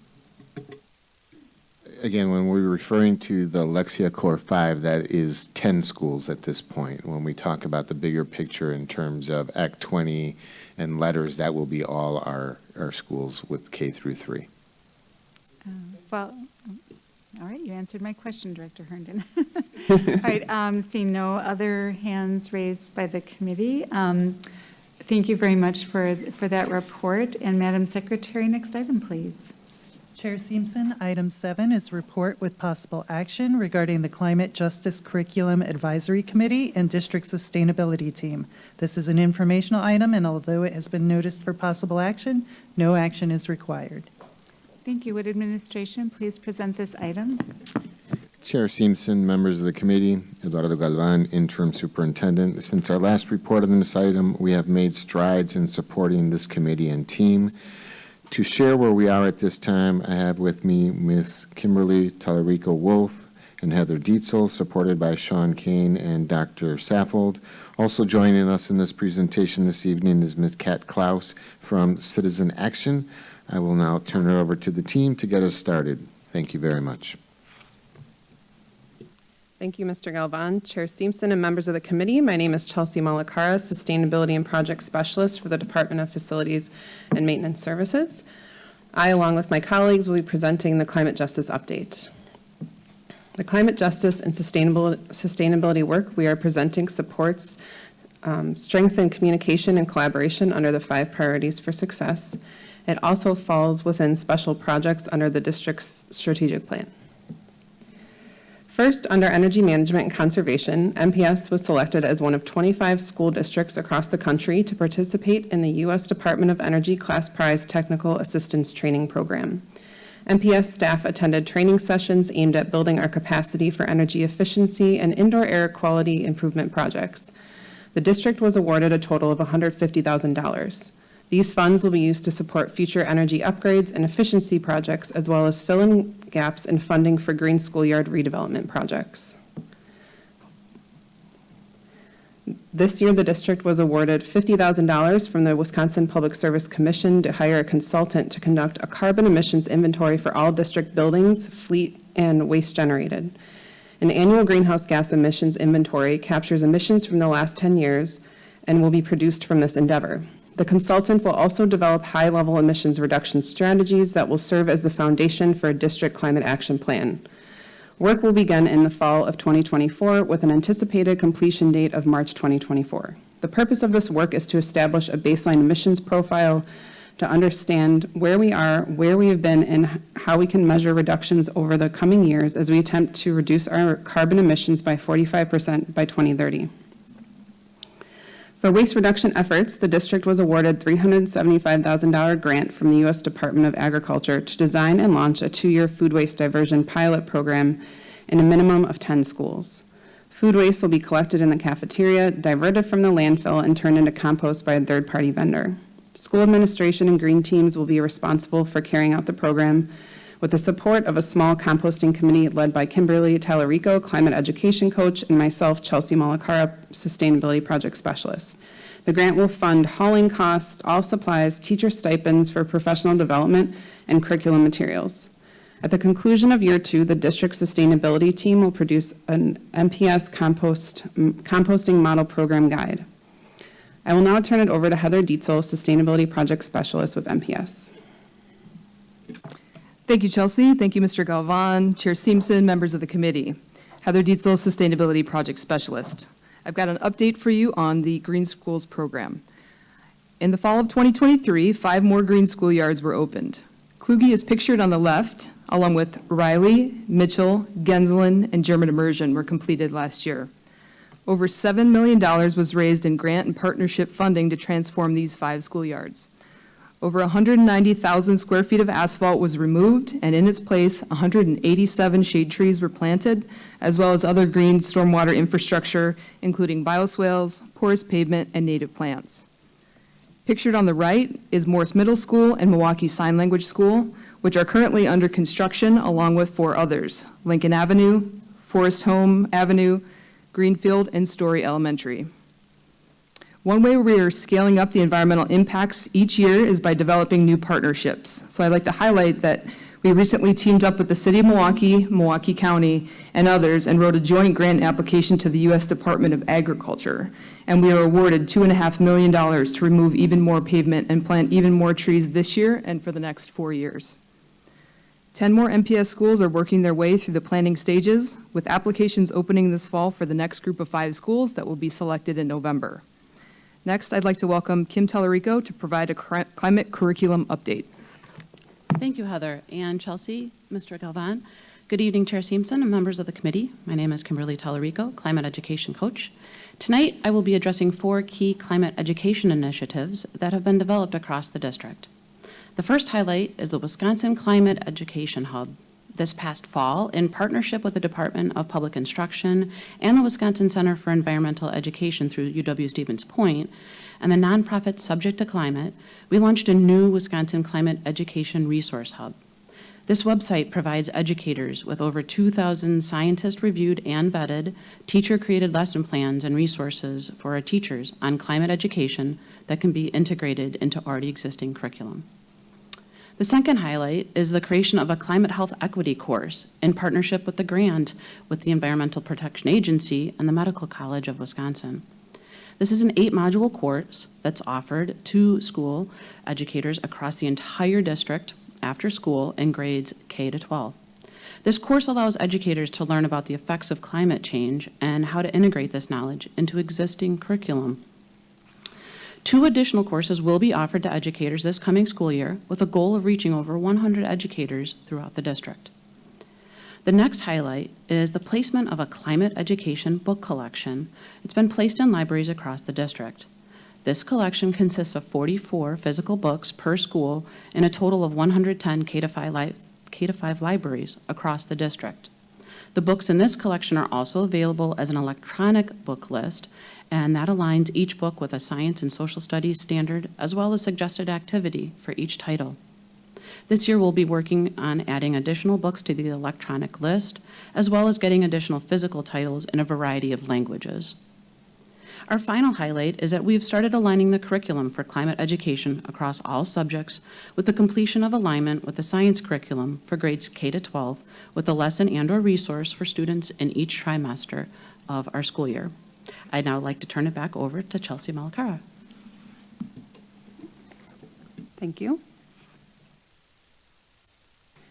Again, when we're referring to the Lexia Core 5, that is 10 schools at this point. When we talk about the bigger picture in terms of Act 20 and letters, that will be all our schools with K through 3. Well, all right, you answered my question, Director Herndon. All right, seeing no other hands raised by the committee, thank you very much for that report. And Madam Secretary, next item, please. Chair Simpson, item 7 is report with possible action regarding the Climate Justice Curriculum Advisory Committee and District Sustainability Team. This is an informational item, and although it has been noticed for possible action, no action is required. Thank you. Would administration please present this item? Chair Simpson, members of the committee, Eduardo Galvan, interim superintendent. Since our last report on this item, we have made strides in supporting this committee and team. To share where we are at this time, I have with me Ms. Kimberly Tallarico-Wolf and Heather Dietzel, supported by Sean Kane and Dr. Saffold. Also joining us in this presentation this evening is Ms. Kat Klaus from Citizen Action. I will now turn it over to the team to get us started. Thank you very much. Thank you, Mr. Galvan. Chair Simpson and members of the committee, my name is Chelsea Malakara, Sustainability and Project Specialist for the Department of Facilities and Maintenance Services. I, along with my colleagues, will be presenting the Climate Justice Update. The climate justice and sustainability work we are presenting supports strengthen communication and collaboration under the 5 priorities for success. It also falls within special projects under the district's strategic plan. First, under energy management and conservation, MPS was selected as one of 25 school districts across the country to participate in the U.S. Department of Energy Class Prize Technical Assistance Training Program. MPS staff attended training sessions aimed at building our capacity for energy efficiency and indoor air quality improvement projects. The district was awarded a total of $150,000. These funds will be used to support future energy upgrades and efficiency projects, as well as fill in gaps in funding for green schoolyard redevelopment projects. This year, the district was awarded $50,000 from the Wisconsin Public Service Commission to hire a consultant to conduct a carbon emissions inventory for all district buildings, fleet, and waste generated. An annual greenhouse gas emissions inventory captures emissions from the last 10 years and will be produced from this endeavor. The consultant will also develop high-level emissions reduction strategies that will serve as the foundation for a district climate action plan. Work will begin in the fall of 2024 with an anticipated completion date of March 2024. The purpose of this work is to establish a baseline emissions profile to understand where we are, where we have been, and how we can measure reductions over the coming years as we attempt to reduce our carbon emissions by 45% by 2030. For waste reduction efforts, the district was awarded $375,000 grant from the U.S. Department of Agriculture to design and launch a 2-year food waste diversion pilot program in a minimum of 10 schools. Food waste will be collected in the cafeteria, diverted from the landfill, and turned into compost by a third-party vendor. School administration and green teams will be responsible for carrying out the program with the support of a small composting committee led by Kimberly Tallarico, climate education coach, and myself, Chelsea Malacara, sustainability project specialist. The grant will fund hauling costs, all supplies, teacher stipends for professional development, and curriculum materials. At the conclusion of year 2, the district sustainability team will produce an MPS composting model program guide. I will now turn it over to Heather Dietzel, sustainability project specialist with MPS. Thank you, Chelsea. Thank you, Mr. Galvan, Chair Simpson, members of the committee. Heather Dietzel, Sustainability Project Specialist. I've got an update for you on the Green Schools program. In the fall of 2023, 5 more green schoolyards were opened. Kluge is pictured on the left, along with Riley, Mitchell, Genslen, and German Immersion were completed last year. Over $7 million was raised in grant and partnership funding to transform these 5 schoolyards. Over 190,000 square feet of asphalt was removed, and in its place, 187 shade trees were planted, as well as other green stormwater infrastructure, including bioswales, porous pavement, and native plants. Pictured on the right is Morse Middle School and Milwaukee Sign Language School, which are currently under construction along with 4 others, Lincoln Avenue, Forest Home Avenue, Greenfield, and Story Elementary. One way we are scaling up the environmental impacts each year is by developing new partnerships. So I'd like to highlight that we recently teamed up with the City of Milwaukee, Milwaukee County, and others and wrote a joint grant application to the U.S. Department of Agriculture. And we were awarded $2.5 million to remove even more pavement and plant even more trees this year and for the next 4 years. 10 more MPS schools are working their way through the planning stages, with applications opening this fall for the next group of 5 schools that will be selected in November. Next, I'd like to welcome Kim Tallarico to provide a climate curriculum update. Thank you, Heather and Chelsea, Mr. Galvan. Good evening, Chair Simpson and members of the committee. My name is Kimberly Tallarico, climate education coach. Tonight, I will be addressing 4 key climate education initiatives that have been developed across the district. The first highlight is the Wisconsin Climate Education Hub. This past fall, in partnership with the Department of Public Instruction and the Wisconsin Center for Environmental Education through UW-Stevens Point, and the nonprofit Subject to Climate, we launched a new Wisconsin Climate Education Resource Hub. This website provides educators with over 2,000 scientist-reviewed and vetted, teacher-created lesson plans and resources for our teachers on climate education that can be integrated into already existing curriculum. The second highlight is the creation of a climate health equity course in partnership with the grant with the Environmental Protection Agency and the Medical College of Wisconsin. This is an 8-module course that's offered to school educators across the entire district after school in grades K to 12. This course allows educators to learn about the effects of climate change and how to integrate this knowledge into existing curriculum. 2 additional courses will be offered to educators this coming school year with a goal of reaching over 100 educators throughout the district. The next highlight is the placement of a climate education book collection. It's been placed in libraries across the district. This collection consists of 44 physical books per school in a total of 110 K-5 libraries across the district. The books in this collection are also available as an electronic book list, and that aligns each book with a science and social studies standard, as well as suggested activity for each title. This year, we'll be working on adding additional books to the electronic list, as well as getting additional physical titles in a variety of languages. Our final highlight is that we've started aligning the curriculum for climate education across all subjects with the completion of alignment with the science curriculum for grades K to 12 with a lesson and/or resource for students in each trimester of our school year. I'd now like to turn it back over to Chelsea Malacara. Thank you.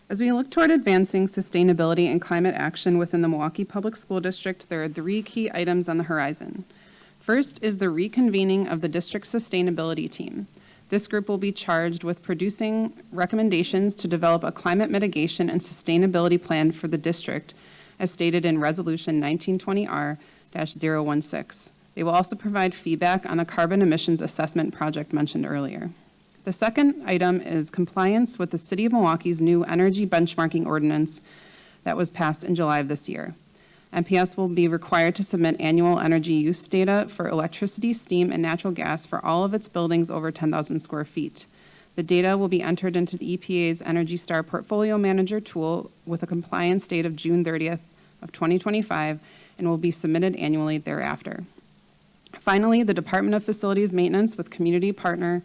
As we look toward advancing sustainability and climate action within the Milwaukee Public School District, there are 3 key items on the horizon. First is the reconvening of the district's sustainability team. This group will be charged with producing recommendations to develop a climate mitigation and sustainability plan for the district, as stated in Resolution 1920R-016. They will also provide feedback on the carbon emissions assessment project mentioned earlier. The second item is compliance with the City of Milwaukee's new energy benchmarking ordinance that was passed in July of this year. MPS will be required to submit annual energy use data for electricity, steam, and natural gas for all of its buildings over 10,000 square feet. The data will be entered into the EPA's Energy Star Portfolio Manager tool with a compliance date of June 30th of 2025 and will be submitted annually thereafter. Finally, the Department of Facilities Maintenance with community partner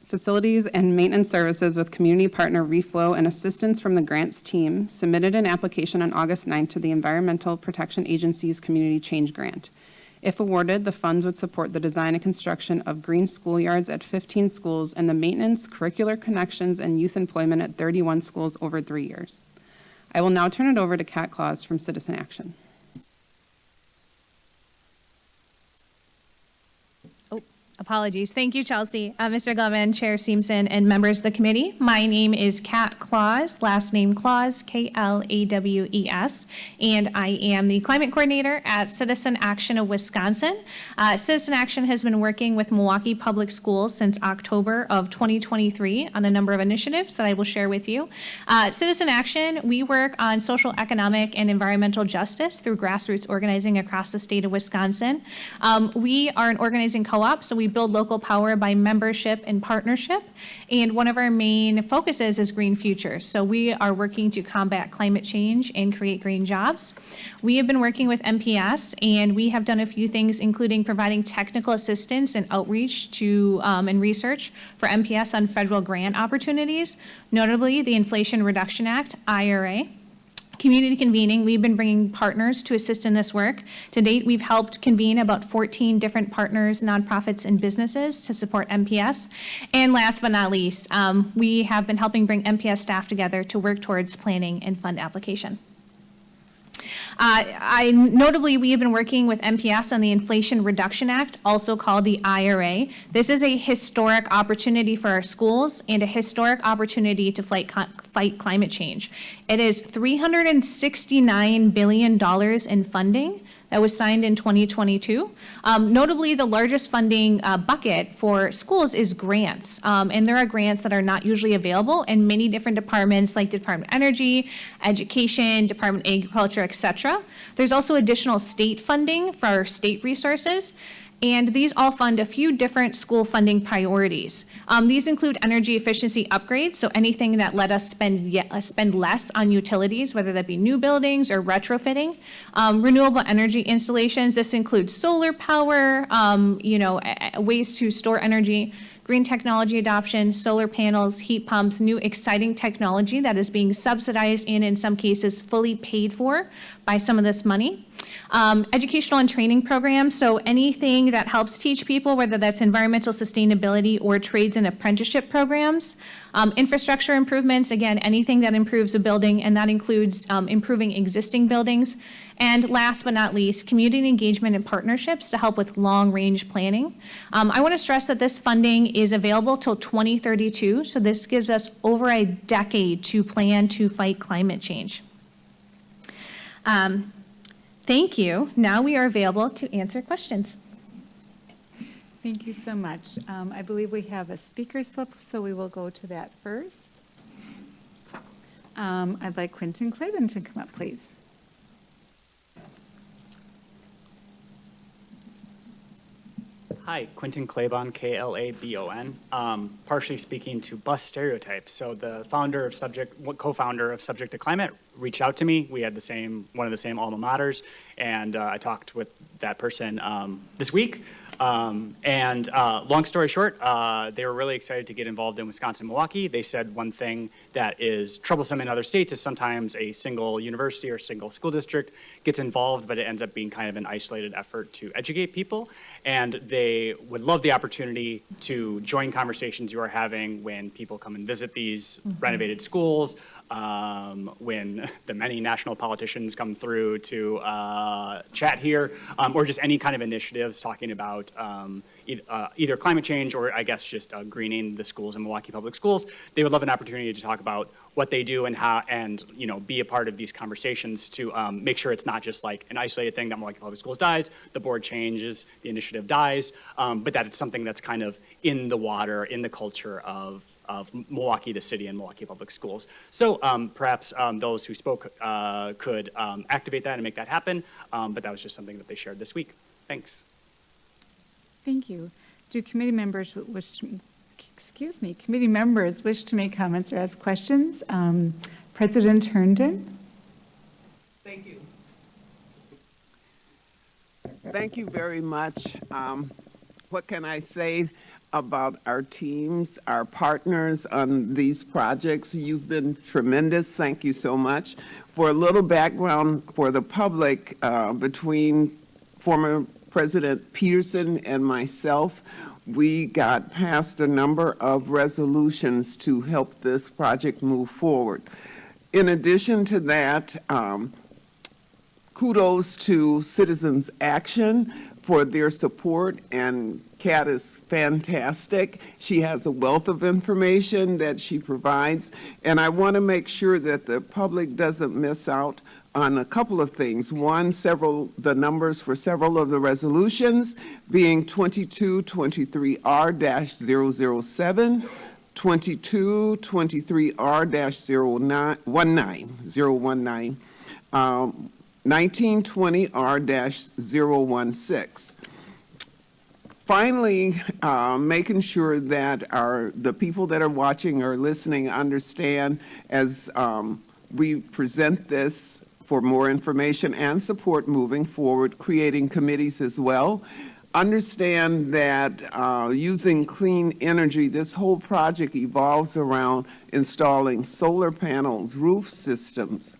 Facilities and Maintenance Services with community partner Reflow and assistance from the grants team submitted an application on August 9th to the Environmental Protection Agency's Community Change Grant. If awarded, the funds would support the design and construction of green schoolyards at 15 schools and the maintenance, curricular connections, and youth employment at 31 schools over 3 years. I will now turn it over to Kat Claus from Citizen Action. Apologies. Thank you, Chelsea. Mr. Galvin, Chair Simpson, and members of the committee. My name is Kat Claus, last name Claus, Klawes, and I am the climate coordinator at Citizen Action of Wisconsin. Citizen Action has been working with Milwaukee Public Schools since October of 2023 on a number of initiatives that I will share with you. Citizen Action, we work on social, economic, and environmental justice through grassroots organizing across the state of Wisconsin. We are an organizing co-op, so we build local power by membership and partnership. And one of our main focuses is green futures. So we are working to combat climate change and create green jobs. We have been working with MPS, and we have done a few things, including providing technical assistance and outreach to and research for MPS on federal grant opportunities, notably the Inflation Reduction Act, IRA. Community convening, we've been bringing partners to assist in this work. To date, we've helped convene about 14 different partners, nonprofits, and businesses to support MPS. And last but not least, we have been helping bring MPS staff together to work towards planning and fund application. Notably, we have been working with MPS on the Inflation Reduction Act, also called the IRA. This is a historic opportunity for our schools and a historic opportunity to fight climate change. It is $369 billion in funding that was signed in 2022. Notably, the largest funding bucket for schools is grants. And there are grants that are not usually available in many different departments like Department of Energy, Education, Department of Agriculture, et cetera. There's also additional state funding for our state resources. And these all fund a few different school funding priorities. These include energy efficiency upgrades, so anything that let us spend less on utilities, whether that be new buildings or retrofitting. Renewable energy installations, this includes solar power, ways to store energy, green technology adoption, solar panels, heat pumps, new exciting technology that is being subsidized and in some cases fully paid for by some of this money. Educational and training programs, so anything that helps teach people, whether that's environmental sustainability or trades and apprenticeship programs. Infrastructure improvements, again, anything that improves a building, and that includes improving existing buildings. And last but not least, community engagement and partnerships to help with long-range planning. I want to stress that this funding is available till 2032, so this gives us over a decade to plan to fight climate change. Thank you. Now we are available to answer questions. Thank you so much. I believe we have a speaker slip, so we will go to that first. I'd like Quentin Claiborne to come up, please. Hi, Quentin Claiborne, Klabon, partially speaking to bus stereotypes. So the co-founder of Subject to Climate reached out to me. We had one of the same alma maters, and I talked with that person this week. Long story short, they were really excited to get involved in Wisconsin-Milwaukee. They said one thing that is troublesome in other states is sometimes a single university or single school district gets involved, but it ends up being kind of an isolated effort to educate people. And they would love the opportunity to join conversations you are having when people come and visit these renovated schools, when the many national politicians come through to chat here, or just any kind of initiatives talking about about either climate change or I guess just greening the schools in Milwaukee Public Schools. They would love an opportunity to talk about what they do and how, and be a part of these conversations to make sure it's not just like an isolated thing that Milwaukee Public Schools dies, the board changes, the initiative dies, but that it's something that's kind of in the water, in the culture of Milwaukee, the city, and Milwaukee Public Schools. So perhaps those who spoke could activate that and make that happen, but that was just something that they shared this week. Thanks. Thank you. Do committee members committee members wish to make comments or ask questions? President Herndon? Thank you. Thank you very much. What can I say about our teams, our partners on these projects? You've been tremendous. Thank you so much. For a little background for the public, between former President Peterson and myself, we got passed a number of resolutions to help this project move forward. In addition to that, kudos to Citizens Action for their support, and Kat is fantastic. She has a wealth of information that she provides, and I want to make sure that the public doesn't miss out on a couple of things. One, the numbers for several of the resolutions being 2223R-007, 2223R-019, 1920R-016. Finally, making sure that the people that are watching or listening understand as we present this for more information and support moving forward, creating committees as well. Understand that using clean energy, this whole project evolves around installing solar panels, roof systems,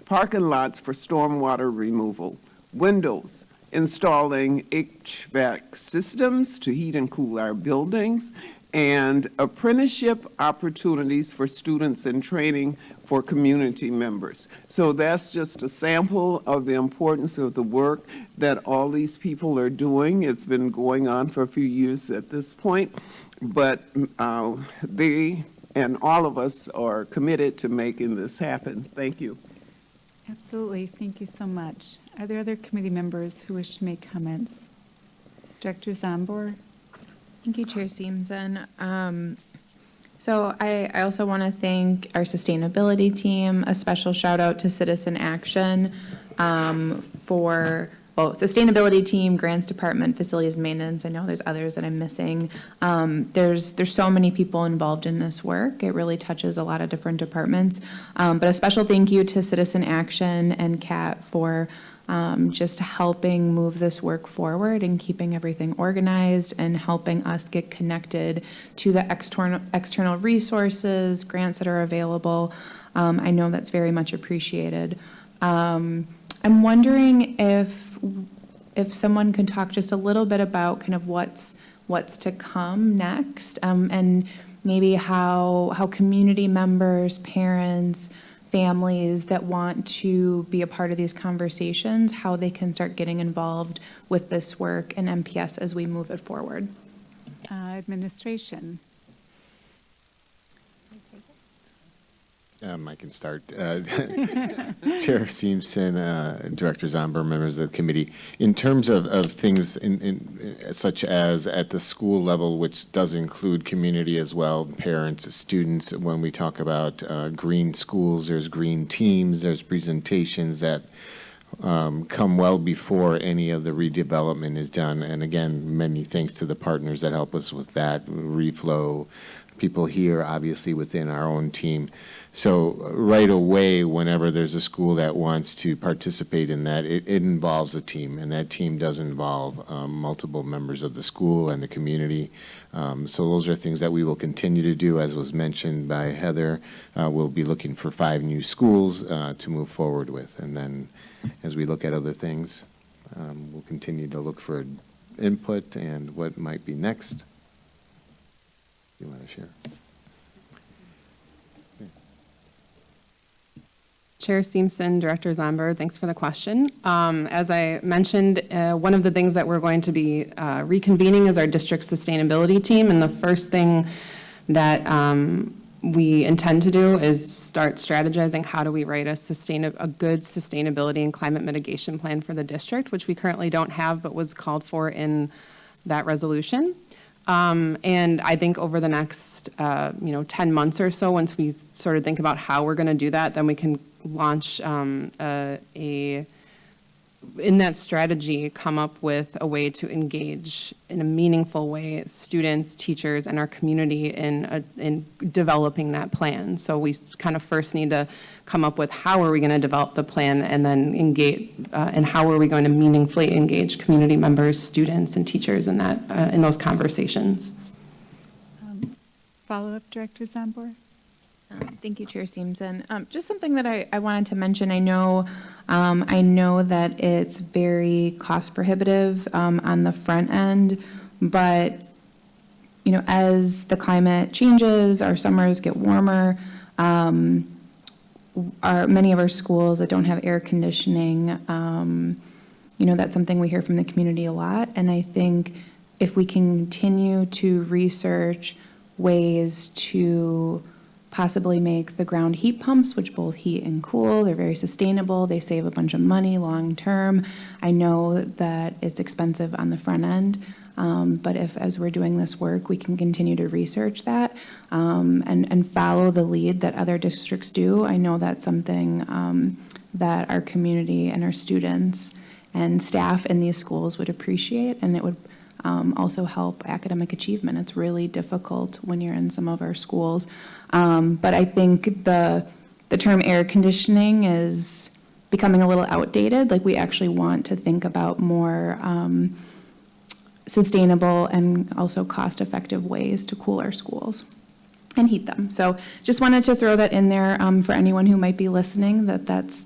parking lots for stormwater removal, windows, installing HVAC systems to heat and cool our buildings, and apprenticeship opportunities for students and training for community members. So that's just a sample of the importance of the work that all these people are doing. It's been going on for a few years at this point, but they and all of us are committed to making this happen. Thank you. Absolutely. Thank you so much. Are there other committee members who wish to make comments? Director Zambor? Thank you, Chair Seamson. So I also want to thank our sustainability team. A special shout out to Citizen Action sustainability team, grants department, facilities maintenance. I know there's others that I'm missing. There's so many people involved in this work. It really touches a lot of different departments. But a special thank you to Citizen Action and Kat for just helping move this work forward and keeping everything organized and helping us get connected to the external resources, grants that are available. I know that's very much appreciated. I'm wondering if someone could talk just a little bit about kind of what's to come next, and maybe how community members, parents, families that want to be a part of these conversations, how they can start getting involved with this work and MPS as we move it forward. Administration. I can start. Chair Seamson, Director Zomber, members of the committee. In terms of things such as at the school level, which does include community as well, parents, students, when we talk about green schools, there's green teams, there's presentations that come well before any of the redevelopment is done. And again, many thanks to the partners that help us with that, Reflow, people here, obviously within our own team. So right away, whenever there's a school that wants to participate in that, it involves a team, and that team does involve multiple members of the school and the community. So those are things that we will continue to do. As was mentioned by Heather, we'll be looking for 5 new schools to move forward with. And then as we look at other things, we'll continue to look for input and what might be next. You want to share? Chair Simpson, Director Zomber, thanks for the question. As I mentioned, one of the things that we're going to be reconvening is our district sustainability team, and the first thing that we intend to do is start strategizing how do we write a good sustainability and climate mitigation plan for the district, which we currently don't have, but was called for in that resolution. And I think over the next, 10 months or so, once we sort of think about how we're going to do that, then we can launch in that strategy, come up with a way to engage in a meaningful way students, teachers, and our community in developing that plan. So we kind of first need to come up with how are we going to develop the plan, and then engage, and how are we going to meaningfully engage community members, students, and teachers in that in those conversations. Follow-up, Director Zambor? Thank you, Chair Simpson. Just something that I wanted to mention. I know that it's very cost prohibitive on the front end, but as the climate changes, our summers get warmer. Many of our schools that don't have air conditioning, that's something we hear from the community a lot. And I think if we can continue to research ways to possibly make the ground heat pumps, which both heat and cool. They're very sustainable. They save a bunch of money long term. I know that it's expensive on the front end, but if, as we're doing this work, we can continue to research that and follow the lead that other districts do, I know that's something that our community and our students and staff in these schools would appreciate, and it would also help academic achievement. It's really difficult when you're in some of our schools. But I think the term air conditioning is becoming a little outdated. Like, we actually want to think about more sustainable and also cost-effective ways to cool our schools and heat them. So just wanted to throw that in there for anyone who might be listening, that's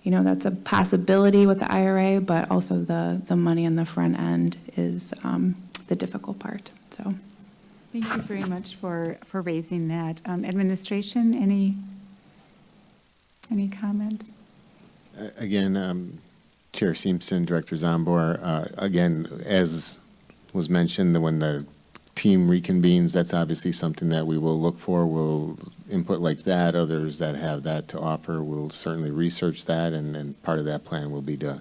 a possibility with the IRA, but also the money on the front end is the difficult part. So, thank you very much for raising that. Administration, any comment? Again, Chair Simpson, Director Zambor, again, as was mentioned, when the team reconvenes, that's obviously something that we will look for. We'll input like that. Others that have that to offer will certainly research that, and part of that plan will be to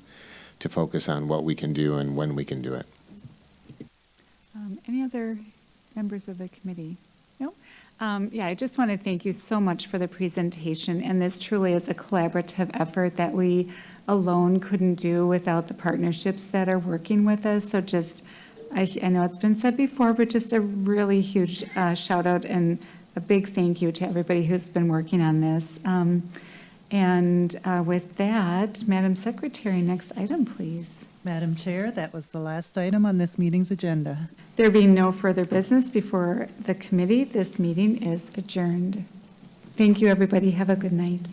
focus on what we can do and when we can do it. Any other members of the committee? No? Yeah, I just want to thank you so much for the presentation, and this truly is a collaborative effort that we alone couldn't do without the partnerships that are working with us. So just, I know it's been said before, but just a really huge shout out and a big thank you to everybody who's been working on this. And with that, Madam Secretary, next item, please. Madam Chair, that was the last item on this meeting's agenda. There being no further business before the committee, this meeting is adjourned. Thank you, everybody. Have a good night.